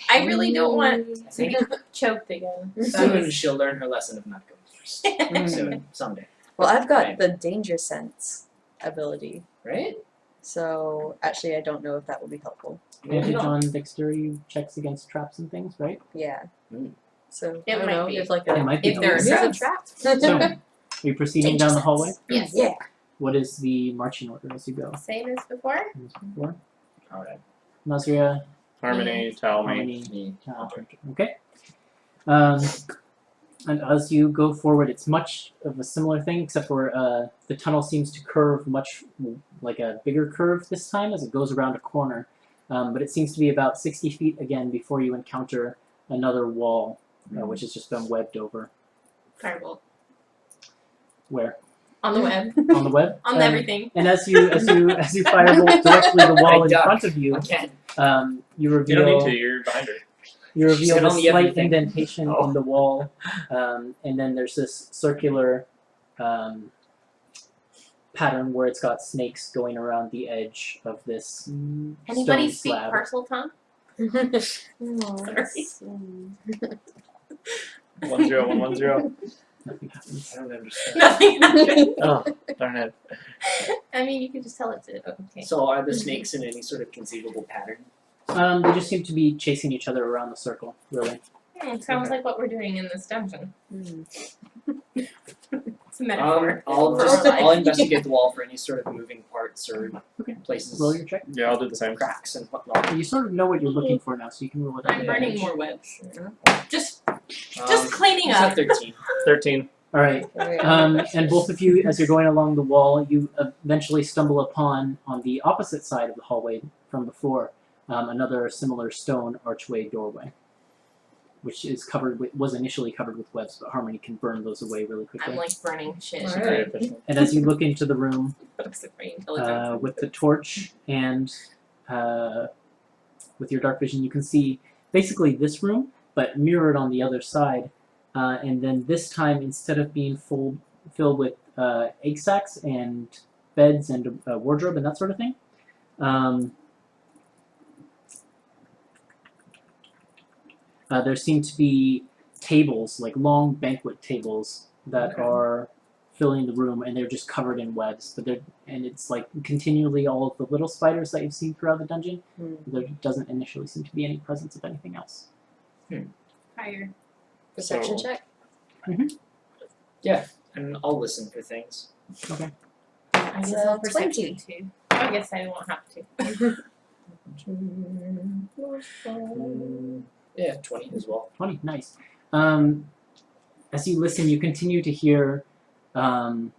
Speaker 5: I really don't want to
Speaker 2: think-
Speaker 5: be choked again.
Speaker 2: Soon she'll learn her lesson of not going first. Soon. Someday.
Speaker 3: Well, I've got
Speaker 2: Right.
Speaker 3: the danger sense ability,
Speaker 2: Right?
Speaker 3: so actually I don't know if that will be helpful.
Speaker 1: Advantage on dexterity checks against traps and things, right?
Speaker 3: Yeah.
Speaker 2: Mm.
Speaker 3: So
Speaker 5: It
Speaker 3: I don't
Speaker 5: might
Speaker 3: know
Speaker 5: be.
Speaker 3: if like
Speaker 1: It
Speaker 3: a
Speaker 1: might be.
Speaker 5: If there are
Speaker 3: Yeah.
Speaker 5: traps.
Speaker 1: So, are you proceeding down the hallway?
Speaker 5: Yes.
Speaker 3: Yeah.
Speaker 1: What is the marching order as you go?
Speaker 5: Same as before.
Speaker 1: As before?
Speaker 2: Alright.
Speaker 1: Nazria,
Speaker 4: Harmony, tell me.
Speaker 1: Harmony,
Speaker 2: Me.
Speaker 1: Hunter. Okay. And as you go forward, it's much of a similar thing, except for the tunnel seems to curve much like a bigger curve this time as it goes around a corner. But it seems to be about 60 feet again before you encounter another wall, which has just been webbed over.
Speaker 5: Firebolt.
Speaker 1: Where?
Speaker 5: On the web.
Speaker 1: On the web?
Speaker 5: On everything.
Speaker 1: And as you firebolt directly the wall in
Speaker 2: duck.
Speaker 1: front of you,
Speaker 2: Again.
Speaker 1: you
Speaker 4: You
Speaker 1: reveal
Speaker 4: don't need to. You're behind her.
Speaker 1: you
Speaker 2: She's
Speaker 1: reveal
Speaker 2: got
Speaker 1: a
Speaker 2: only
Speaker 1: slight
Speaker 2: everything.
Speaker 1: indentation
Speaker 4: Oh.
Speaker 1: in the wall, and then there's this circular pattern where it's got snakes going around the edge of this
Speaker 5: Anybody
Speaker 1: stone
Speaker 5: speak
Speaker 1: slab.
Speaker 5: parcel tongue? Sorry.
Speaker 4: 10110.
Speaker 1: Nothing happens.
Speaker 2: I don't understand.
Speaker 5: Nothing.
Speaker 4: Oh, darn it.
Speaker 5: I mean, you could just tell it to. Okay.
Speaker 2: So are the snakes in any sort of conceivable pattern?
Speaker 1: They just seem to be chasing each other around the circle, really.
Speaker 5: Sounds like what we're doing in this dungeon.
Speaker 3: Hmm.
Speaker 5: It's a metaphor.
Speaker 2: I'll
Speaker 5: for our life.
Speaker 2: I'll investigate the wall for any sort of moving parts or
Speaker 1: Okay.
Speaker 2: places,
Speaker 1: Roll your check.
Speaker 4: Yeah, I'll do the same.
Speaker 2: cracks and whatnot.
Speaker 1: You sort of know what you're looking for now, so you can roll it.
Speaker 5: I'm burning more webs. Just
Speaker 2: Um,
Speaker 5: cleaning
Speaker 2: it's
Speaker 5: up.
Speaker 2: at 13.
Speaker 4: 13.
Speaker 1: All right. And both of you, as you're going along the wall, you eventually stumble upon, on the opposite side of the hallway from before, another similar stone archway doorway, which is was initially covered with webs, but Harmony can burn those away really quickly.
Speaker 5: I'm like burning shit.
Speaker 2: Alright.
Speaker 4: Very efficient.
Speaker 1: And as you look into the room
Speaker 5: Looks like my intelligence.
Speaker 1: with the torch and with your dark vision, you can see basically this room, but mirrored on the other side. And then this time, instead of being filled with egg sacs and beds and a wardrobe and that sort of thing, there seem to be tables, like long banquet tables, that
Speaker 2: Okay.
Speaker 1: are filling the room, and they're just covered in webs. And it's like continually all of the little spiders that you've seen throughout the dungeon. There doesn't initially seem to be any presence of anything else.
Speaker 5: Fire.
Speaker 3: Perception
Speaker 4: So-
Speaker 3: check.
Speaker 2: And I'll listen for things.
Speaker 1: Okay.
Speaker 5: I guess
Speaker 3: It's,
Speaker 5: I'll perception
Speaker 3: 20.
Speaker 5: too. I guess I won't have to.
Speaker 2: Yeah, 20 as well.
Speaker 1: 20, nice. As you listen, you continue to hear the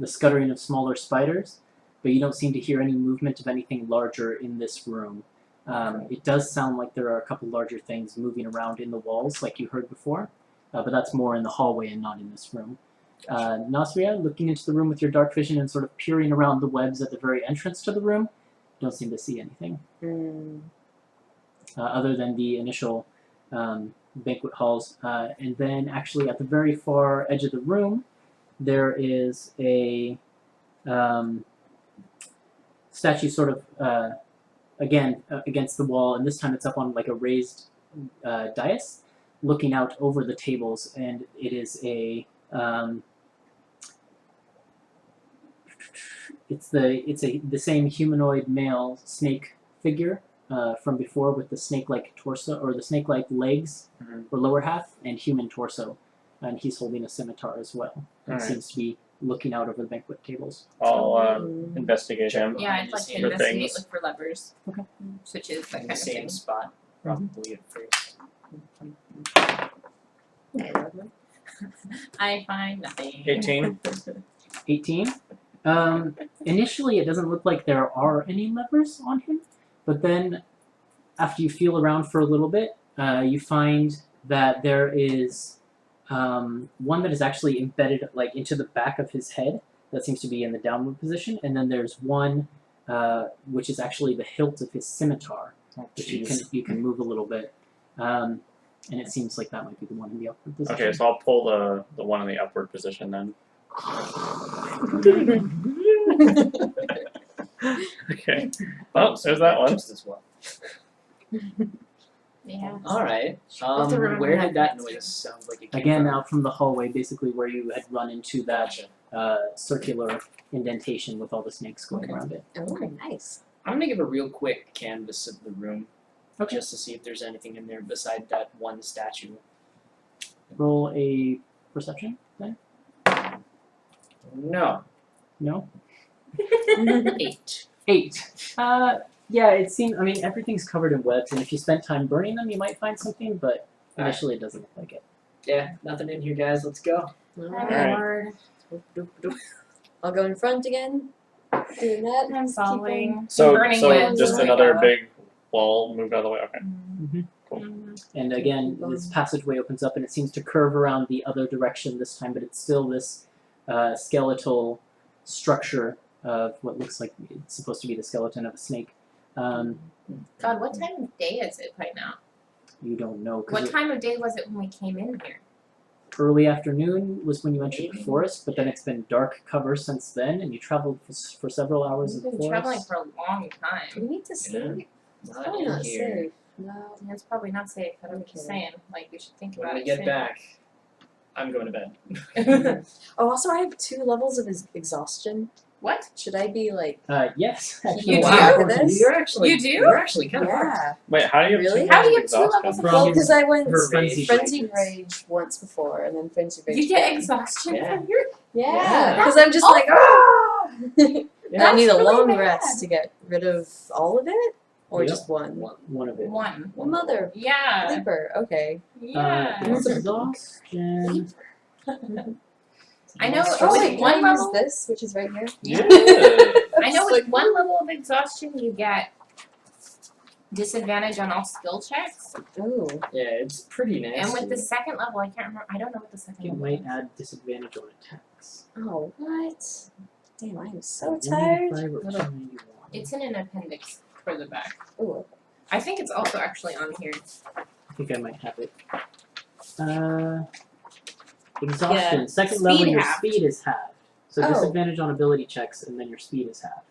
Speaker 1: scuttering of smaller spiders, but you don't seem to hear any movement of anything larger in this room. It does sound like there are a couple larger things moving around in the walls, like you heard before, but that's more in the hallway and not in this room. Nasria, looking into the room with your dark vision and sort of peering around the webs at the very entrance to the room, don't seem to see anything. Other than the initial banquet halls. And then actually at the very far edge of the room, there is a statue sort of, again, against the wall, and this time it's up on like a raised dais, looking out over the tables, and it is a, it's the same humanoid male snake figure from before, with the snake-like torso, or the snake-like legs, or lower half, and human torso. And he's holding a scimitar as well. And
Speaker 4: Alright.
Speaker 1: seems to be looking out over the banquet tables.
Speaker 4: I'll investigate him.
Speaker 5: Yeah, I'd like to
Speaker 2: For
Speaker 5: investigate,
Speaker 4: things.
Speaker 5: look for levers.
Speaker 1: Okay.
Speaker 5: Switches, that
Speaker 2: In
Speaker 5: kind
Speaker 2: the
Speaker 5: of
Speaker 2: same
Speaker 5: thing.
Speaker 2: spot, probably at first.
Speaker 5: I find nothing.
Speaker 4: 18.
Speaker 1: 18. Initially, it doesn't look like there are any levers on him, but then after you feel around for a little bit, you find that there is one that is actually embedded like into the back of his head that seems to be in the downward position, and then there's one which is actually the hilt of his scimitar, which you can move a little bit. And it seems like that might be the one in the upward position.
Speaker 4: Okay, so I'll pull the one in the upward position then. Okay. Well, there's that one.
Speaker 2: Just as well.
Speaker 5: Yeah.
Speaker 2: Alright.
Speaker 5: Have to remember
Speaker 2: Where
Speaker 5: how
Speaker 2: did that
Speaker 5: to answer.
Speaker 2: noise sound like it came
Speaker 1: Again,
Speaker 2: from?
Speaker 1: out from the hallway, basically where you had run into that
Speaker 2: Gotcha.
Speaker 1: circular indentation with all the snakes going
Speaker 2: Okay.
Speaker 1: around it.
Speaker 3: Oh, nice.
Speaker 2: I'm gonna give a real quick canvas of the room,
Speaker 1: Okay.
Speaker 2: just to see if there's anything in there beside that one statue.
Speaker 1: Roll a perception then?
Speaker 2: No.
Speaker 1: No?
Speaker 2: 8.
Speaker 1: 8. Yeah, it seems, I mean, everything's covered in webs, and if you spent time burning them, you might find something, but initially it doesn't look like it.
Speaker 2: Yeah, nothing in here, guys. Let's go.
Speaker 5: I'm bored.
Speaker 3: I'll go in front again. Doing that.
Speaker 5: I'm
Speaker 3: Just keep
Speaker 5: following.
Speaker 4: So,
Speaker 5: Burning
Speaker 4: so
Speaker 5: webs.
Speaker 4: just
Speaker 5: Oh my
Speaker 4: another
Speaker 5: God.
Speaker 4: big wall moved out of the way. Okay.
Speaker 1: And again, this passageway opens up, and it seems to curve around the other direction this time, but it's still this skeletal structure of what looks like it's supposed to be the skeleton of a snake.
Speaker 5: God, what time of day is it right now?
Speaker 1: You don't know,
Speaker 5: What
Speaker 1: because
Speaker 5: time of day was it when we came in here?
Speaker 1: early afternoon was when you entered the forest, but then it's been dark cover since then, and you traveled for several hours
Speaker 5: We've
Speaker 1: in the
Speaker 5: been traveling
Speaker 1: forest.
Speaker 5: for a long
Speaker 3: Do
Speaker 5: time.
Speaker 3: we need to sleep? It's
Speaker 2: Not
Speaker 3: probably
Speaker 2: in
Speaker 3: not
Speaker 2: here.
Speaker 3: safe. No.
Speaker 5: Yeah, it's probably not safe, but I'm
Speaker 3: Okay.
Speaker 5: just saying, like, we should think
Speaker 2: When
Speaker 5: about
Speaker 2: we
Speaker 5: it
Speaker 2: get
Speaker 5: soon.
Speaker 2: back, I'm going to bed.
Speaker 3: Oh, also, I have 2 levels of exhaustion.
Speaker 5: What?
Speaker 3: Should I be like?
Speaker 1: Yes.
Speaker 5: You
Speaker 2: Wow.
Speaker 5: do?
Speaker 3: This?
Speaker 2: You're actually
Speaker 5: You do?
Speaker 2: You're actually kind of
Speaker 3: Yeah.
Speaker 4: Wait, how do you have
Speaker 3: Really?
Speaker 4: two
Speaker 5: How do you
Speaker 4: levels
Speaker 5: have two
Speaker 4: of
Speaker 5: levels of
Speaker 4: exhaustion?
Speaker 3: Well, because I went
Speaker 2: Her
Speaker 1: Frenzy
Speaker 3: frenzied
Speaker 1: rage.
Speaker 3: rage once before, and then frenzied rage.
Speaker 5: You get
Speaker 3: again.
Speaker 5: exhaustion
Speaker 2: Yeah.
Speaker 5: from your.
Speaker 3: Yeah,
Speaker 2: Yeah.
Speaker 3: because I'm just
Speaker 5: Oh,
Speaker 3: like, ah! And I
Speaker 5: That's
Speaker 3: need a
Speaker 5: really
Speaker 3: long
Speaker 5: bad.
Speaker 3: rest to get rid of all of it, or
Speaker 1: Yep.
Speaker 3: just one.
Speaker 1: One of it.
Speaker 5: One.
Speaker 3: Mother
Speaker 5: Yeah.
Speaker 3: bleeper. Okay.
Speaker 5: Yeah.
Speaker 1: Exhaustion.
Speaker 5: I know.
Speaker 3: Oh
Speaker 5: with
Speaker 3: wait,
Speaker 5: one
Speaker 3: can I use
Speaker 5: level.
Speaker 3: this, which is right here?
Speaker 4: Yeah.
Speaker 5: I know with one level of exhaustion you get disadvantage on all skill checks,
Speaker 3: Ooh.
Speaker 2: Yeah, it's pretty nasty.
Speaker 5: and with the second level, I can't remember. I don't know what the second
Speaker 1: You
Speaker 5: level
Speaker 1: might
Speaker 5: is.
Speaker 1: add disadvantage on attacks.
Speaker 3: Oh, what? Damn, I am so
Speaker 1: 185
Speaker 3: tired.
Speaker 1: or 291.
Speaker 5: It's in an appendix further back.
Speaker 3: Ooh.
Speaker 5: I think it's also actually on here.
Speaker 1: I think I might have it. Exhaustion.
Speaker 3: Yeah.
Speaker 1: Second
Speaker 5: Speed
Speaker 1: level, your
Speaker 5: halved.
Speaker 1: speed is halved. So
Speaker 3: Oh.
Speaker 1: disadvantage on ability checks, and then your speed is halved.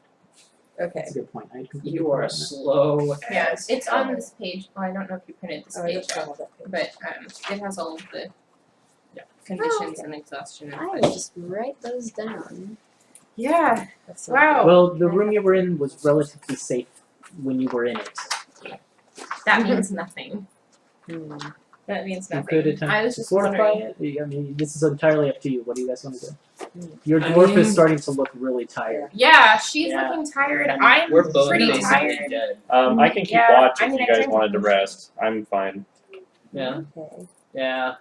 Speaker 3: Okay.
Speaker 1: That's a good point. I had completely
Speaker 2: You are
Speaker 1: forgotten that.
Speaker 2: slow
Speaker 5: Yeah,
Speaker 2: as
Speaker 5: it's on
Speaker 2: hell.
Speaker 5: this page. Well, I don't know if you printed this
Speaker 3: Oh, I
Speaker 5: page
Speaker 3: just
Speaker 5: out,
Speaker 3: found that page.
Speaker 5: but it has all of the conditions and exhaustion.
Speaker 3: I
Speaker 5: And
Speaker 3: will just write those down.
Speaker 5: yeah.
Speaker 3: That's so
Speaker 5: Wow.
Speaker 1: Well, the room you were in was relatively safe when you were in it.
Speaker 5: That means nothing.
Speaker 3: Hmm.
Speaker 5: That means
Speaker 1: You
Speaker 5: nothing.
Speaker 1: could attempt
Speaker 5: I was
Speaker 1: to
Speaker 5: just
Speaker 1: fortify
Speaker 5: wondering.
Speaker 1: it. I mean, this is entirely up to you. What do you guys want to do?
Speaker 3: Hmm.
Speaker 1: Your
Speaker 2: I
Speaker 1: dwarf
Speaker 2: mean-
Speaker 1: is starting to look really tired.
Speaker 5: Yeah, she's
Speaker 2: Yeah.
Speaker 5: looking tired.
Speaker 2: And
Speaker 5: I'm
Speaker 2: we're both
Speaker 5: pretty
Speaker 2: basically
Speaker 5: tired.
Speaker 2: dead.
Speaker 4: I can keep
Speaker 5: Yeah,
Speaker 4: watch
Speaker 5: I
Speaker 4: if
Speaker 5: mean,
Speaker 4: you
Speaker 5: I
Speaker 4: guys
Speaker 5: drank a
Speaker 4: wanted to
Speaker 5: potion.
Speaker 4: rest. I'm fine.
Speaker 2: Yeah.
Speaker 3: Okay.
Speaker 2: Yeah.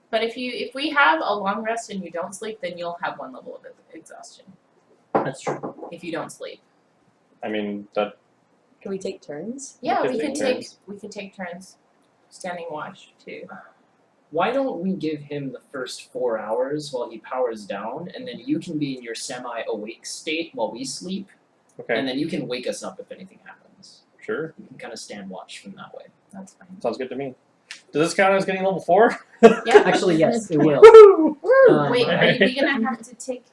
Speaker 5: But if we have a long rest and you don't sleep, then you'll have one level of exhaustion.
Speaker 1: That's true.
Speaker 5: If you don't sleep.
Speaker 4: I mean, that
Speaker 3: Can we take turns?
Speaker 5: Yeah,
Speaker 4: could
Speaker 5: we
Speaker 4: take
Speaker 5: can take turns standing watch too.
Speaker 2: Why don't we give him the first 4 hours while he powers down, and then you can be in your semi-awake state while we sleep,
Speaker 4: okay.
Speaker 2: and then you can wake us up if anything happens.
Speaker 4: Sure.
Speaker 2: You can kind of stand watch from that way.
Speaker 5: That's fine.
Speaker 4: Sounds good to me. Does this count as getting level 4?
Speaker 5: Yeah.
Speaker 1: Actually, yes, it will.
Speaker 4: Woo!
Speaker 5: Wait, are
Speaker 4: Alright.
Speaker 5: we gonna have to take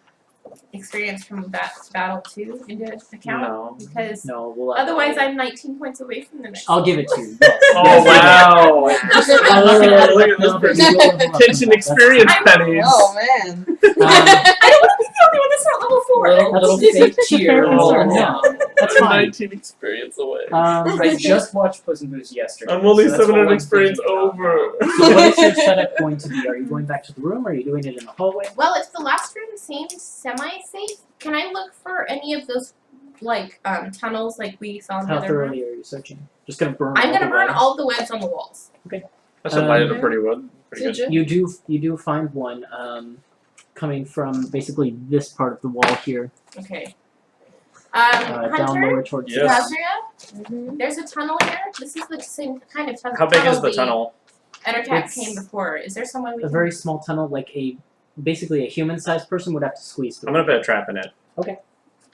Speaker 5: experience from that battle too into account?
Speaker 4: No.
Speaker 5: Because
Speaker 1: No, we'll.
Speaker 5: otherwise I'm 19 points away from the next.
Speaker 1: I'll give it to you. Yes.
Speaker 4: Oh wow!
Speaker 1: Look
Speaker 4: at this person.
Speaker 1: person.
Speaker 4: Tension experience pennies.
Speaker 3: Oh man.
Speaker 5: I don't want to be the only one that's not level 4.
Speaker 2: Little
Speaker 1: That's-
Speaker 2: fake
Speaker 1: that's a
Speaker 2: tear.
Speaker 1: fair concern, yeah. That's fine.
Speaker 4: 19 experience away.
Speaker 2: I just watched Puss in Boots yesterday.
Speaker 4: I'm only
Speaker 2: so that's
Speaker 4: 700
Speaker 2: what I'm
Speaker 4: experience
Speaker 2: thinking about.
Speaker 4: over.
Speaker 1: So what is your setup going to be? Are you going back to the room, or are you doing it in the hallway?
Speaker 5: Well, if the last room seems semi-safe, can I look for any of those like tunnels like we saw in the
Speaker 1: How
Speaker 5: other room?
Speaker 1: thoroughly are you searching? Just gonna burn.
Speaker 5: I'm
Speaker 1: all
Speaker 5: gonna
Speaker 1: the
Speaker 5: burn
Speaker 1: webs?
Speaker 5: all the webs on the walls.
Speaker 4: That's a light of pretty wood. Pretty
Speaker 3: Did
Speaker 4: good.
Speaker 3: you?
Speaker 1: You do find one coming from basically this part of the wall here,
Speaker 5: Okay.
Speaker 1: down
Speaker 5: Hunter,
Speaker 1: lower towards
Speaker 4: Yes.
Speaker 5: Gazria,
Speaker 3: Mm-hmm.
Speaker 5: there's a tunnel here. This is the same kind of tunnel.
Speaker 4: How big is the tunnel?
Speaker 5: Ettercat
Speaker 1: It's
Speaker 5: came before. Is there some way we
Speaker 1: a
Speaker 5: can?
Speaker 1: very small tunnel, like basically a human-sized person would have to squeeze through.
Speaker 4: I'm gonna put a trap in it.
Speaker 3: Oh, nice.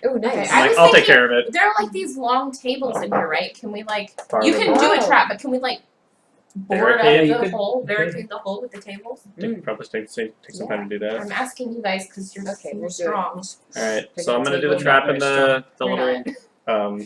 Speaker 5: Okay, I was
Speaker 4: I'll take
Speaker 5: thinking-
Speaker 4: care of it.
Speaker 5: There are like these long tables in here, right? Can we like?
Speaker 4: Far
Speaker 5: You
Speaker 4: away.
Speaker 5: can do a
Speaker 3: Oh.
Speaker 5: trap, but can we like board
Speaker 4: Barricade?
Speaker 5: up
Speaker 1: You
Speaker 5: the
Speaker 1: could-
Speaker 5: hole,
Speaker 1: you
Speaker 5: barricade the hole with the tables?
Speaker 4: Probably take some time to do that.
Speaker 5: I'm asking you guys because you're
Speaker 3: Okay,
Speaker 5: super
Speaker 3: we'll do it.
Speaker 5: strong.
Speaker 4: Alright,
Speaker 3: Pick
Speaker 4: so
Speaker 3: a
Speaker 4: I'm gonna do the
Speaker 3: table.
Speaker 4: trap in the
Speaker 5: You're
Speaker 4: little
Speaker 5: not.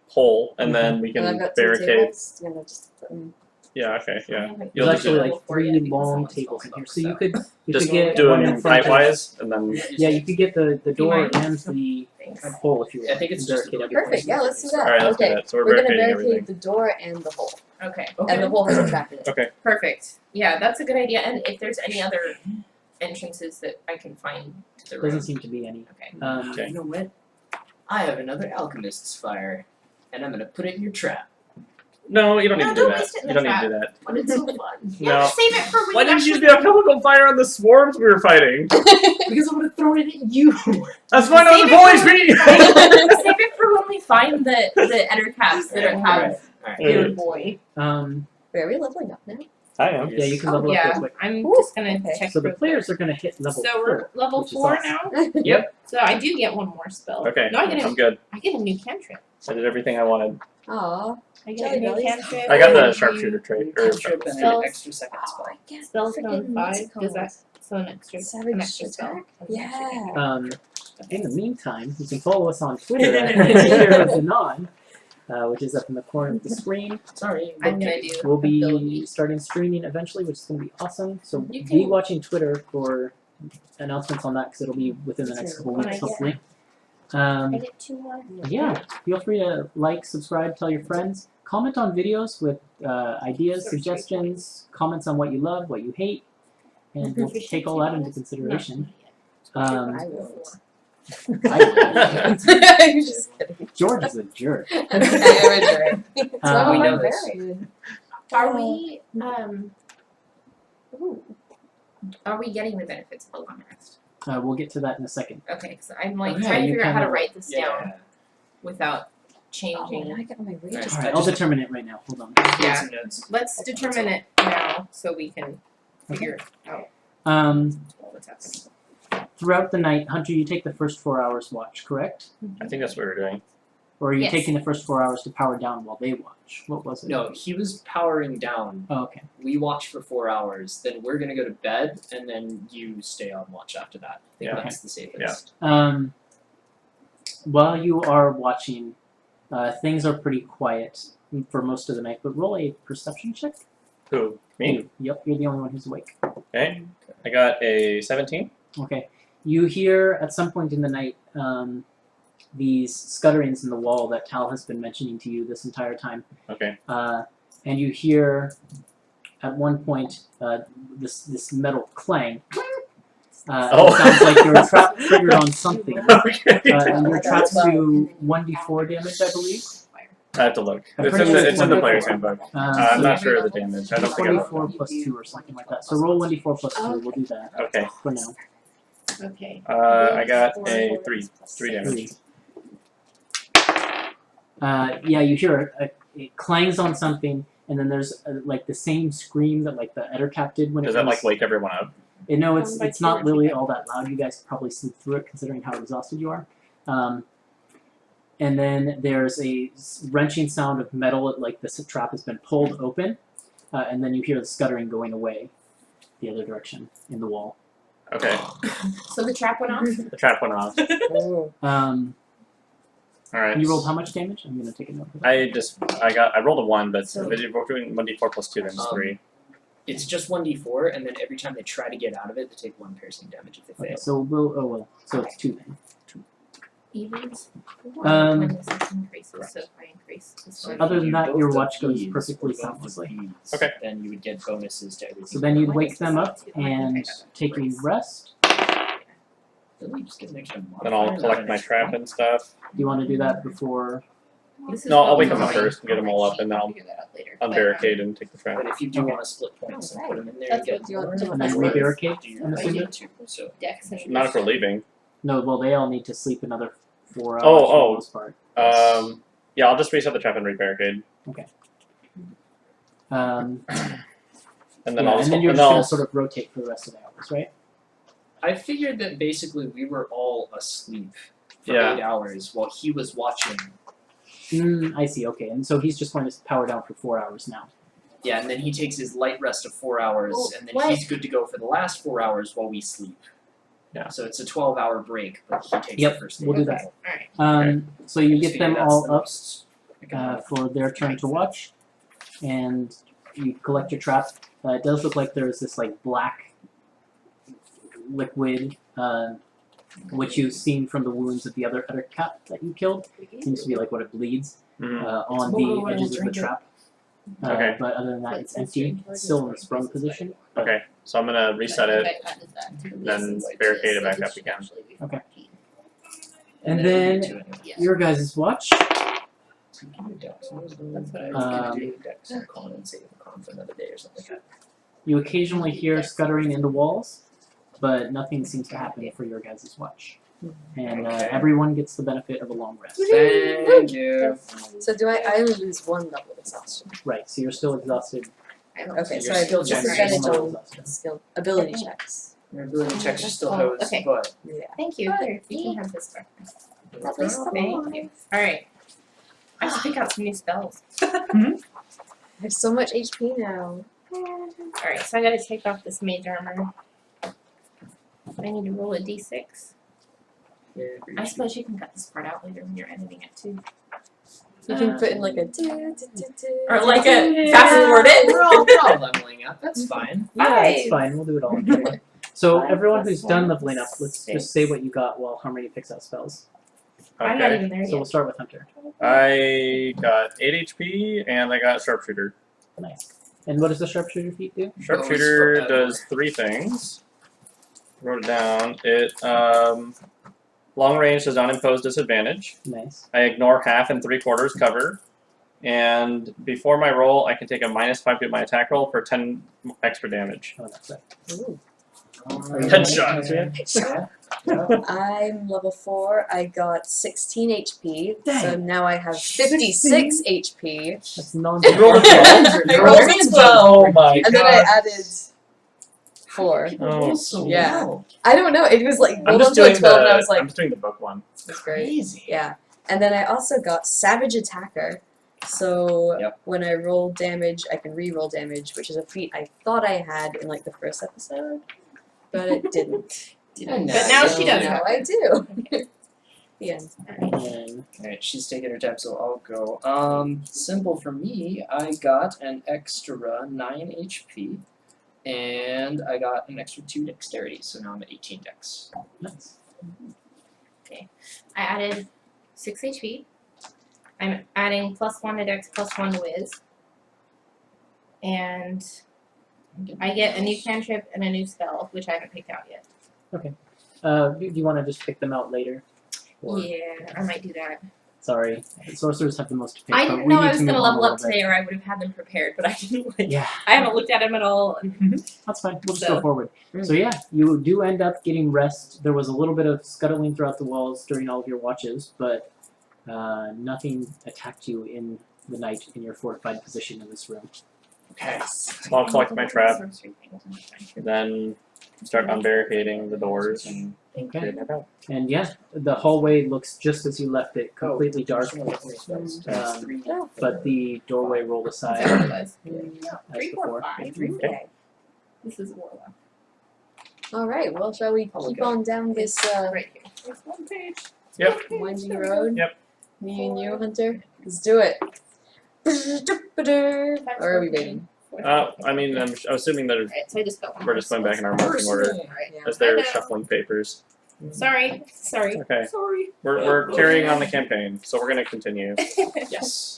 Speaker 4: hole, and then we
Speaker 3: And I've
Speaker 4: can
Speaker 3: got two
Speaker 4: barricade.
Speaker 3: tables. I'm gonna just put them.
Speaker 4: Yeah, okay, yeah.
Speaker 1: There's
Speaker 4: You'll just
Speaker 1: actually
Speaker 4: do
Speaker 1: like 3 long tables in here, so you could
Speaker 4: Just
Speaker 1: get
Speaker 4: do
Speaker 1: one
Speaker 4: them
Speaker 1: in front of.
Speaker 4: right-wise, and then
Speaker 1: Yeah, you could get the door
Speaker 5: mind?
Speaker 1: and the
Speaker 5: Thanks.
Speaker 1: hole if you want.
Speaker 2: I think it's
Speaker 1: and
Speaker 2: just
Speaker 1: barricade
Speaker 2: the
Speaker 1: everything.
Speaker 3: Perfect. Yeah, let's do that.
Speaker 4: alright, let's
Speaker 3: okay.
Speaker 4: do that. So we're
Speaker 3: We're gonna
Speaker 4: barricading
Speaker 3: barricade
Speaker 4: everything.
Speaker 3: the door and the hole,
Speaker 5: Okay.
Speaker 3: and the hole has a trap in it.
Speaker 5: Perfect. Yeah, that's a good idea. And if there's any other entrances that I can find to the room.
Speaker 1: Doesn't seem to be any.
Speaker 5: Okay.
Speaker 4: Okay.
Speaker 2: You know what? I have another alchemist's fire, and I'm gonna put it in your trap.
Speaker 4: No, you don't
Speaker 5: No,
Speaker 4: need to do
Speaker 5: don't
Speaker 4: that.
Speaker 5: waste it in
Speaker 4: You
Speaker 5: the
Speaker 4: don't need to do that.
Speaker 5: But it's so fun.
Speaker 4: No.
Speaker 5: Yeah, save it for when
Speaker 4: Why
Speaker 5: you
Speaker 4: didn't you
Speaker 5: actually
Speaker 4: do a chemical fire on the swarms we were fighting?
Speaker 2: Because I'm gonna throw it at you.
Speaker 4: That's fine on
Speaker 5: Save
Speaker 4: the
Speaker 5: it
Speaker 4: boys,
Speaker 5: for-
Speaker 4: me!
Speaker 5: Save it for when we find the eder caps that have
Speaker 2: Alright.
Speaker 5: your boy.
Speaker 3: Wait, are we leveling up now?
Speaker 4: I am.
Speaker 1: Yeah, you can
Speaker 5: Oh,
Speaker 1: level up
Speaker 5: yeah.
Speaker 1: real quick.
Speaker 5: I'm
Speaker 3: Ooh,
Speaker 5: just gonna
Speaker 3: okay.
Speaker 5: check.
Speaker 1: So the
Speaker 5: real
Speaker 1: players
Speaker 5: quick.
Speaker 1: are gonna hit level
Speaker 5: So
Speaker 1: 4.
Speaker 5: we're level
Speaker 1: which is
Speaker 5: 4
Speaker 1: awesome.
Speaker 5: now.
Speaker 2: Yep.
Speaker 5: So I do get one more spell.
Speaker 4: Okay,
Speaker 5: No, I get
Speaker 4: I'm good.
Speaker 5: a new cantrip.
Speaker 4: I did everything I wanted.
Speaker 3: Aw.
Speaker 5: I get
Speaker 3: Jelly
Speaker 5: a new
Speaker 3: bellies.
Speaker 5: cantrip.
Speaker 4: I got the
Speaker 5: new
Speaker 4: sharpshooter trait. Or
Speaker 2: Trip and an
Speaker 5: Spells.
Speaker 2: extra second spell.
Speaker 3: I get
Speaker 5: Spellstone 5. Does that so an extra
Speaker 3: Savage
Speaker 5: spell?
Speaker 3: attack?
Speaker 5: An extra cantrip.
Speaker 3: Yeah.
Speaker 1: In the meantime, you can follow us on Twitter at Antiheroes Anon, which is up in the corner of the screen.
Speaker 2: Sorry.
Speaker 5: I'm gonna do
Speaker 1: We'll be
Speaker 5: abilities.
Speaker 1: starting streaming eventually, which is going to be awesome. So
Speaker 5: You
Speaker 1: be
Speaker 5: can-
Speaker 1: watching Twitter for announcements on that because it'll be within the next couple
Speaker 5: When I
Speaker 1: weeks,
Speaker 5: get-
Speaker 1: hopefully.
Speaker 5: I get 2 more.
Speaker 1: Yeah, feel free to like, subscribe, tell your friends. Comment on videos with ideas, suggestions, comments on what you love, what you hate, and we'll take all that into consideration.
Speaker 3: I will.
Speaker 1: I-
Speaker 3: You're just kidding.
Speaker 1: George is a jerk.
Speaker 3: I am a jerk. It's
Speaker 1: Um,
Speaker 3: one of
Speaker 2: We
Speaker 3: my
Speaker 2: know this.
Speaker 3: very-
Speaker 5: Are we ooh. Are we getting the benefits of a long rest?
Speaker 1: We'll get to that in a second.
Speaker 5: Okay, because I'm like
Speaker 2: Okay,
Speaker 5: trying to
Speaker 1: you
Speaker 5: figure out how to
Speaker 1: kinda-
Speaker 5: write this down
Speaker 2: Yeah.
Speaker 5: without
Speaker 3: Oh,
Speaker 5: changing.
Speaker 3: now I got my reach.
Speaker 2: Alright.
Speaker 1: All right, I'll determine it right now. Hold on.
Speaker 5: Yeah.
Speaker 2: Some notes.
Speaker 5: Let's determine it now so we can figure out what's happening.
Speaker 1: Throughout the night, Hunter, you take the first 4 hours watch, correct?
Speaker 4: I think that's what we're doing.
Speaker 1: Or are you
Speaker 5: Yes.
Speaker 1: taking the first 4 hours to power down while they watch? What was it?
Speaker 2: No, he was powering down.
Speaker 1: Oh, okay.
Speaker 2: We watch for 4 hours, then we're gonna go to bed, and then you stay on watch after that. I think
Speaker 4: Yeah.
Speaker 2: that's the safest.
Speaker 1: While you are watching, things are pretty quiet for most of the night, but roll a perception check.
Speaker 4: Who? Me?
Speaker 1: Yep, you're the only one who's awake.
Speaker 4: Okay. I got a 17.
Speaker 1: Okay. You hear at some point in the night these scutterings in the wall that Tal has been mentioning to you this entire time.
Speaker 4: Okay.
Speaker 1: And you hear at one point this metal clang.
Speaker 4: Oh.
Speaker 1: It sounds like your trap triggered on something.
Speaker 4: Okay.
Speaker 1: And your traps do 1d4 damage, I believe.
Speaker 4: I have to look.
Speaker 1: I'm
Speaker 4: It's
Speaker 1: pretty
Speaker 4: in
Speaker 1: sure
Speaker 4: the
Speaker 1: it's
Speaker 4: it's in the
Speaker 1: 1d4.
Speaker 4: player's handbook. I'm
Speaker 1: So
Speaker 4: not sure of the damage. I don't think I wrote
Speaker 1: 24
Speaker 4: that.
Speaker 1: plus 2 or something like that. So roll 1d4 plus 2. We'll do that
Speaker 4: Okay.
Speaker 1: for now.
Speaker 5: Okay.
Speaker 4: I got a 3. 3 damage.
Speaker 1: 3. Yeah, you hear it clangs on something, and then there's like the same scream that like the Ettercap did when
Speaker 4: Does
Speaker 1: it
Speaker 4: that
Speaker 1: was.
Speaker 4: like wake everyone up?
Speaker 1: No, it's not really all that loud. You guys could probably sleep through it considering how exhausted you are. And then there's a wrenching sound of metal, like the trap has been pulled open, and then you hear the scuttering going away the other direction in the wall.
Speaker 4: Okay.
Speaker 5: So the trap went off?
Speaker 4: The trap went off.
Speaker 3: Ooh.
Speaker 4: All right.
Speaker 1: You rolled how much damage? I'm gonna take a note of that.
Speaker 4: I rolled a 1, but
Speaker 5: So-
Speaker 4: if we're doing 1d4 plus 2, then it's 3.
Speaker 2: It's just 1d4, and then every time they try to get out of it, they take 1 piercing damage if they
Speaker 1: Okay,
Speaker 2: fail.
Speaker 1: so so it's 2 then.
Speaker 5: Evens?
Speaker 1: Um,
Speaker 5: When does this increase? So if I increase this
Speaker 2: So
Speaker 5: one.
Speaker 2: if
Speaker 1: Other
Speaker 2: you
Speaker 1: than that,
Speaker 2: both
Speaker 1: your
Speaker 2: the
Speaker 1: watch goes
Speaker 2: beads
Speaker 1: perfectly
Speaker 2: or both the
Speaker 1: soundlessly.
Speaker 2: beads,
Speaker 4: Okay.
Speaker 2: Then you would get bonuses to everything.
Speaker 1: So then you'd
Speaker 5: When
Speaker 1: wake
Speaker 5: does
Speaker 1: them
Speaker 5: this
Speaker 1: up
Speaker 5: increase?
Speaker 1: and take a rest.
Speaker 2: Really, just get an extra
Speaker 4: Then
Speaker 2: modifier,
Speaker 4: I'll
Speaker 2: not
Speaker 4: collect
Speaker 2: an
Speaker 4: my
Speaker 2: extra
Speaker 4: trap
Speaker 2: point.
Speaker 4: and stuff.
Speaker 1: Do you want to do that before?
Speaker 5: This is
Speaker 4: No, I'll
Speaker 5: what
Speaker 4: wake
Speaker 5: we
Speaker 4: them up
Speaker 5: normally-
Speaker 4: first and get them all up, and then I'll
Speaker 5: figure that out later. But,
Speaker 4: unbarricade and take the trap.
Speaker 2: But if you do
Speaker 1: Okay.
Speaker 2: want to split points and put them in there,
Speaker 3: That's
Speaker 2: you
Speaker 3: what
Speaker 2: get
Speaker 3: you want-
Speaker 2: more.
Speaker 3: do you want
Speaker 1: And then
Speaker 3: to do?
Speaker 1: rebarricade,
Speaker 2: Do your
Speaker 1: I'm assuming?
Speaker 2: too, so
Speaker 5: Dex and
Speaker 4: Not if we're leaving.
Speaker 1: No, well, they all need to sleep another 4 hours
Speaker 4: Oh,
Speaker 1: for
Speaker 4: oh.
Speaker 1: the most part.
Speaker 4: Yeah, I'll just reset the trap and rebarricade.
Speaker 1: Um,
Speaker 4: And then
Speaker 1: yeah,
Speaker 4: I'll
Speaker 1: and
Speaker 4: just
Speaker 1: then you're
Speaker 4: and
Speaker 1: just
Speaker 4: I'll
Speaker 1: gonna sort of rotate for the rest of the hours, right?
Speaker 2: I figured that basically we were all asleep for
Speaker 4: Yeah.
Speaker 2: 8 hours while he was watching.
Speaker 1: I see. Okay, and so he's just going to power down for 4 hours now.
Speaker 2: Yeah, and then he takes his light rest of 4 hours,
Speaker 5: Well,
Speaker 2: and then
Speaker 5: what?
Speaker 2: he's good to go for the last 4 hours while we sleep.
Speaker 4: Yeah.
Speaker 2: So it's a 12-hour break, but he takes
Speaker 1: Yep,
Speaker 2: the first
Speaker 1: we'll
Speaker 2: day.
Speaker 1: do that.
Speaker 5: Alright.
Speaker 1: So you
Speaker 2: Just
Speaker 1: get them
Speaker 2: figured that's
Speaker 1: all
Speaker 2: the
Speaker 1: up
Speaker 2: most economic.
Speaker 1: for their turn to watch, and you collect your trap. It does look like there's this like black liquid, which you've seen from the wounds of the other cat that you killed. Seems to be like what it bleeds
Speaker 4: Mhm.
Speaker 1: on
Speaker 2: Whoa,
Speaker 1: the edges of the
Speaker 2: drink it.
Speaker 1: trap.
Speaker 4: Okay.
Speaker 1: But other than that, it's empty. It's still in the sprung position.
Speaker 4: Okay, so I'm gonna reset it.
Speaker 5: Then
Speaker 4: barricade it back up again.
Speaker 1: Okay.
Speaker 2: And
Speaker 1: And
Speaker 2: then
Speaker 1: then your guys' watch.
Speaker 2: That's what I
Speaker 1: Um,
Speaker 2: do. Dex and con and save a con for another day or something like that.
Speaker 1: You occasionally hear scuttering in the walls, but nothing seems to happen for your guys' watch. And
Speaker 2: Okay.
Speaker 1: everyone gets the benefit of a long rest.
Speaker 2: Thank you.
Speaker 3: So do I only lose 1 level of exhaustion?
Speaker 1: Right, so you're still exhausted.
Speaker 3: Okay,
Speaker 2: So
Speaker 3: so I
Speaker 2: you're still
Speaker 3: just
Speaker 2: generating
Speaker 3: percentage
Speaker 1: level
Speaker 3: on
Speaker 1: exhaustion.
Speaker 3: skill ability checks.
Speaker 2: Your ability checks are still
Speaker 5: Oh,
Speaker 2: hosed,
Speaker 5: okay.
Speaker 2: but
Speaker 3: Yeah.
Speaker 5: Thank you. Here, you can have this back.
Speaker 3: Lovely stuff.
Speaker 5: Thank you. Alright. I have to pick out some new spells.
Speaker 3: I have so much HP now.
Speaker 5: Alright, so I gotta take off this mage armor. I need to roll a d6. I suppose you can cut this part out later when you're editing it too.
Speaker 3: You can put in like a
Speaker 5: Or like a fast forward
Speaker 2: We're all
Speaker 5: it.
Speaker 2: leveling up. That's fine.
Speaker 1: Yeah, it's
Speaker 5: Five.
Speaker 1: fine. We'll do it all in one. So
Speaker 5: Five
Speaker 1: everyone
Speaker 5: plus
Speaker 1: who's done
Speaker 5: one,
Speaker 1: leveling up, let's just say what you got while Harmony picks out spells.
Speaker 5: I'm not
Speaker 4: Okay.
Speaker 5: even there
Speaker 1: So we'll
Speaker 5: yet.
Speaker 1: start with Hunter.
Speaker 4: I got 8 HP and I got Sharpshooter.
Speaker 1: Nice. And what does the sharpshooter feat do?
Speaker 4: Sharpshooter
Speaker 2: forever.
Speaker 4: does 3 things. Wrote it down. It long range does not impose disadvantage.
Speaker 1: Nice.
Speaker 4: I ignore half and 3/4 cover. And before my roll, I can take a -5 to my attack roll for 10 extra damage.
Speaker 1: Oh, that's right.
Speaker 3: Ooh.
Speaker 4: Headshot.
Speaker 3: I'm level 4. I got 16 HP. So
Speaker 1: Dang.
Speaker 3: now I have 56 HP.
Speaker 1: That's non
Speaker 4: You rolled a 12?
Speaker 3: I rolled a 12.
Speaker 4: Oh my
Speaker 3: And then I added 4.
Speaker 4: Oh,
Speaker 2: so
Speaker 3: yeah.
Speaker 2: well.
Speaker 3: I don't know. It was like
Speaker 4: I'm
Speaker 3: rolled
Speaker 4: just
Speaker 3: up to a
Speaker 4: doing
Speaker 3: 12 and I was
Speaker 4: I'm
Speaker 3: like,
Speaker 4: just doing the book one.
Speaker 3: that's great.
Speaker 2: Crazy.
Speaker 3: Yeah. And then I also got Savage Attacker. So
Speaker 2: Yep.
Speaker 3: when I roll damage, I can re-roll damage, which is a feat I thought I had in like the first episode, but it didn't.
Speaker 2: But
Speaker 5: now she does
Speaker 3: Now
Speaker 5: have
Speaker 3: I do. The end.
Speaker 1: And
Speaker 2: Alright, she's taking her time, so I'll go. Simple for me, I got an extra 9 HP, and I got an extra 2 dexterity, so now I'm at 18 dex.
Speaker 1: nice.
Speaker 5: I added 6 HP. I'm adding +1 to Dex, +1 to Wiz. And I get a new cantrip and a new spell, which I haven't picked out yet.
Speaker 1: Do you want to just pick them out later? Or-
Speaker 5: Yeah, I might do that.
Speaker 1: Sorry, sorcerers have the most to pick.
Speaker 5: I
Speaker 1: but
Speaker 5: didn't
Speaker 1: we
Speaker 5: know
Speaker 1: need
Speaker 5: I was
Speaker 1: to
Speaker 5: going to
Speaker 1: move on a
Speaker 5: level up
Speaker 1: little bit.
Speaker 5: today, or I would have had them prepared, but I didn't.
Speaker 1: Yeah,
Speaker 5: I haven't looked at them at all.
Speaker 1: that's fine. We'll just
Speaker 5: So-
Speaker 1: go forward. So yeah, you do end up getting rest. There was a little bit of scuttling throughout the walls during all of your watches, but nothing attacked you in the night in your fortified position in this room.
Speaker 2: Okay.
Speaker 4: So I'll collect my trap, then start unbarricading the doors and
Speaker 1: Okay.
Speaker 4: get back out.
Speaker 1: And yeah, the hallway looks just as you left it, completely dark. But the doorway rolled aside
Speaker 5: Is that what it was?
Speaker 1: as
Speaker 5: 3, 4,
Speaker 1: before.
Speaker 5: 5.
Speaker 3: Okay.
Speaker 5: This is Warlock.
Speaker 3: All right. Well, shall we
Speaker 2: Oh,
Speaker 3: keep
Speaker 2: okay.
Speaker 5: Um,
Speaker 3: on down this
Speaker 5: Right here. It's 1 page.
Speaker 4: Yep.
Speaker 3: windy road?
Speaker 4: Yep.
Speaker 3: Me and you, Hunter. Let's do it. Or are we waiting?
Speaker 4: I mean, I'm assuming that
Speaker 5: Alright, so I just got one
Speaker 4: we're
Speaker 5: more
Speaker 4: just going back in our marching order
Speaker 5: Alright.
Speaker 3: Yeah.
Speaker 4: as they're
Speaker 5: I know.
Speaker 4: shuffling papers.
Speaker 5: Sorry.
Speaker 4: Okay.
Speaker 5: Sorry.
Speaker 4: We're carrying on the campaign, so we're gonna continue
Speaker 2: Yes.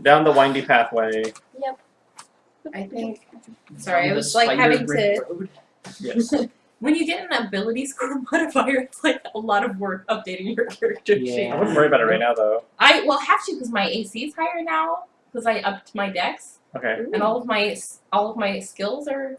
Speaker 4: down the windy pathway.
Speaker 5: I think. Sorry, I
Speaker 2: Down
Speaker 5: was
Speaker 2: the
Speaker 5: like
Speaker 2: spider
Speaker 5: having
Speaker 2: brick
Speaker 5: to.
Speaker 2: road. Yes.
Speaker 5: When you get an ability score modifier, it's like a lot of work updating your character sheet.
Speaker 4: I wouldn't worry about it right now, though.
Speaker 5: I will have to because my AC is higher now because I upped my dex
Speaker 4: Okay.
Speaker 5: and all of my skills are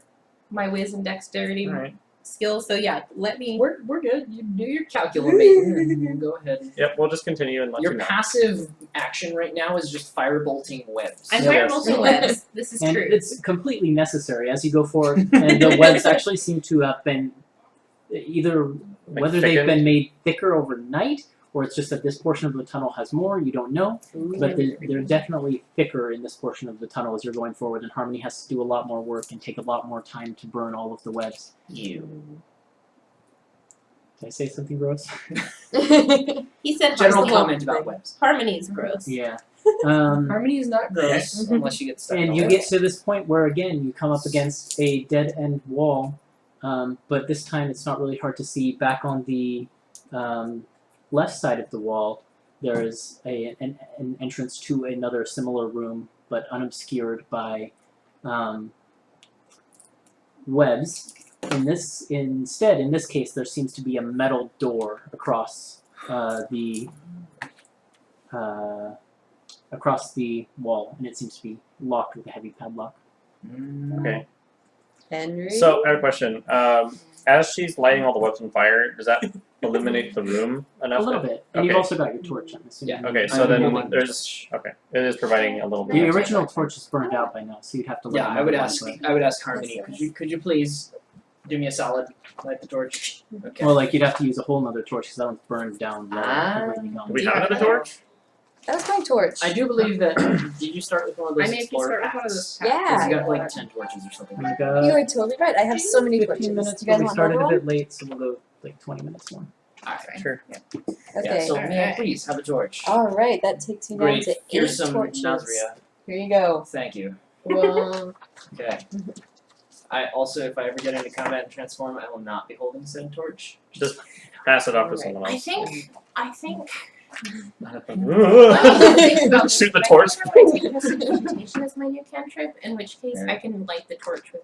Speaker 5: my whiz and dexterity
Speaker 4: All right.
Speaker 5: skills. So yeah, let me.
Speaker 2: We're good. You do your calculating and we'll go ahead.
Speaker 4: Yep. We'll just continue and let
Speaker 2: Your
Speaker 4: you know.
Speaker 2: passive action right now is just firebolting webs.
Speaker 5: I'm
Speaker 1: Yes.
Speaker 5: firebolting webs. This is
Speaker 1: And
Speaker 5: true.
Speaker 1: it's completely necessary as you go forward. And the webs actually seem to have been either whether they've
Speaker 4: thickened?
Speaker 1: been made thicker overnight or it's just that this portion of the tunnel has more. You don't know, but they're definitely thicker in this portion of the tunnel as you're going forward. And Harmony has to do a lot more work and take a lot more time to burn all of the webs.
Speaker 2: You.
Speaker 1: Did I say something gross?
Speaker 5: He said
Speaker 2: General
Speaker 5: harmony,
Speaker 2: comment about webs.
Speaker 5: harmony is gross.
Speaker 1: Yeah.
Speaker 2: Harmony is not gross unless you get stuck.
Speaker 1: And
Speaker 2: on
Speaker 1: you
Speaker 2: it.
Speaker 1: get to this point where again you come up against a dead end wall, but this time it's not really hard to see. Back on the left side of the wall, there is an entrance to another similar room, but unobscured by webs. In this case, there seems to be a metal door across the wall, and it seems to be locked with a heavy padlock.
Speaker 4: Okay.
Speaker 3: Henry.
Speaker 4: So I have a question. As she's lighting all the webs on fire, does that illuminate the room enough?
Speaker 1: A little
Speaker 4: that-
Speaker 1: bit, and you've
Speaker 4: Okay.
Speaker 1: also got your torch. I'm assuming.
Speaker 2: Yeah.
Speaker 4: Okay, so
Speaker 2: I'm
Speaker 4: then
Speaker 2: holding the
Speaker 4: there's it is providing a little bit.
Speaker 1: The
Speaker 4: of-
Speaker 1: original torch is burned out by now, so you'd have to.
Speaker 2: Yeah,
Speaker 1: light
Speaker 2: I would
Speaker 1: another
Speaker 2: ask.
Speaker 1: one,
Speaker 2: I would ask Harmony. Could you please do me a solid? Light the torch.
Speaker 1: but-
Speaker 2: Okay.
Speaker 1: Well, like you'd have to use a whole nother torch because that one's burned down. low,
Speaker 2: Ah.
Speaker 1: already gone.
Speaker 4: Do we
Speaker 2: Do you
Speaker 4: have
Speaker 2: have
Speaker 4: another
Speaker 2: another
Speaker 4: torch?
Speaker 3: That was my torch.
Speaker 2: I do believe that. Did you start with one of those
Speaker 5: I mean, if you
Speaker 2: explorer
Speaker 5: start with one of
Speaker 2: packs?
Speaker 5: those
Speaker 3: Yeah.
Speaker 2: Because you got like 10 torches or something.
Speaker 1: We've
Speaker 3: You
Speaker 1: got
Speaker 3: are totally right. I have so many
Speaker 1: 15
Speaker 3: torches.
Speaker 1: minutes,
Speaker 3: Do you guys
Speaker 1: but we
Speaker 3: want
Speaker 1: started
Speaker 3: another
Speaker 1: a
Speaker 3: one?
Speaker 1: bit late, so we'll go like 20 minutes more.
Speaker 2: Alright.
Speaker 4: Sure.
Speaker 3: Okay.
Speaker 2: Yeah, so man,
Speaker 5: Alright.
Speaker 2: please have a torch.
Speaker 3: All right. That takes me down
Speaker 2: Great.
Speaker 3: to 8
Speaker 2: Here's some
Speaker 3: torches.
Speaker 2: Nazria.
Speaker 3: Here you go.
Speaker 2: Thank you.
Speaker 3: Well,
Speaker 2: Okay. I also, if I ever get into combat and transform, I will not be holding said torch.
Speaker 4: Just pass it off to
Speaker 3: Alright.
Speaker 4: someone
Speaker 5: I
Speaker 4: else.
Speaker 5: think.
Speaker 4: Shoot the torch.
Speaker 5: Prestidigitation is my new cantrip, in which case I can light the torch with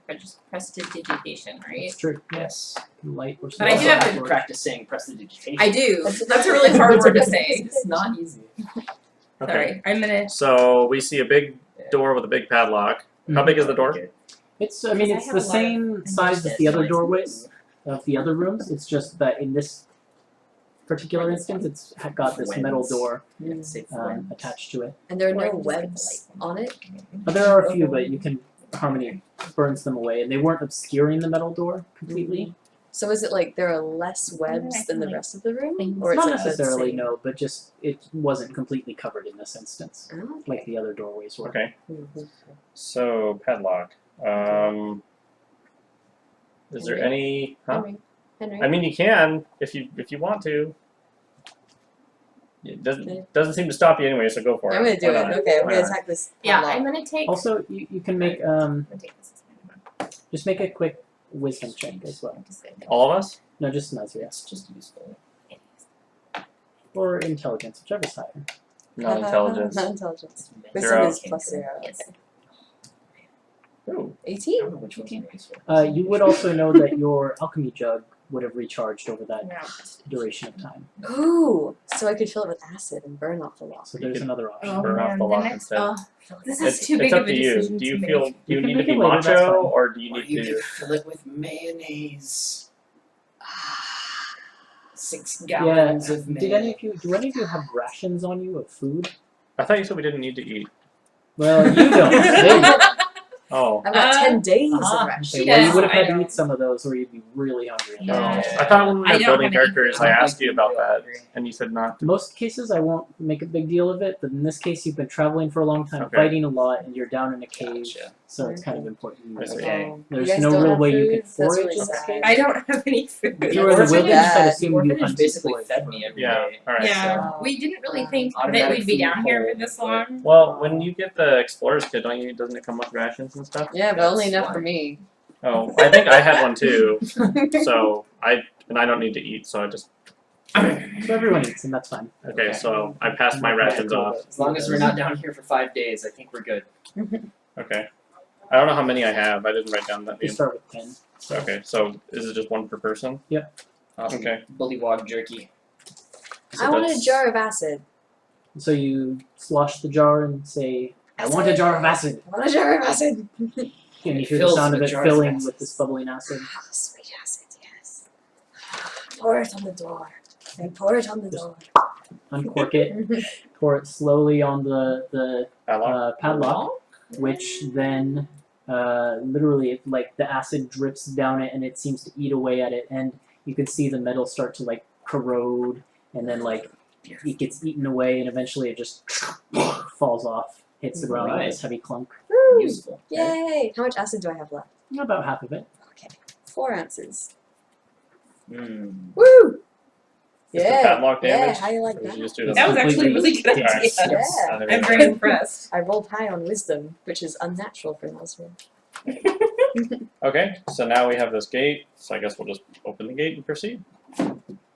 Speaker 5: prestidigitation, right?
Speaker 1: It's true.
Speaker 2: Yes.
Speaker 1: Light or
Speaker 5: But I do
Speaker 2: also
Speaker 5: have
Speaker 2: have
Speaker 5: to
Speaker 2: to practice saying prestidigitation.
Speaker 5: I do. That's a really hard word to say.
Speaker 2: It's not easy.
Speaker 4: Okay.
Speaker 5: Sorry, I'm gonna.
Speaker 4: So we see a big door with a big padlock. How big is the door?
Speaker 1: It's. I mean,
Speaker 5: Because I
Speaker 1: it's
Speaker 5: have
Speaker 1: the
Speaker 5: a lot of
Speaker 1: same size as the other doorways of the other rooms. It's just that in this particular instance, it's got this metal door attached to it.
Speaker 3: and there are no
Speaker 5: Or just
Speaker 3: webs on it.
Speaker 1: But there are a few, but you can Harmony burns them away, and they weren't obscuring the metal door completely.
Speaker 3: So is it like there are less webs than the rest of the room,
Speaker 5: things.
Speaker 3: or is
Speaker 1: Not
Speaker 3: it the
Speaker 1: necessarily,
Speaker 3: same?
Speaker 1: no, but just it wasn't completely covered in this instance,
Speaker 3: Oh,
Speaker 1: like the other doorways were.
Speaker 4: Okay.
Speaker 3: mhm.
Speaker 4: So padlock. Is there any? Huh?
Speaker 3: Henry.
Speaker 4: I mean, you can if you want to. It doesn't seem to stop you anyway, so go for it.
Speaker 3: I'm gonna do
Speaker 4: Why
Speaker 3: it.
Speaker 4: not?
Speaker 3: Okay, I'm
Speaker 4: Why
Speaker 3: gonna
Speaker 4: not?
Speaker 3: attack this.
Speaker 5: Yeah,
Speaker 3: padlock.
Speaker 5: I'm gonna take.
Speaker 1: Also, you can make
Speaker 5: I'm gonna take this.
Speaker 1: just make a quick wisdom check as well.
Speaker 4: All of us?
Speaker 1: No, just Nazria.
Speaker 2: It's just useful.
Speaker 1: Or intelligence, whichever's higher.
Speaker 4: Not intelligence.
Speaker 3: Not intelligence.
Speaker 2: Wisdom
Speaker 3: Wisdom
Speaker 4: Zero.
Speaker 3: is plus 0.
Speaker 5: Yes.
Speaker 4: Ooh.
Speaker 2: I
Speaker 3: 18.
Speaker 2: don't know which one's more useful.
Speaker 1: You would also know that your alchemy jug would have recharged over that
Speaker 5: Yeah.
Speaker 1: duration of time.
Speaker 3: Ooh, so I could fill it with acid and burn off the wall.
Speaker 1: So
Speaker 4: You
Speaker 1: there's
Speaker 4: could-
Speaker 1: another option.
Speaker 5: Oh
Speaker 4: Burn off
Speaker 5: man,
Speaker 4: the
Speaker 5: the
Speaker 4: lock
Speaker 5: next.
Speaker 4: instead.
Speaker 5: Oh, this is too
Speaker 4: It's
Speaker 5: big
Speaker 4: up
Speaker 5: of a
Speaker 4: to you.
Speaker 5: decision
Speaker 4: Do you
Speaker 5: to
Speaker 4: feel
Speaker 5: make.
Speaker 4: do you
Speaker 1: You
Speaker 4: need
Speaker 1: can
Speaker 4: to be
Speaker 1: make it later, that's
Speaker 4: macho
Speaker 1: fine.
Speaker 4: or do you
Speaker 2: Or
Speaker 4: need
Speaker 2: you
Speaker 4: to
Speaker 2: could fill it with mayonnaise.
Speaker 3: Ah,
Speaker 2: 6
Speaker 1: Yeah.
Speaker 2: gallons of
Speaker 1: Do
Speaker 2: mayonnaise.
Speaker 1: any of you have rations on you of food?
Speaker 4: I thought you said we didn't need to eat.
Speaker 1: Well, you don't. They do.
Speaker 4: Oh.
Speaker 3: I've got 10 days
Speaker 2: uh-huh.
Speaker 3: of rations.
Speaker 1: Okay, well, you
Speaker 5: does,
Speaker 1: would have
Speaker 5: I
Speaker 1: had to
Speaker 5: know.
Speaker 1: eat some of those, or you'd be really hungry.
Speaker 5: Yeah.
Speaker 4: I thought when we
Speaker 5: I
Speaker 4: were
Speaker 5: don't
Speaker 4: building
Speaker 5: have
Speaker 4: characters,
Speaker 5: any
Speaker 4: I
Speaker 2: food.
Speaker 4: asked you about that,
Speaker 2: Hungry.
Speaker 4: and you said not.
Speaker 1: In most cases, I won't make a big deal of it, but in this case, you've been traveling for a long time,
Speaker 4: Okay.
Speaker 1: fighting a lot, and you're down in a cave,
Speaker 2: Gotcha.
Speaker 1: so it's kind of important.
Speaker 4: I see.
Speaker 2: Okay.
Speaker 3: Oh,
Speaker 1: There's
Speaker 3: you guys
Speaker 1: no
Speaker 3: don't
Speaker 1: real
Speaker 3: have
Speaker 1: way you
Speaker 3: food?
Speaker 1: can
Speaker 3: That's
Speaker 1: forage
Speaker 3: really
Speaker 1: in this
Speaker 3: sad.
Speaker 1: cave.
Speaker 5: I don't have any food.
Speaker 1: If you were in the
Speaker 3: Orphan
Speaker 1: wilderness, I'd
Speaker 3: dad.
Speaker 1: assume you
Speaker 2: Orphanage
Speaker 1: hunted
Speaker 2: basically
Speaker 1: for it.
Speaker 2: fed me every day.
Speaker 4: Yeah. All right.
Speaker 5: Yeah,
Speaker 3: so-
Speaker 5: we didn't really think that
Speaker 2: Automatic
Speaker 5: we'd be down
Speaker 2: food
Speaker 5: here
Speaker 2: hold,
Speaker 5: for this
Speaker 2: but-
Speaker 5: long.
Speaker 4: Well, when you get the explorer's kit, doesn't it come with rations and stuff?
Speaker 3: Yeah, but only
Speaker 2: That's
Speaker 3: enough
Speaker 2: why.
Speaker 3: for me.
Speaker 4: Oh, I think I had one too. So I don't need to eat, so I just
Speaker 1: So everyone eats, and that's fine.
Speaker 4: okay. So I passed my rations off.
Speaker 2: As long as we're not down here for 5 days, I think we're good.
Speaker 4: Okay. I don't know how many I have. I didn't write down that.
Speaker 1: You start with 10.
Speaker 4: Okay, so is it just one per person?
Speaker 2: Awesome.
Speaker 4: Okay.
Speaker 2: Bullywog jerky.
Speaker 4: So
Speaker 3: I want a
Speaker 4: that's-
Speaker 3: jar of acid.
Speaker 1: So you slosh the jar and say, I want a jar of acid.
Speaker 3: I want a jar of acid.
Speaker 1: And you
Speaker 2: It
Speaker 1: hear the
Speaker 2: fills
Speaker 1: sound of
Speaker 2: with
Speaker 1: it
Speaker 2: jars of
Speaker 1: filling
Speaker 2: acid.
Speaker 1: with this bubbling acid.
Speaker 3: Ah, sweet acid, yes. Pour it on the door. And pour it on the door.
Speaker 1: Uncork it, pour it slowly on the padlock, which then literally like the acid drips down it and it seems to eat away at it, and you can see the metal start to like corrode, and then like it gets eaten away, and eventually it just falls off, hits the ground with this heavy clunk.
Speaker 3: Woo!
Speaker 2: Useful.
Speaker 3: Yay! How much acid do I have left?
Speaker 1: About half of it.
Speaker 3: Okay. 4 ounces.
Speaker 2: Mm.
Speaker 3: Woo!
Speaker 4: Is the
Speaker 3: Yeah.
Speaker 4: padlock
Speaker 3: Yeah,
Speaker 4: damaged?
Speaker 3: how you like
Speaker 4: Or did
Speaker 3: that?
Speaker 4: you just do it
Speaker 5: That was
Speaker 4: on-
Speaker 5: actually a really good
Speaker 1: Alright.
Speaker 5: idea.
Speaker 3: Yeah.
Speaker 5: I'm very impressed.
Speaker 3: I rolled high on wisdom, which is unnatural for Nazria.
Speaker 4: Okay, so now we have this gate, so I guess we'll just open the gate and proceed.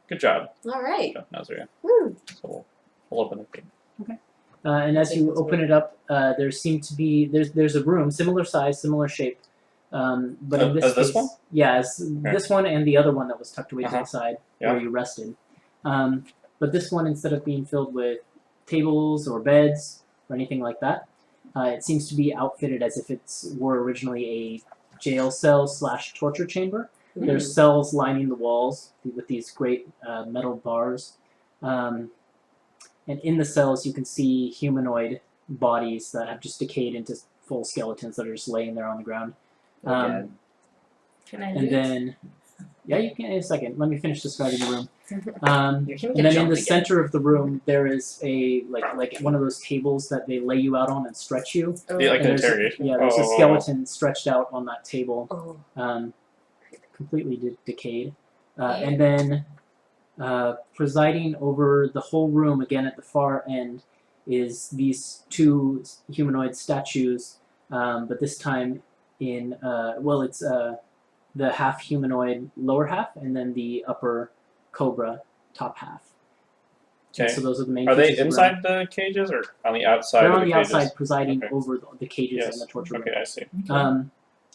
Speaker 4: Good job.
Speaker 3: Alright.
Speaker 4: Good job, Nazria.
Speaker 3: Woo!
Speaker 4: So we'll open the gate.
Speaker 1: And as you open it up, there seem to be there's a room similar size, similar shape, but in this
Speaker 4: As this
Speaker 1: case,
Speaker 4: one?
Speaker 1: yeah, as this one and the other one that was tucked away to
Speaker 4: Uh-huh.
Speaker 1: the side
Speaker 4: Yeah.
Speaker 1: where you rested. But this one, instead of being filled with tables or beds or anything like that, it seems to be outfitted as if it were originally a jail cell / torture chamber. There's cells lining the walls with these great metal bars. And in the cells, you can see humanoid bodies that have just decayed into full skeletons that are just laying there on the ground.
Speaker 2: Okay.
Speaker 5: Can I
Speaker 1: And
Speaker 5: loot?
Speaker 1: then, yeah, you can in a second. Let me finish describing the room.
Speaker 2: You can
Speaker 1: And
Speaker 2: get
Speaker 1: then in
Speaker 2: jumped
Speaker 1: the
Speaker 2: again.
Speaker 1: center of the room, there is a like one of those tables that they lay you out on and stretch you.
Speaker 4: Be like
Speaker 1: And
Speaker 4: an
Speaker 1: there's a-
Speaker 4: interrogation?
Speaker 1: Yeah, there's a
Speaker 4: Oh.
Speaker 1: skeleton stretched out on that table,
Speaker 3: Oh.
Speaker 1: completely decayed.
Speaker 5: Yeah.
Speaker 1: And then presiding over the whole room, again at the far end, is these 2 humanoid statues, but this time in, it's the half humanoid lower half, and then the upper cobra top half. And
Speaker 4: Okay.
Speaker 1: so those are the main
Speaker 4: Are they
Speaker 1: features of the room.
Speaker 4: inside the cages or on the outside
Speaker 1: They're
Speaker 4: of
Speaker 1: on
Speaker 4: the
Speaker 1: the
Speaker 4: cages?
Speaker 1: outside presiding
Speaker 4: Okay.
Speaker 1: over the cages
Speaker 4: Yes.
Speaker 1: and the torture room.
Speaker 4: Okay, I see.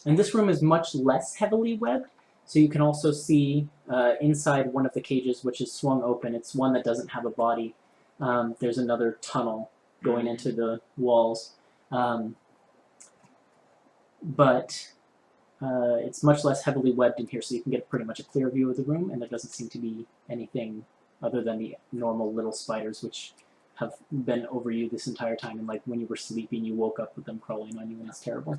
Speaker 1: And this room is much less heavily webbed, so you can also see inside one of the cages, which is swung open. It's one that doesn't have a body. There's another tunnel going into the walls. But it's much less heavily webbed in here, so you can get pretty much a clear view of the room, and there doesn't seem to be anything other than the normal little spiders, which have been over you this entire time, and like when you were sleeping, you woke up with them crawling on you, and it's terrible.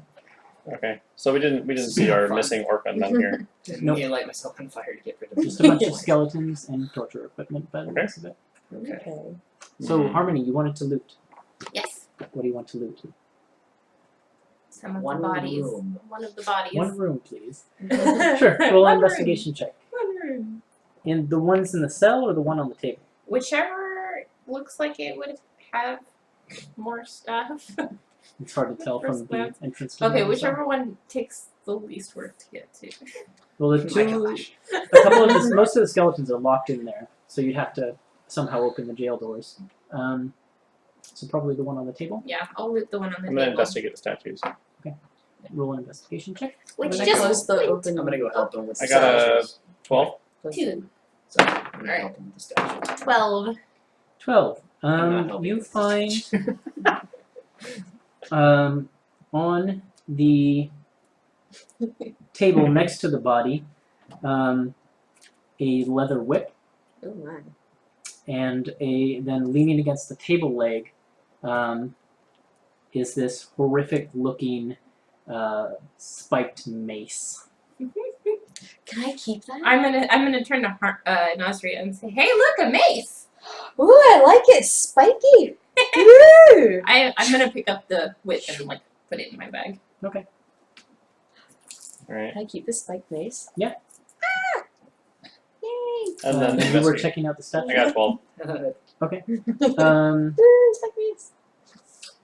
Speaker 4: Okay, so we didn't see our
Speaker 2: Fun.
Speaker 4: missing orphan then here.
Speaker 2: Didn't
Speaker 1: Nope.
Speaker 2: need to light myself on fire to get rid of
Speaker 1: Just a bunch of skeletons and torture equipment by the
Speaker 4: Okay.
Speaker 1: looks of it.
Speaker 2: Okay.
Speaker 3: Okay.
Speaker 1: So,
Speaker 4: Mhm.
Speaker 1: Harmony, you wanted to loot.
Speaker 5: Yes.
Speaker 1: What do you want to loot?
Speaker 5: Some of
Speaker 2: One
Speaker 5: the bodies.
Speaker 2: room.
Speaker 5: One of the bodies.
Speaker 1: One room, please. Sure, roll an investigation check.
Speaker 5: One room.
Speaker 1: In the ones in the cell or the one on the table?
Speaker 5: Whichever looks like it would have more stuff.
Speaker 1: It's hard to tell from
Speaker 5: First
Speaker 1: the
Speaker 5: glance.
Speaker 1: entrance. To
Speaker 5: Okay,
Speaker 1: the
Speaker 5: whichever one takes the least work to get to.
Speaker 1: Well, the
Speaker 2: My
Speaker 1: two,
Speaker 2: gosh.
Speaker 1: a couple of the, most of the skeletons are locked in there, so you'd have to somehow open the jail doors. So probably the one on the table.
Speaker 5: Yeah, I'll root the one on the
Speaker 4: I'm gonna
Speaker 5: table.
Speaker 4: investigate the statues.
Speaker 1: Roll an investigation check.
Speaker 5: Which
Speaker 3: When I
Speaker 5: just
Speaker 3: close the
Speaker 5: wait.
Speaker 3: open.
Speaker 2: I'm gonna go help them with the
Speaker 4: I got a
Speaker 2: statues.
Speaker 4: 12.
Speaker 3: close
Speaker 5: 2.
Speaker 2: So I'm gonna
Speaker 5: Alright.
Speaker 2: help them with the statues.
Speaker 5: 12.
Speaker 1: 12.
Speaker 2: I'm not helping
Speaker 1: You
Speaker 2: with the
Speaker 1: find
Speaker 2: statues.
Speaker 1: on the table next to the body a leather whip,
Speaker 3: Oh my.
Speaker 1: and then leaning against the table leg is this horrific looking spiked mace.
Speaker 3: Can I keep that?
Speaker 5: I'm gonna turn to Nasria and say, "Hey, look, a mace!"
Speaker 3: Ooh, I like it. Spiky. Woo!
Speaker 5: I'm gonna pick up the whip and like put it in my bag.
Speaker 1: Okay.
Speaker 4: Alright.
Speaker 3: Can I keep the spiked mace?
Speaker 1: Yeah.
Speaker 3: Ah! Yay!
Speaker 4: And then
Speaker 1: you were
Speaker 4: investigate.
Speaker 1: checking out the statue.
Speaker 4: I got 12.
Speaker 3: Woo, spiked mace.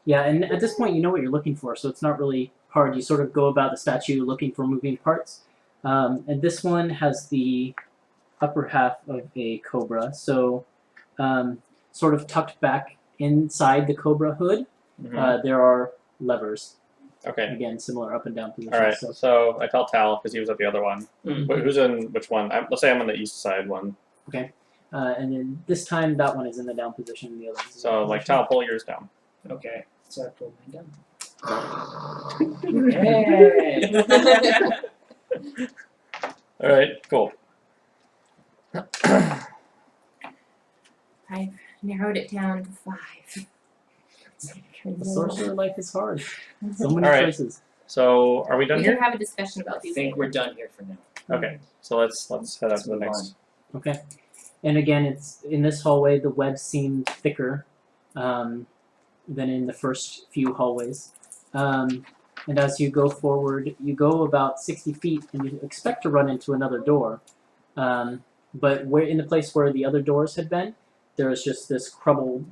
Speaker 1: Yeah, and at this point you know what you're looking for, so it's not really hard. You sort of go about the statue looking for moving parts. And this one has the upper half of a cobra, so sort of tucked back inside the cobra hood,
Speaker 4: Mhm.
Speaker 1: there are levers.
Speaker 4: Okay.
Speaker 1: Again, similar up and down positions.
Speaker 4: Alright,
Speaker 1: So,
Speaker 4: so I tell Tal, because he was at the other one.
Speaker 2: Mm.
Speaker 4: Who's in which one? Let's say I'm on the east side one.
Speaker 1: and then this time that one is in the down position, and the other one's in the
Speaker 4: So,
Speaker 1: up
Speaker 4: like,
Speaker 1: position.
Speaker 4: Tal, pull yours down.
Speaker 2: Okay, so I pulled mine down. Hey!
Speaker 4: Alright, cool.
Speaker 5: I've narrowed it down to 5.
Speaker 1: The sorcerer life is hard. So many
Speaker 4: Alright.
Speaker 1: choices.
Speaker 4: So, are we done
Speaker 5: We
Speaker 4: here?
Speaker 5: can have a discussion
Speaker 2: I
Speaker 5: about these.
Speaker 2: think
Speaker 5: later.
Speaker 2: we're done here for now.
Speaker 4: Okay, so let's head up to the
Speaker 2: move
Speaker 4: next.
Speaker 1: Okay. And again, it's in this hallway, the webs seem thicker than in the first few hallways. And as you go forward, you go about 60 feet, and you expect to run into another door. But where in the place where the other doors had been, there is just this crumbled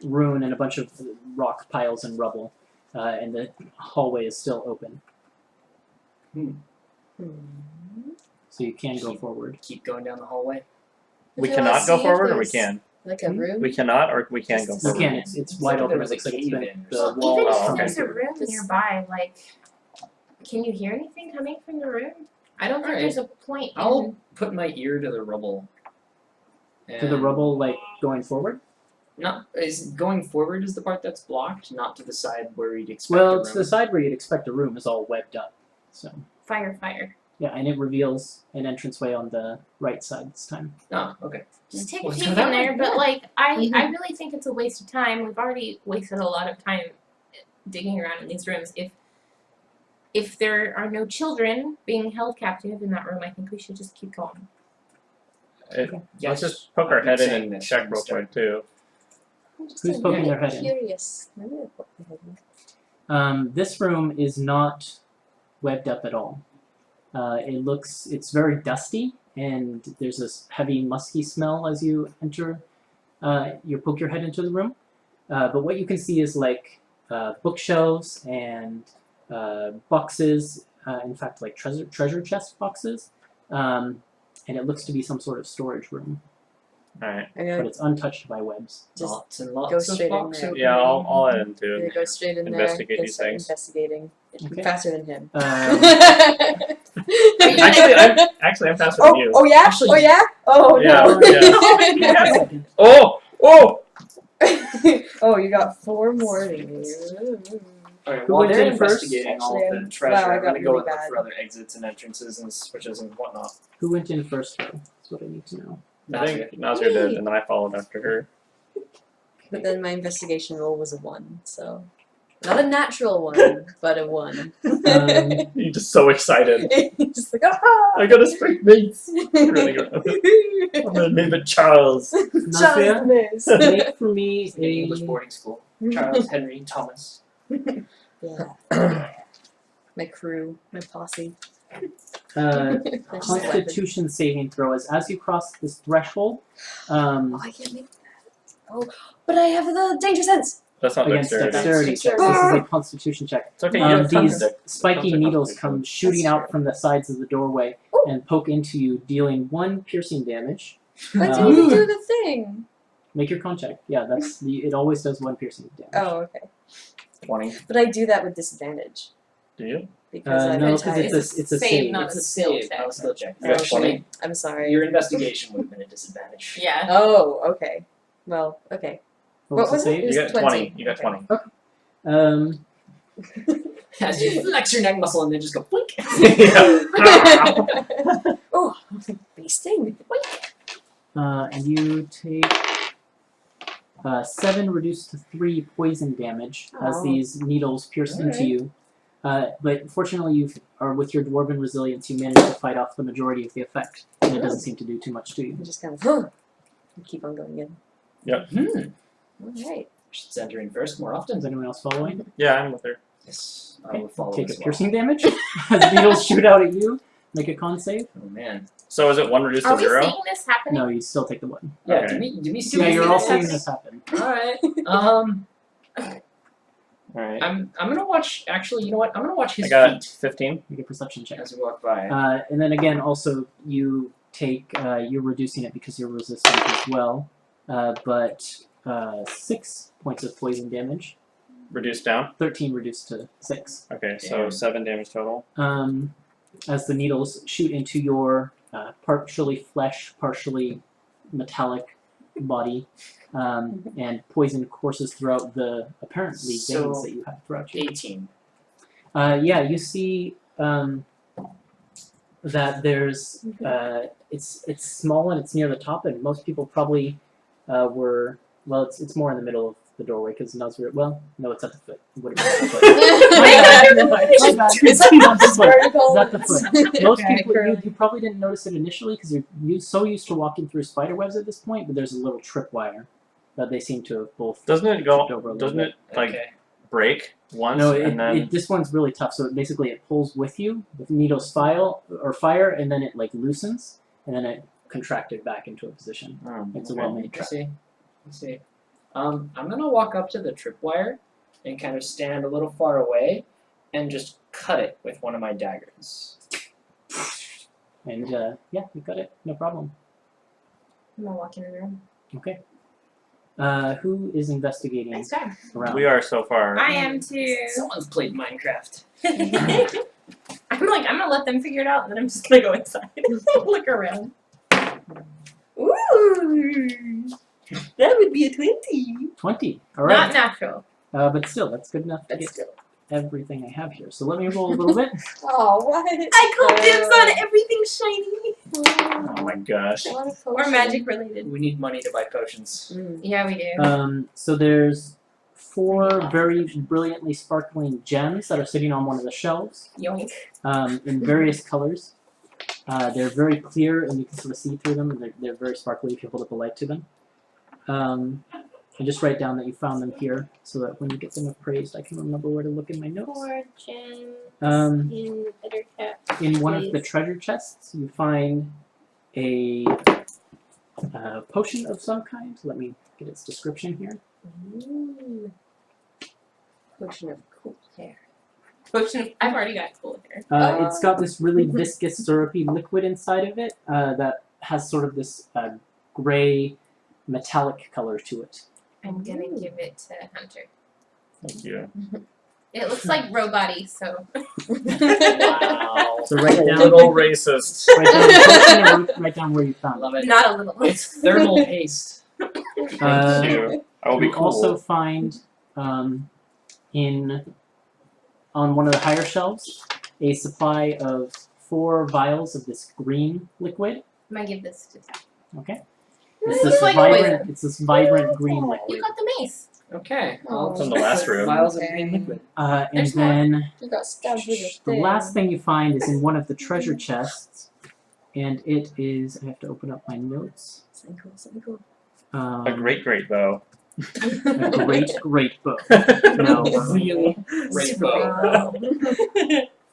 Speaker 1: ruin and a bunch of rock piles and rubble, and the hallway is still open, so you can go forward.
Speaker 2: Keep going down the hallway.
Speaker 4: We
Speaker 3: I feel
Speaker 4: cannot
Speaker 3: like
Speaker 4: go
Speaker 3: see if
Speaker 4: forward, or we
Speaker 3: there's,
Speaker 4: can?
Speaker 3: Like a room?
Speaker 4: We cannot, or we can go
Speaker 1: You
Speaker 4: forward.
Speaker 1: can. It's wide
Speaker 2: There
Speaker 1: open.
Speaker 2: was
Speaker 1: It
Speaker 2: a
Speaker 1: looks like it's
Speaker 2: cave
Speaker 1: been
Speaker 2: in or
Speaker 1: the
Speaker 2: something.
Speaker 1: wall.
Speaker 5: Even
Speaker 1: is
Speaker 5: if
Speaker 4: okay.
Speaker 5: there's a
Speaker 1: crumbling.
Speaker 5: room nearby, like, can you hear anything coming from the room? I don't think
Speaker 2: Alright.
Speaker 5: there's a point in...
Speaker 2: I'll put my ear to the rubble.
Speaker 1: To the
Speaker 2: and-
Speaker 1: rubble, like going forward.
Speaker 2: Not is going forward is the part that's blocked, not to the side where you'd expect.
Speaker 1: Well,
Speaker 2: a
Speaker 1: it's
Speaker 2: room.
Speaker 1: the side where you'd expect a room is all webbed up. So
Speaker 5: Fire.
Speaker 1: yeah, and it reveals an entranceway on the right side this time.
Speaker 2: Oh, okay.
Speaker 5: Just take a
Speaker 2: Let's
Speaker 5: peek
Speaker 2: go
Speaker 5: in
Speaker 2: that
Speaker 5: there,
Speaker 2: way.
Speaker 5: but like, I
Speaker 3: Mhm.
Speaker 5: really think it's a waste of time. We've already wasted a lot of time digging around in these rooms. If there are no children being held captive in that room, I think we should just keep going.
Speaker 4: Let's just poke our head in
Speaker 2: saying
Speaker 4: and
Speaker 2: this
Speaker 4: check
Speaker 2: from
Speaker 4: real
Speaker 2: the start.
Speaker 4: quick too.
Speaker 3: I'm just
Speaker 1: Who's
Speaker 3: a
Speaker 1: poking
Speaker 3: bit
Speaker 1: their head in?
Speaker 3: Curious. I'm gonna poke my head in.
Speaker 1: This room is not webbed up at all. It's very dusty, and there's this heavy musky smell as you enter. You poke your head into the room, but what you can see is like bookshelves and boxes. In fact, like treasure chest boxes, and it looks to be some sort of storage room,
Speaker 4: Alright.
Speaker 3: I'm
Speaker 1: but
Speaker 3: gonna
Speaker 1: it's untouched by webs.
Speaker 3: just
Speaker 2: Lots and lots
Speaker 3: go
Speaker 2: of
Speaker 3: straight in
Speaker 2: box
Speaker 3: there.
Speaker 2: opening.
Speaker 4: Yeah, I'll add into
Speaker 3: gonna
Speaker 4: it.
Speaker 3: go straight in
Speaker 4: Investigate
Speaker 3: there.
Speaker 4: these
Speaker 3: Start
Speaker 4: things.
Speaker 3: Investigating.
Speaker 1: Okay.
Speaker 3: Faster than him.
Speaker 4: Actually, I'm faster than you.
Speaker 3: Oh yeah?
Speaker 2: Actually-
Speaker 3: Oh yeah? Oh
Speaker 4: Yeah,
Speaker 3: no.
Speaker 4: yeah. Oh! Oh!
Speaker 3: Oh, you got 4 more.
Speaker 2: Alright,
Speaker 1: Who
Speaker 2: while
Speaker 1: went
Speaker 2: they're
Speaker 1: in first?
Speaker 2: investigating all
Speaker 3: Actually,
Speaker 2: of the
Speaker 3: I'm-
Speaker 2: treasure,
Speaker 3: wow, I
Speaker 2: I'm
Speaker 3: got
Speaker 2: gonna go
Speaker 3: really
Speaker 2: and look
Speaker 3: bad.
Speaker 2: for other exits and entrances and switches and whatnot.
Speaker 1: Who went in first, though? That's what I need to know.
Speaker 4: I think Nazir did, and then I followed after her.
Speaker 3: But then my investigation roll was a 1, so not a natural 1, but a 1.
Speaker 4: You're just so excited.
Speaker 3: Just like ah!
Speaker 4: I got a spring mates. I'm gonna name it Charles.
Speaker 1: Nasria,
Speaker 3: Charles
Speaker 1: make for me
Speaker 2: It's an English
Speaker 1: a
Speaker 2: boarding school. Charles Henry Thomas.
Speaker 3: Yeah. My crew, my posse.
Speaker 1: Constitution saving throw is as you cross this threshold.
Speaker 3: Oh, I can't make that. Oh, but I have the danger sense.
Speaker 4: That's not
Speaker 1: Against
Speaker 4: dexterity.
Speaker 1: dexterity checks. This is a Constitution check.
Speaker 4: It's okay. You have
Speaker 1: These
Speaker 4: dex-
Speaker 1: spiky
Speaker 4: comes with
Speaker 1: needles come
Speaker 4: Constitution.
Speaker 1: shooting
Speaker 3: That's
Speaker 1: out from the sides of the doorway
Speaker 3: Ooh.
Speaker 1: and poke into you, dealing 1 piercing damage.
Speaker 3: I didn't even do the thing.
Speaker 1: Make your con check. Yeah, it always does 1 piercing damage.
Speaker 3: Oh, okay.
Speaker 4: 20.
Speaker 3: But I do that with disadvantage
Speaker 4: Do you?
Speaker 3: because I'm
Speaker 1: no, because
Speaker 3: anti-
Speaker 1: it's a save.
Speaker 5: not
Speaker 2: It's
Speaker 5: a
Speaker 2: a
Speaker 5: skill
Speaker 2: save.
Speaker 5: check.
Speaker 2: I'll still check.
Speaker 4: You got
Speaker 3: Okay.
Speaker 4: 20.
Speaker 3: I'm sorry.
Speaker 2: Your investigation would have been a disadvantage.
Speaker 5: Yeah.
Speaker 3: Oh, okay. Well, okay.
Speaker 1: What
Speaker 3: was
Speaker 1: the
Speaker 3: it?
Speaker 1: save?
Speaker 3: It was
Speaker 4: You got
Speaker 3: 20.
Speaker 4: 20. You got
Speaker 3: Okay.
Speaker 4: 20.
Speaker 2: As you flex your neck muscle and then just go blink.
Speaker 3: Oh, bee sting.
Speaker 1: And you take 7 reduced to 3 poison damage as
Speaker 3: Oh.
Speaker 1: these needles pierce into
Speaker 2: Alright.
Speaker 1: you. But fortunately, with your dwarven resilience, you managed to fight off the majority of the effect, and it doesn't seem to do too much to you.
Speaker 3: I'm just kind of keep on going in. All right.
Speaker 2: Should enter in first more
Speaker 1: Is
Speaker 2: often.
Speaker 1: anyone else following?
Speaker 4: Yeah, I'm with her.
Speaker 2: Yes, I
Speaker 1: Okay.
Speaker 2: will follow
Speaker 1: Take
Speaker 2: as
Speaker 1: a
Speaker 2: well.
Speaker 1: piercing damage as needles shoot out at you. Make a con save.
Speaker 2: Oh man.
Speaker 4: So is it 1 reduced
Speaker 5: Are
Speaker 4: to
Speaker 5: we
Speaker 4: 0?
Speaker 5: seeing this happening?
Speaker 1: No, you still take the 1.
Speaker 2: Yeah.
Speaker 4: Okay.
Speaker 2: Do me see.
Speaker 1: Yeah,
Speaker 5: we
Speaker 1: you're
Speaker 5: see
Speaker 1: all
Speaker 5: this
Speaker 1: seeing
Speaker 5: happen?
Speaker 1: this happen.
Speaker 2: All right.
Speaker 4: Alright.
Speaker 2: I'm gonna watch. Actually, you know what? I'm gonna watch his
Speaker 4: I got
Speaker 2: feet
Speaker 4: 15.
Speaker 1: Make a perception check.
Speaker 2: as we walk by.
Speaker 1: And then again, also you take you're reducing it because you're resistant as well. But 6 points of poison damage.
Speaker 4: Reduced down.
Speaker 1: 13 reduced to 6.
Speaker 4: Okay, so
Speaker 2: Damn.
Speaker 4: 7 damage total.
Speaker 1: As the needles shoot into your partially flesh, partially metallic body, and poison courses throughout the apparently veins
Speaker 2: So,
Speaker 1: that you have throughout you.
Speaker 2: 18.
Speaker 1: Yeah, you see that there's it's small and it's near the top, and most people probably were it's more in the middle of the doorway because Nuzri. Well, no, it's at the foot. It would have been at the foot. My bad. It's not the foot. It's not the foot. Most
Speaker 3: Okay,
Speaker 1: people,
Speaker 3: curly.
Speaker 1: you probably didn't notice it initially because you're so used to walking through spider webs at this point, but there's a little tripwire that they seem to have both.
Speaker 4: Doesn't it
Speaker 1: tripped
Speaker 4: go?
Speaker 1: over a little
Speaker 4: Doesn't
Speaker 1: bit.
Speaker 4: it like
Speaker 2: Okay.
Speaker 4: break once
Speaker 1: No,
Speaker 4: and then?
Speaker 1: this one's really tough. So basically, it pulls with you with needles fire, and then it like loosens, and then it contracted back into a position.
Speaker 4: Oh,
Speaker 1: It's a
Speaker 4: okay.
Speaker 1: well-made
Speaker 2: Let's
Speaker 1: trap.
Speaker 2: see. Let's see. I'm gonna walk up to the tripwire and kind of stand a little far away and just cut it with one of my daggers.
Speaker 1: And yeah, you got it. No problem.
Speaker 5: I'm gonna walk in the room.
Speaker 1: Okay. Who is investigating
Speaker 5: Nice job.
Speaker 1: around?
Speaker 4: We are so far.
Speaker 5: I am too.
Speaker 2: Someone's played Minecraft.
Speaker 5: I'm gonna let them figure it out, and then I'm just gonna go inside and look around.
Speaker 3: Ooh, that would be a 20.
Speaker 1: 20. All
Speaker 5: Not
Speaker 1: right.
Speaker 5: natural.
Speaker 1: But still, that's good enough to
Speaker 3: But
Speaker 1: get
Speaker 3: still.
Speaker 1: everything I have here. So let me roll a little bit.
Speaker 3: Oh, what?
Speaker 5: I call dibs on everything shiny
Speaker 4: Oh my gosh.
Speaker 5: or magic related.
Speaker 2: We need money to buy potions.
Speaker 5: Yeah, we do.
Speaker 1: So there's 4 very brilliantly sparkling gems that are sitting on one of the shelves
Speaker 5: Yoink.
Speaker 1: in various colors. They're very clear and you can sort of see through them, and they're very sparkly if you hold up a light to them. And just write down that you found them here so that when you get them appraised, I can remember where to look in my notes.
Speaker 5: 4 gems
Speaker 1: In
Speaker 5: in Buttercup.
Speaker 1: one of the
Speaker 5: Please.
Speaker 1: treasure chests, you find a potion of some kind. Let me get its description here.
Speaker 3: Ooh. Potion of cool hair.
Speaker 5: Potion of, I've already got cool hair.
Speaker 1: It's got this really viscous, syrupy liquid inside of it that has sort of this gray, metallic color to it.
Speaker 5: I'm gonna give it to Hunter.
Speaker 4: Thank you.
Speaker 5: It looks like robot-y, so.
Speaker 2: Wow.
Speaker 1: So write
Speaker 4: A
Speaker 1: down,
Speaker 4: little racist.
Speaker 1: write down where you
Speaker 2: I
Speaker 1: found it.
Speaker 2: love it.
Speaker 5: Not a little.
Speaker 2: It's thermal paste.
Speaker 4: Thank you. I will be
Speaker 1: You
Speaker 4: cool.
Speaker 1: also find on one of the higher shelves a supply of 4 vials of this green liquid.
Speaker 5: I'm gonna give this to Tap.
Speaker 1: Okay.
Speaker 5: This
Speaker 1: It's
Speaker 5: looks
Speaker 1: this
Speaker 5: like
Speaker 1: vibrant.
Speaker 5: poison.
Speaker 1: It's this vibrant green
Speaker 5: You
Speaker 1: liquid.
Speaker 5: got the mace.
Speaker 2: Okay.
Speaker 3: Oh.
Speaker 4: From the last room.
Speaker 2: Vials of green liquid.
Speaker 1: And
Speaker 5: There's more.
Speaker 1: then
Speaker 3: You got stabbed with a
Speaker 1: the
Speaker 3: thing.
Speaker 1: last thing you find is in one of the treasure chests, and it is. I have to open up my notes.
Speaker 3: Something cool, something cool.
Speaker 4: A great bow.
Speaker 1: a great bow. No.
Speaker 2: Really great bow.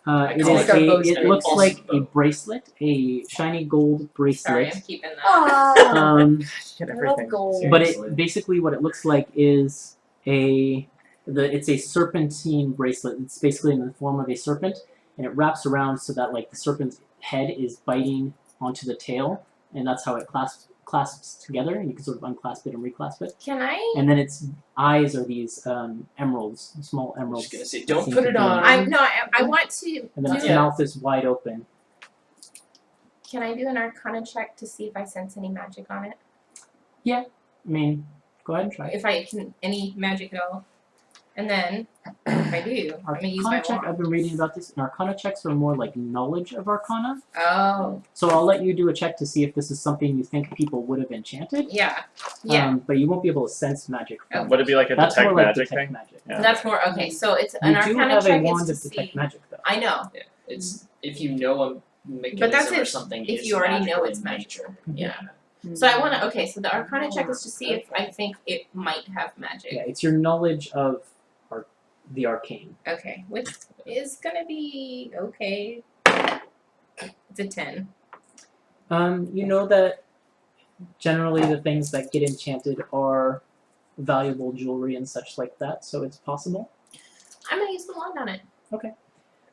Speaker 1: It
Speaker 2: call
Speaker 1: is
Speaker 2: it
Speaker 1: a.
Speaker 2: bows
Speaker 1: It
Speaker 2: and
Speaker 1: looks
Speaker 2: also
Speaker 1: like a
Speaker 2: bow.
Speaker 1: bracelet, a shiny gold
Speaker 5: Sorry,
Speaker 1: bracelet.
Speaker 5: I'm keeping that.
Speaker 3: Aww.
Speaker 4: Get
Speaker 3: I love
Speaker 4: everything.
Speaker 3: gold.
Speaker 1: But
Speaker 2: Seriously.
Speaker 1: it basically what it looks like is it's a serpentine bracelet. It's basically in the form of a serpent, and it wraps around so that like the serpent's head is biting onto the tail, and that's how it clasps together. And you can sort of unclasp it and reclasp it.
Speaker 5: Can I?
Speaker 1: And then its eyes are these emeralds, small
Speaker 2: I'm
Speaker 1: emeralds.
Speaker 2: just gonna say,
Speaker 1: that
Speaker 2: don't
Speaker 1: seem
Speaker 2: put
Speaker 1: to
Speaker 2: it
Speaker 1: be-
Speaker 2: on.
Speaker 5: I want to.
Speaker 1: And then its
Speaker 2: Yeah.
Speaker 1: mouth is wide open.
Speaker 5: Can I do an Arcana check to see if I sense any magic on it?
Speaker 1: I mean, go ahead and try.
Speaker 5: If I can, any magic at all. And then, if I do, I'm gonna use my
Speaker 1: Arcana check.
Speaker 5: wand.
Speaker 1: I've been reading about this. And Arcana checks are more like knowledge of Arcana.
Speaker 5: Oh,
Speaker 1: So I'll let you do a check to see if this is something you think people would have enchanted.
Speaker 5: yeah, yeah.
Speaker 1: But you won't be able to sense magic from it.
Speaker 4: Would it be like a
Speaker 1: That's
Speaker 4: detect
Speaker 1: more like
Speaker 4: magic
Speaker 1: detect
Speaker 4: thing?
Speaker 1: magic.
Speaker 4: Yeah.
Speaker 5: That's more okay. So it's
Speaker 1: You
Speaker 5: an
Speaker 1: do
Speaker 5: Arcana
Speaker 1: have a
Speaker 5: check
Speaker 1: wand
Speaker 5: is
Speaker 1: of
Speaker 5: to
Speaker 1: detect
Speaker 5: see.
Speaker 1: magic, though.
Speaker 5: I know,
Speaker 2: Yeah, it's if you know a mechanism
Speaker 5: but that's
Speaker 2: or
Speaker 5: if
Speaker 2: something.
Speaker 5: if
Speaker 2: it's
Speaker 5: you already know
Speaker 2: magical
Speaker 5: it's
Speaker 2: in
Speaker 5: magical.
Speaker 2: nature.
Speaker 5: Yeah. So I want to. Okay, so the Arcana check is to see if I think it might have magic.
Speaker 1: Yeah, it's your knowledge of the arcane.
Speaker 5: Okay, which is gonna be okay. It's a 10.
Speaker 1: You know that generally the things that get enchanted are valuable jewelry and such like that, so it's possible.
Speaker 5: I'm gonna use the wand on it.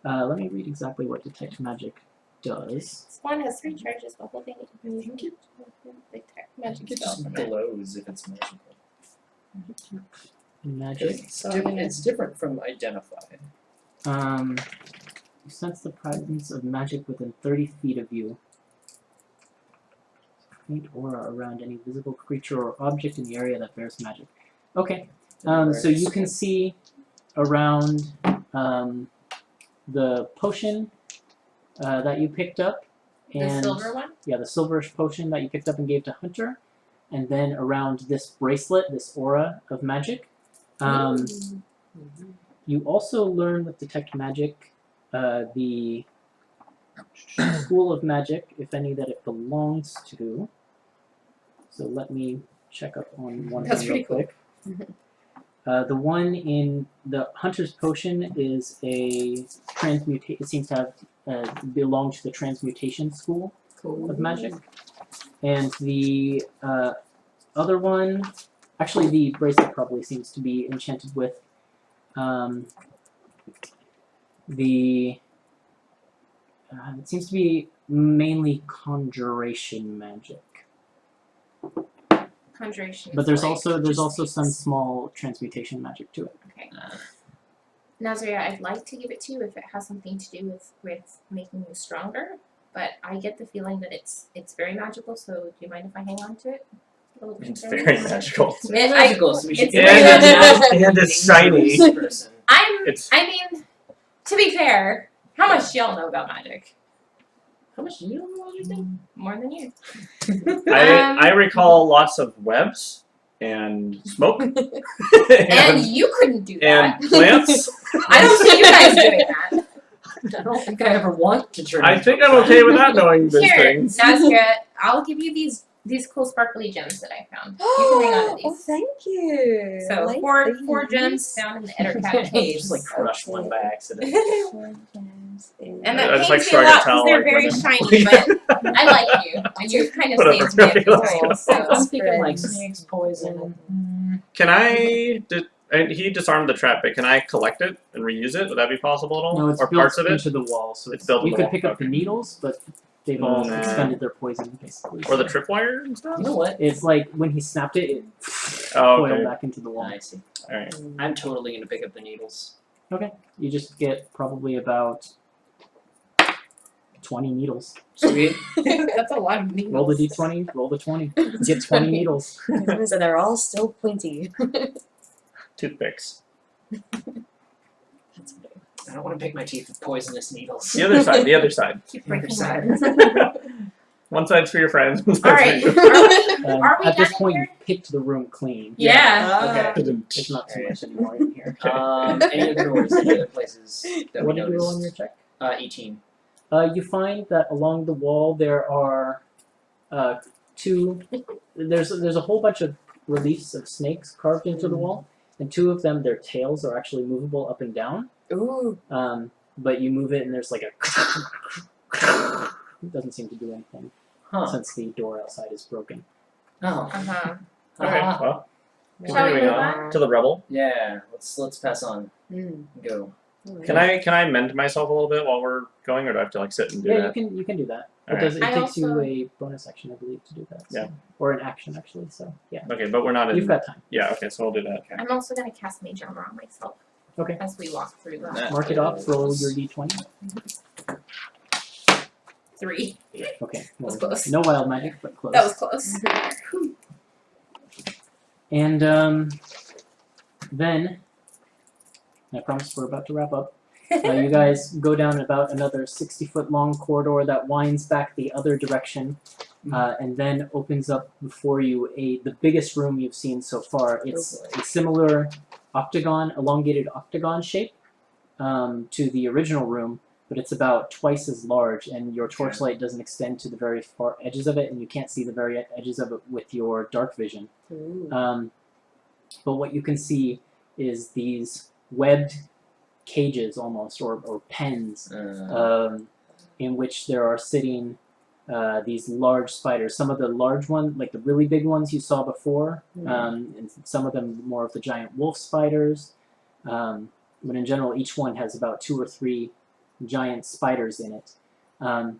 Speaker 1: Let me read exactly what detect magic does.
Speaker 5: This wand has 3 charges. The whole thing you can use detect magic
Speaker 2: It
Speaker 5: spell
Speaker 2: just
Speaker 5: from it.
Speaker 2: glows if it's magical.
Speaker 1: Magic.
Speaker 2: It's different from identify.
Speaker 1: You sense the presence of magic within 30 feet of you. Faint aura around any visible creature or object in the area that bears magic. Okay. So you can see around the potion that you picked up,
Speaker 5: The
Speaker 1: and
Speaker 5: silver one?
Speaker 1: yeah, the silverish potion that you picked up and gave to Hunter, and then around this bracelet, this aura of magic. You also learn with detect magic the school of magic, if any, that it belongs to. So let me check up on one
Speaker 5: That's
Speaker 1: thing real
Speaker 5: pretty
Speaker 1: quick. The one in the Hunter's Potion is a transmutation. It seems to have belong to the transmutation school of magic, and the other one, actually, the bracelet probably seems to be enchanted with it seems to be mainly conjuration magic.
Speaker 5: Conjuration.
Speaker 1: But
Speaker 5: is
Speaker 1: there's
Speaker 5: like
Speaker 1: also
Speaker 5: just
Speaker 1: some
Speaker 5: things.
Speaker 1: small transmutation magic to it.
Speaker 5: Okay. Nazria, I'd like to give it to you if it has something to do with making you stronger, but I get the feeling that it's very magical. So do you mind if I hang on to it?
Speaker 4: It's very magical.
Speaker 2: It's magical, so we should
Speaker 5: it's
Speaker 2: give
Speaker 5: very
Speaker 2: it
Speaker 5: magical.
Speaker 4: And it's shiny.
Speaker 2: to this person.
Speaker 4: It's
Speaker 5: I mean, to be fair, how much do y'all know about magic?
Speaker 2: How much do you know about everything?
Speaker 5: More than you.
Speaker 4: I recall lots of webs and smoke
Speaker 5: And you couldn't do that.
Speaker 4: and plants.
Speaker 5: I don't see you guys doing that.
Speaker 2: I don't think I ever want to turn.
Speaker 4: I
Speaker 2: into
Speaker 4: think
Speaker 2: a
Speaker 4: I'm okay
Speaker 2: plant.
Speaker 4: with that knowing these
Speaker 5: Here,
Speaker 4: things.
Speaker 5: Nazria, I'll give you these cool sparkly gems that I found. You can hang on to
Speaker 3: Oh,
Speaker 5: these.
Speaker 3: thank you.
Speaker 5: So
Speaker 3: Like
Speaker 5: four
Speaker 3: these.
Speaker 5: gems found in the Ettercat
Speaker 2: Hey,
Speaker 5: cave.
Speaker 2: just like crushed one by accident.
Speaker 3: 4 gems in-
Speaker 5: And
Speaker 4: I
Speaker 5: that
Speaker 4: just,
Speaker 5: pains
Speaker 4: like,
Speaker 5: me a
Speaker 4: shrug and
Speaker 5: lot
Speaker 4: tell,
Speaker 5: because they're
Speaker 4: like,
Speaker 5: very
Speaker 4: when
Speaker 5: shiny, but I like you. And you kind of
Speaker 4: Whatever.
Speaker 5: saves me a few
Speaker 4: Okay,
Speaker 5: times.
Speaker 2: So I'm
Speaker 5: So.
Speaker 2: thinking like
Speaker 3: Friends.
Speaker 2: snakes, poison.
Speaker 4: Can I? He disarmed the trap, but can I collect it and reuse it? Would that be possible at all?
Speaker 1: No, it's
Speaker 4: or
Speaker 1: built
Speaker 4: parts of it?
Speaker 1: into the wall, so
Speaker 4: It's built in
Speaker 1: you
Speaker 4: the
Speaker 1: could
Speaker 4: wall,
Speaker 1: pick up the
Speaker 4: okay.
Speaker 1: needles, but they've all
Speaker 4: Nah.
Speaker 1: expended their poison, basically.
Speaker 4: Or the tripwire and stuff?
Speaker 2: You know what?
Speaker 1: It's like when he snapped it, it
Speaker 4: Oh,
Speaker 1: coiled
Speaker 4: okay.
Speaker 1: back into the wall.
Speaker 2: I see.
Speaker 4: Alright.
Speaker 2: I'm totally gonna pick up the needles.
Speaker 1: You just get probably about 20 needles.
Speaker 2: Sweet.
Speaker 5: That's a lot of needles.
Speaker 1: Roll the d20, roll the 20. Get 20 needles.
Speaker 3: And they're all still pointy.
Speaker 4: Toothpicks.
Speaker 3: That's what
Speaker 2: I don't want to pick my teeth with poisonous needles.
Speaker 4: The other side, the other side.
Speaker 5: Keep
Speaker 2: Other
Speaker 5: breaking
Speaker 2: side.
Speaker 5: that.
Speaker 4: One side's for your friends, one side's
Speaker 5: Alright.
Speaker 4: for you.
Speaker 5: Are we
Speaker 1: At this
Speaker 5: done
Speaker 1: point,
Speaker 5: in
Speaker 1: you picked the room clean.
Speaker 5: Yeah.
Speaker 2: Okay.
Speaker 1: There's not too much anymore in here.
Speaker 2: Any other doors, any other places that
Speaker 1: What
Speaker 2: we
Speaker 1: did you roll on your
Speaker 2: noticed?
Speaker 1: check?
Speaker 2: 18.
Speaker 1: You find that along the wall there are two. There's a whole bunch of reliefs of snakes carved into the wall, and 2 of them, their tails are actually movable up and down.
Speaker 3: Ooh.
Speaker 1: but you move it and there's like a it doesn't seem to do anything
Speaker 2: Huh.
Speaker 1: since the door outside is broken.
Speaker 2: Oh.
Speaker 5: Uh-huh.
Speaker 4: Okay,
Speaker 2: Ah.
Speaker 4: well,
Speaker 5: Shall we
Speaker 4: continuing
Speaker 5: move
Speaker 4: on
Speaker 5: on?
Speaker 4: to the rebel.
Speaker 2: Yeah. Let's pass on.
Speaker 3: Mm.
Speaker 2: Go.
Speaker 4: Can I mend myself a little bit while we're going, or do I have to like sit and do
Speaker 1: Yeah,
Speaker 4: that?
Speaker 1: you can do that.
Speaker 4: All
Speaker 1: It does. It
Speaker 5: I
Speaker 1: takes
Speaker 5: also-
Speaker 1: you a bonus action, I believe, to do that. So.
Speaker 4: Yeah.
Speaker 1: Or an action actually. So yeah,
Speaker 4: Okay, but we're not in.
Speaker 1: you've got time.
Speaker 4: Yeah. Okay, so we'll do that.
Speaker 5: I'm also gonna cast Mage Armor on myself.
Speaker 1: Okay.
Speaker 5: As we walk through that.
Speaker 2: That
Speaker 1: Mark it off. Roll your
Speaker 2: is-
Speaker 1: d20.
Speaker 5: 3.
Speaker 1: Okay.
Speaker 5: was
Speaker 1: Well,
Speaker 5: close.
Speaker 1: no wild magic, but close.
Speaker 5: That was close.
Speaker 1: And then I promise we're about to wrap up. You guys go down about another 60-foot long corridor that winds back the other direction, and then opens up before you the biggest room you've seen so far. It's a similar elongated octagon shape to the original room, but it's about twice as large, and your torchlight doesn't extend to the very far edges of it, and you can't see the very edges of it with your dark vision.
Speaker 3: Ooh.
Speaker 1: But what you can see is these webbed cages almost, or pens, in which there are sitting these large spiders. Some of the large ones, like the really big ones you saw before, and some of them more of the giant wolf spiders. But in general, each one has about 2 or 3 giant spiders in it. And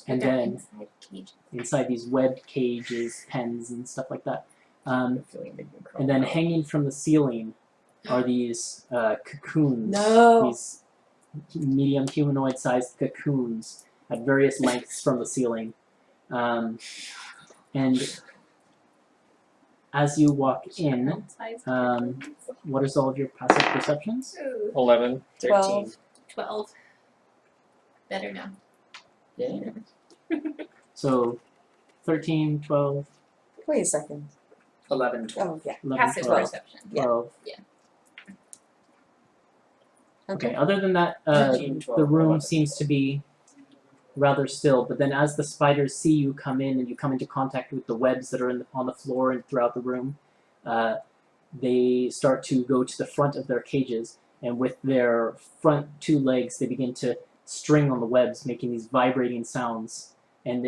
Speaker 5: They're
Speaker 1: then
Speaker 5: inside cages.
Speaker 1: inside these webbed cages, pens, and stuff like that.
Speaker 2: I'm feeling big and
Speaker 1: And then
Speaker 2: crawl.
Speaker 1: hanging from the ceiling are these cocoons.
Speaker 3: No.
Speaker 1: These medium humanoid-sized cocoons at various lengths from the ceiling. And as you walk in,
Speaker 5: Outside.
Speaker 1: what is all of your passive perceptions?
Speaker 5: Ooh,
Speaker 4: 11.
Speaker 2: 13.
Speaker 5: 12. Better now.
Speaker 2: Yeah.
Speaker 1: So 13, 12,
Speaker 3: Wait a second.
Speaker 2: 11, 12.
Speaker 3: Oh, yeah.
Speaker 1: 11,
Speaker 5: Passive
Speaker 1: 12,
Speaker 5: perception.
Speaker 1: 12.
Speaker 3: Okay.
Speaker 1: Okay, other than that,
Speaker 2: 13, 12,
Speaker 1: the room
Speaker 2: 11.
Speaker 1: seems to be rather still, but then as the spiders see you come in and you come into contact with the webs that are on the floor and throughout the room, they start to go to the front of their cages, and with their front 2 legs they begin to string on the webs, making these vibrating sounds, and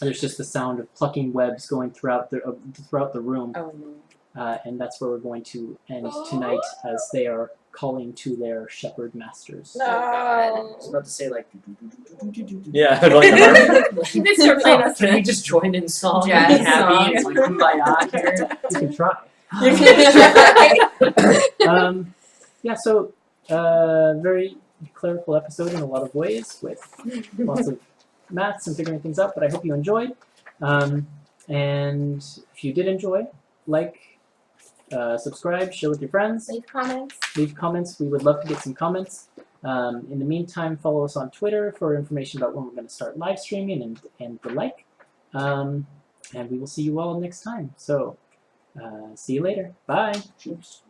Speaker 1: there's just the sound of plucking webs going throughout the room.
Speaker 3: Oh, no.
Speaker 1: And that's where we're going to end tonight, as they are calling to their shepherd masters.
Speaker 3: No.
Speaker 2: I was about to say, like.
Speaker 4: Yeah, like the harp.
Speaker 5: They start playing us
Speaker 2: Can we just join in song
Speaker 5: Jazz
Speaker 2: and be happy?
Speaker 5: song.
Speaker 2: It's like kumbaya here.
Speaker 1: You can try.
Speaker 3: You can try.
Speaker 1: Yeah, so very clerical episode in a lot of ways, with lots of maths and figuring things out, but I hope you enjoyed. And if you did enjoy, subscribe, share with your friends,
Speaker 5: Leave comments.
Speaker 1: leave comments. We would love to get some comments. In the meantime, follow us on Twitter for information about when we're going to start live streaming and the like. And we will see you all next time. So, see you later. Bye.
Speaker 2: Oops.